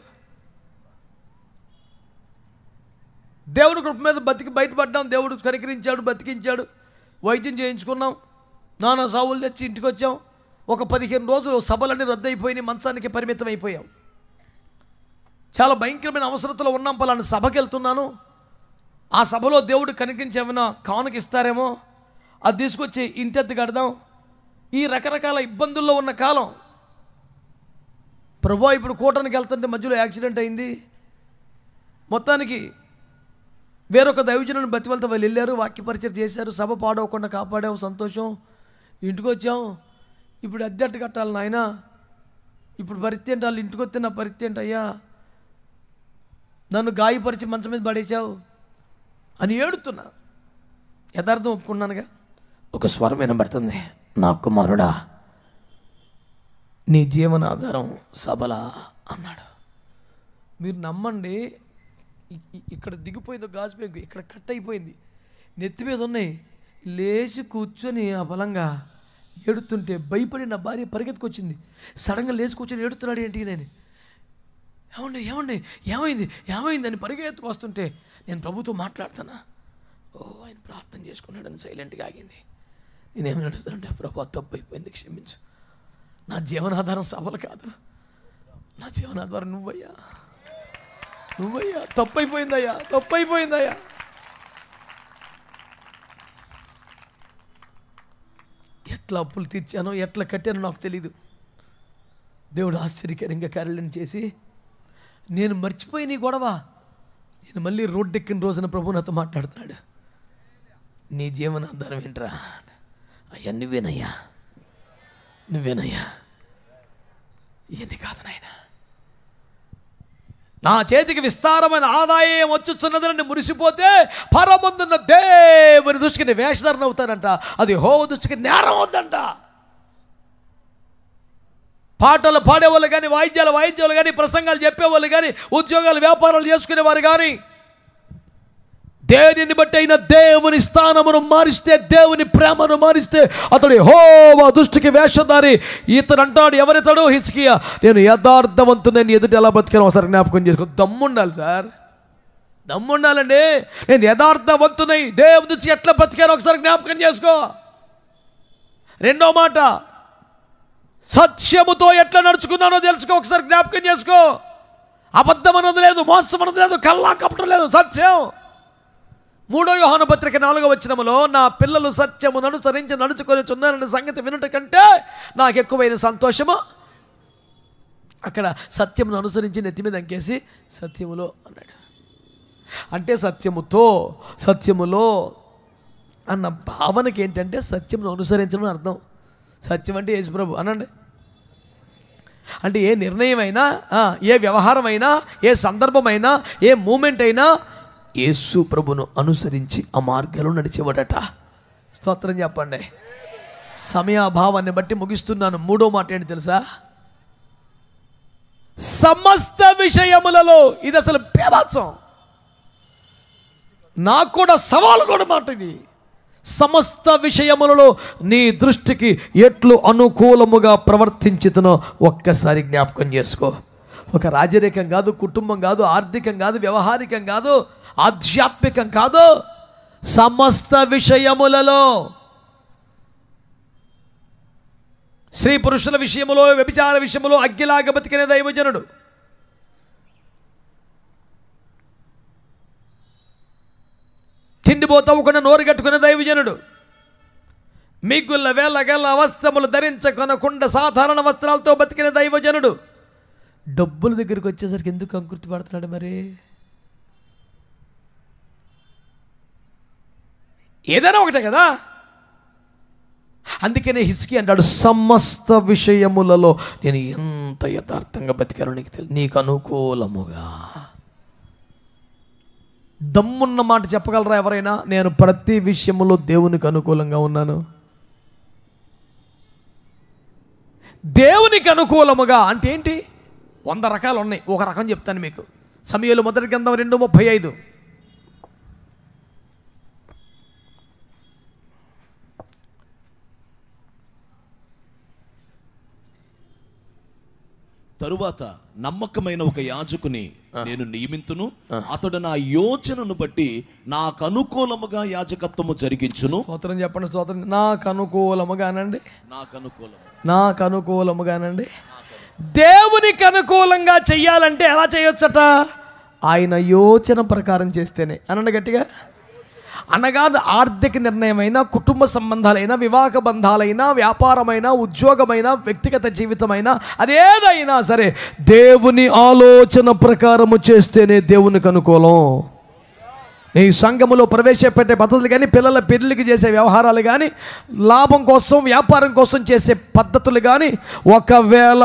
దేవుడి కృప మీద బయటపడ్డాం. దేవుడు కనికరించాడు, బతికించాడు. వైద్యం చేయించుకున్నాం. నానా సావులు తెచ్చి ఇంటికి వచ్చాం. ఒక 15 రోజులు సభలన్నీ రద్దయిపోయినాయి. మంచానికి పరిమితం అయిపోయాం. చాలా భయంకరమైన అవసరతలో ఉన్నాం. పలానా సభకి వెళ్తున్నాను. ఆ సభలో దేవుడు కనికరించి ఏమైనా కానుక ఇస్తారేమో, అది తీసుకొచ్చి ఇంటెత్తు కడదాం. ఈ రకరకాల ఇబ్బందుల్లో ఉన్న కాలం. ప్రభు ఇప్పుడు కూటానికి వెళ్తుంటే మధ్యలో యాక్సిడెంట్ అయింది. మొత్తానికి వేరొక దైవజనుని బతివలతో వాళ్ళు వెళ్ళారు, వాక్యపరిచయం చేశారు, సభ పాడవకుండా కాపాడాం, సంతోషం. ఇంటికి వచ్చాం. ఇప్పుడు అద్దెట్టు కట్టాలి నాయన, ఇప్పుడు పరిస్థితి ఏంటి? వాళ్ళు ఇంటికి వస్తే నా పరిస్థితి ఏంటి అయ్యా? నన్ను గాయపరిచి మంచం మీద పడేశావు అని ఏడుతున్నా. యథార్థం ఒప్పుకున్నానుగా. ఒక స్వరం వినబడుతుంది, నా కుమారుడా నీ జీవనాధారం సబలా అన్నాడు. మీరు నమ్మండి, ఇక్కడ దిగిపోయింది గాజు పెంకు, ఇక్కడ కట్ అయిపోయింది, నెత్తి మీద ఉన్నాయి. లేచి కూర్చొని ఆ బలంగా ఏడుతుంటే భయపడి నా భార్య పరిగెత్తుకొచ్చింది. సడన్గా లేచి కూర్చొని ఏడుతున్నాడు ఏంటి నేను? ఏమైంది అని పరిగెత్తుకు వస్తుంటే నేను ప్రభుతో మాట్లాడుతున్నా. ఆయన ప్రార్థన చేసుకున్నాడని సైలెంట్గా ఆగింది. నేనేమి నడుస్తానంటే, ప్రభు తప్పు అయిపోయింది, క్షమించు. నా జీవనాధారం సభలు కాదు, నా జీవనాధారం నువ్వయ్యా. తప్పైపోయిందయ్యా. ఎట్లా అప్పులు తీర్చానో, ఎట్లా కట్టానో నాకు తెలీదు. దేవుడు ఆశ్చర్యకరంగా కార్యాలను చేసి నేను మర్చిపోయి నీ గొడవ, నేను మళ్ళీ రోడ్డెక్కిన రోజున ప్రభు నాతో మాట్లాడుతున్నాడు. నీ జీవనాధారం ఏంట్రా? అయ్యా నువ్వేనయ్యా, ఇవన్నీ కాదు నాయన. నా చేతికి విస్తారమైన ఆదాయం వచ్చుచున్నదని మురిసిపోతే పరముందున్న దేవుని దృష్టికి వేషధారణ అవుతానంట. అది యెహోవా దృష్టికి నేరం అవుతుందంట. పాటలు పాడేవాళ్ళు కానీ, వాయిద్యాలు కానీ, ప్రసంగాలు చెప్పేవాళ్ళు కానీ, ఉద్యోగాలు వ్యాపారాలు చేసుకునేవారు కానీ, దేనిని బట్టి అయినా దేవుని స్థానమును మారిస్తే, దేవుని ప్రేమను మారిస్తే అతడు యెహోవా దృష్టికి వేషధారి. ఇతడు అంటాడు, ఎవరితడు? హిజ్కియా. నేను యథార్థవంతుని ఎదుట ఎలా బతికాను ఒకసారి జ్ఞాపకం చేసుకో. దమ్ముండాలి సార్, దమ్ముండాలండి. నేను యథార్థవంతునై దేవుని దృష్టికి ఎట్లా బతికాను ఒకసారి జ్ఞాపకం చేసుకో. రెండో మాట, సత్యముతో ఎట్లా నడుచుకున్నానో తెలుసుకో, ఒకసారి జ్ఞాపకం చేసుకో. అబద్ధం అన్నది లేదు, మోసం అన్నది లేదు, కల్లా కపటం లేదు, సత్యం. 3 యోహాను పత్రిక 4వ వచనములో, నా పిల్లలు సత్యము అనుసరించి నడుచుకొని చున్నారనే సంగతి వినుట కంటే నాకు ఎక్కువైన సంతోషము. అక్కడ సత్యమును అనుసరించి నెత్తి మీద అంకేసి సత్యములో అన్నాడు. అంటే సత్యములో అన్న భావనకి ఏంటంటే సత్యమును అనుసరించడం అర్థం. సత్యం అంటే యేసుప్రభు అనండి. అంటే ఏ నిర్ణయం అయినా, ఏ వ్యవహారం అయినా, ఏ సందర్భమైనా, ఏ మూమెంట్ అయినా యేసు ప్రభును అనుసరించి ఆ మార్గంలో నడిచేవాడట. స్తోత్రం చెప్పండి. సమయాభావాన్ని బట్టి ముగిస్తున్నాను. మూడో మాట ఏంటి తెలుసా? సమస్త విషయములలో. ఇది అసలు బేభత్సం. నాకు కూడా సవాలు కూడా మాట ఇది. సమస్త విషయములలో నీ దృష్టికి ఎట్లు అనుకూలముగా ప్రవర్తించుతునో ఒక్కసారి జ్ఞాపకం చేసుకో. ఒక రాజరికం కాదు, కుటుంబం కాదు, ఆర్థికం కాదు, వ్యవహారికం కాదు, ఆధ్యాత్మికం కాదు, సమస్త విషయములలో. స్త్రీ పురుషుల విషయములో, వ్యభిచార విషయములో అగ్గిలాగా బతికిన దైవజనుడు. తిండిపోతవ్వకుండా నోరు కట్టుకునే దైవజనుడు. మిగుళ్ళ వేలగల వస్త్రములు ధరించకొనకుండా సాధారణ వస్త్రాలతో బతికిన దైవజనుడు. డబ్బుల దగ్గరికి వచ్చేసరికి ఎందుకు అంకుర్తి పడుతున్నాడు మరి? ఏదైనా ఒకటే కదా. అందుకనే హిజ్కియా అంటాడు, సమస్త విషయములలో నేను ఎంత యథార్థంగా బతికానో నీకు తెలియదు, నీకు అనుకూలముగా. దమ్మున్న మాట చెప్పగలరా ఎవరైనా? నేను ప్రతి విషయంలో దేవునికి అనుకూలంగా ఉన్నాను. దేవునికి అనుకూలముగా అంటే ఏంటి? 100 రకాలు ఉన్నాయి. ఒక రకం చెప్తాను మీకు. సమూయేలు మొదటి గ్రంథం 2:35. తరువాత నమ్మకమైన ఒక యాజకుని నేను నియమింతును, అతడు నా యోచనను బట్టి నాకు అనుకూలముగా యాజకత్వము జరిగించును. స్తోత్రం చెప్పండి. స్తోత్రం. నాకు అనుకూలముగానండి. నాకు అనుకూలముగానండి. దేవునికి అనుకూలంగా చెయ్యాలంటే ఎలా చేయొచ్చట? ఆయన యోచన ప్రకారం చేస్తేనే. అనండి గట్టిగా. అనగా ఆర్థిక నిర్ణయమైనా, కుటుంబ సంబంధాలైనా, వివాహ బంధాలైనా, వ్యాపారమైనా, ఉద్యోగమైనా, వ్యక్తిగత జీవితమైనా, అదేదైనా సరే దేవుని ఆలోచన ప్రకారము చేస్తేనే దేవునికి అనుకూలం. ఈ సంఘములో ప్రవేశపెట్టే పద్ధతులు కానీ, పిల్లల పెళ్లికి చేసే వ్యవహారాలు కానీ, లాభం కోసం, వ్యాపారం కోసం చేసే పద్ధతులు కానీ ఒకవేళ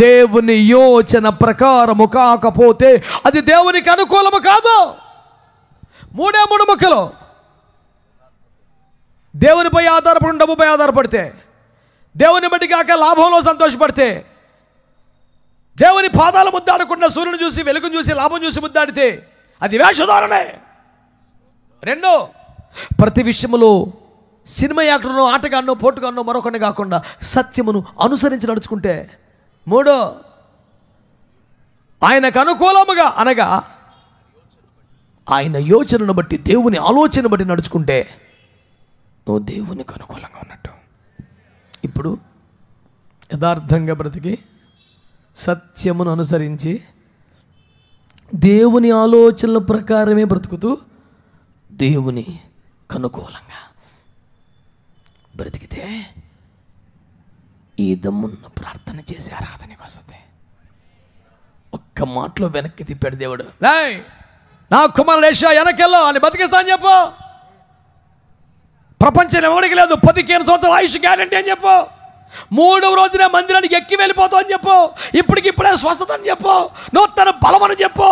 దేవుని యోచన ప్రకారము కాకపోతే అది దేవునికి అనుకూలము కాదు. 3 ముక్కలు. దేవునిపై ఆధారపడి, డబ్బుపై ఆధారపడితే, దేవుని బట్టి కాక లాభంలో సంతోషపడితే, దేవుని పాదాల ముద్దాడకుండా సూర్యుని చూసి, వెలుగును చూసి, లాభం చూసి ముద్దాడితే అది వేషధారణే. 2, ప్రతి విషయంలో సినిమా యాక్టర్నో, ఆటగాడినో, పోటుగాడినో, మరొకరిని కాకుండా సత్యమును అనుసరించి నడుచుకుంటే. 3, ఆయనకు అనుకూలముగా అనగా ఆయన యోచనను బట్టి, దేవుని ఆలోచన బట్టి నడుచుకుంటే నువ్వు దేవునికి అనుకూలంగా ఉన్నట్టు. ఇప్పుడు యథార్థంగా బ్రతికి సత్యమును అనుసరించి దేవుని ఆలోచనల ప్రకారమే బ్రతుకుతూ దేవుని అనుకూలంగా బ్రతికితే ఈ దమ్మున్న ప్రార్థన చేసే అర్హత నీకు వస్తుంది. ఒక్క మాటలో వెనక్కి తిప్పాడు దేవుడు. రాయ్, నా కుమారుడు యేషయా వెనకెళ్ళు అని బతికిస్తా అని చెప్పు. ప్రపంచం ఎవరికి లేదు. 15 సంవత్సరాల ఆయుష్ గ్యారంటీ అని చెప్పు. 3వ రోజున మందిరానికి ఎక్కి వెళ్ళిపోతావు అని చెప్పు. ఇప్పటికిప్పుడే స్వస్థత అని చెప్పు. నూతన బలం అని చెప్పు.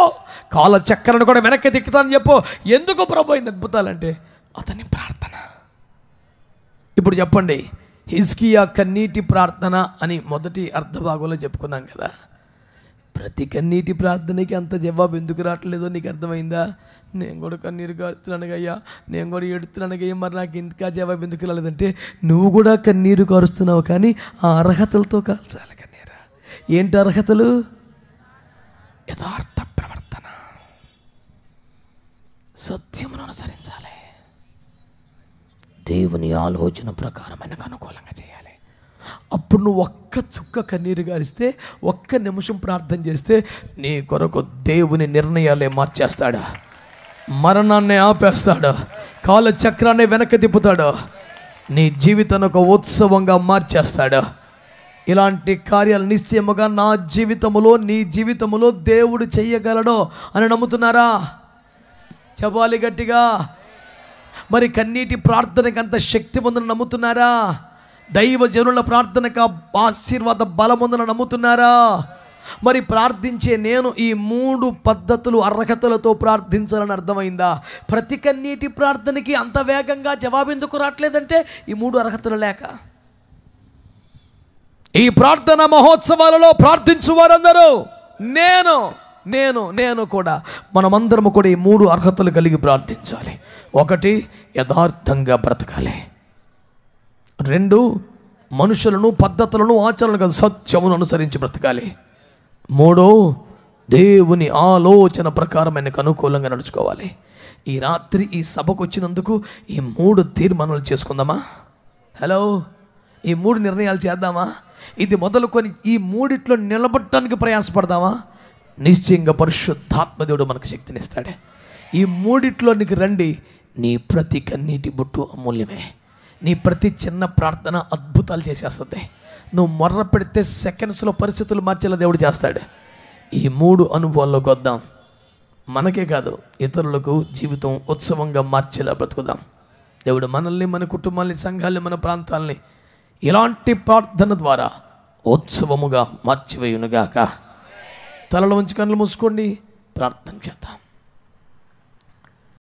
కాల చక్రాన్ని కూడా వెనక్కి తిక్కుతానని చెప్పు. ఎందుకు ప్రభు అయిన అద్భుతాలంటే అతని ప్రార్థన. ఇప్పుడు చెప్పండి, హిజ్కియా కన్నీటి ప్రార్థన అని మొదటి అర్ధభాగంలో చెప్పుకున్నాం కదా. ప్రతి కన్నీటి ప్రార్థనకి అంత జవాబు ఎందుకు రావట్లేదో నీకు అర్థమైందా? నేను కూడా కన్నీరు కారుస్తున్నాను అయ్యా, నేను కూడా ఏడుతున్నాను అయ్యా, మరి నాకు ఇంకా జవాబు ఎందుకు రాలేదంటే నువ్వు కూడా కన్నీరు కారుస్తున్నావు, కానీ ఆ అర్హతలతో కాల్చాలి కన్నీరు. ఏంటి అర్హతలు? యథార్థ ప్రవర్తన, సత్యమును అనుసరించాలి, దేవుని ఆలోచన ప్రకారమైన అనుకూలంగా చేయాలి. అప్పుడు నువ్వు ఒక్క చుక్క కన్నీరు గారిస్తే, ఒక్క నిమిషం ప్రార్థన చేస్తే నీ కొరకు దేవుని నిర్ణయాలే మార్చేస్తాడు. మరణాన్ని ఆపేస్తాడు. కాల చక్రాన్ని వెనక్కి తిప్పుతాడు. నీ జీవితాన్ని ఒక ఉత్సవంగా మార్చేస్తాడు. ఇలాంటి కార్యాలు నిశ్చయముగా నా జీవితములో, నీ జీవితములో దేవుడు చెయ్యగలడు అని నమ్ముతున్నారా? చెప్పాలి గట్టిగా. మరి కన్నీటి ప్రార్థనకి అంత శక్తి ఉందని నమ్ముతున్నారా? దైవ జనుల ప్రార్థనకు ఆశీర్వాద బలం ఉందని నమ్ముతున్నారా? మరి ప్రార్థించే నేను ఈ 3 పద్ధతులు అర్హతలతో ప్రార్థించాలని అర్థమైందా? ప్రతి కన్నీటి ప్రార్థనకి అంత వేగంగా జవాబు ఎందుకు రావట్లేదంటే ఈ 3 అర్హతలు లేక. ఈ ప్రార్థన మహోత్సవాలలో ప్రార్థించు వారందరూ నేను కూడా మనమందరము కూడా ఈ 3 అర్హతలు కలిగి ప్రార్థించాలి. 1, యథార్థంగా బ్రతకాలి. 2, మనుషులను, పద్ధతులను, ఆచరణలు సత్యమును అనుసరించి బ్రతకాలి. 3, దేవుని ఆలోచన ప్రకారం ఆయనకు అనుకూలంగా నడుచుకోవాలి. ఈ రాత్రి ఈ సభకు వచ్చినందుకు ఈ 3 తీర్మానాలు చేసుకుందామా? హలో, ఈ 3 నిర్ణయాలు చేద్దామా? ఇది మొదలుకొని ఈ 3 నిలబడటానికి ప్రయాసపడదామా? నిశ్చయంగా పరిశుద్ధాత్మ దేవుడు మనకు శక్తినిస్తాడే. ఈ 3 రండి. నీ ప్రతి కన్నీటి బొట్టు అమూల్యమే. నీ ప్రతి చిన్న ప్రార్థన అద్భుతాలు చేసేస్తుంది. నువ్వు మొర్ర పెడితే సెకండ్స్లో పరిస్థితులు మార్చేలా దేవుడు చేస్తాడు. ఈ 3 అనుభవాల్లోకి వద్దాం. మనకే కాదు, ఇతరులకు జీవితం ఉత్సవంగా మార్చేలా బ్రతుకుదాం. దేవుడు మనల్ని, మన కుటుంబాన్ని, సంఘాలని, మన ప్రాంతాలని ఇలాంటి ప్రార్థన ద్వారా ఉత్సవముగా మార్చివేయునుగాక. తలలో ఉంచి కళ్ళు మూసుకోండి, ప్రార్థన చేద్దాం.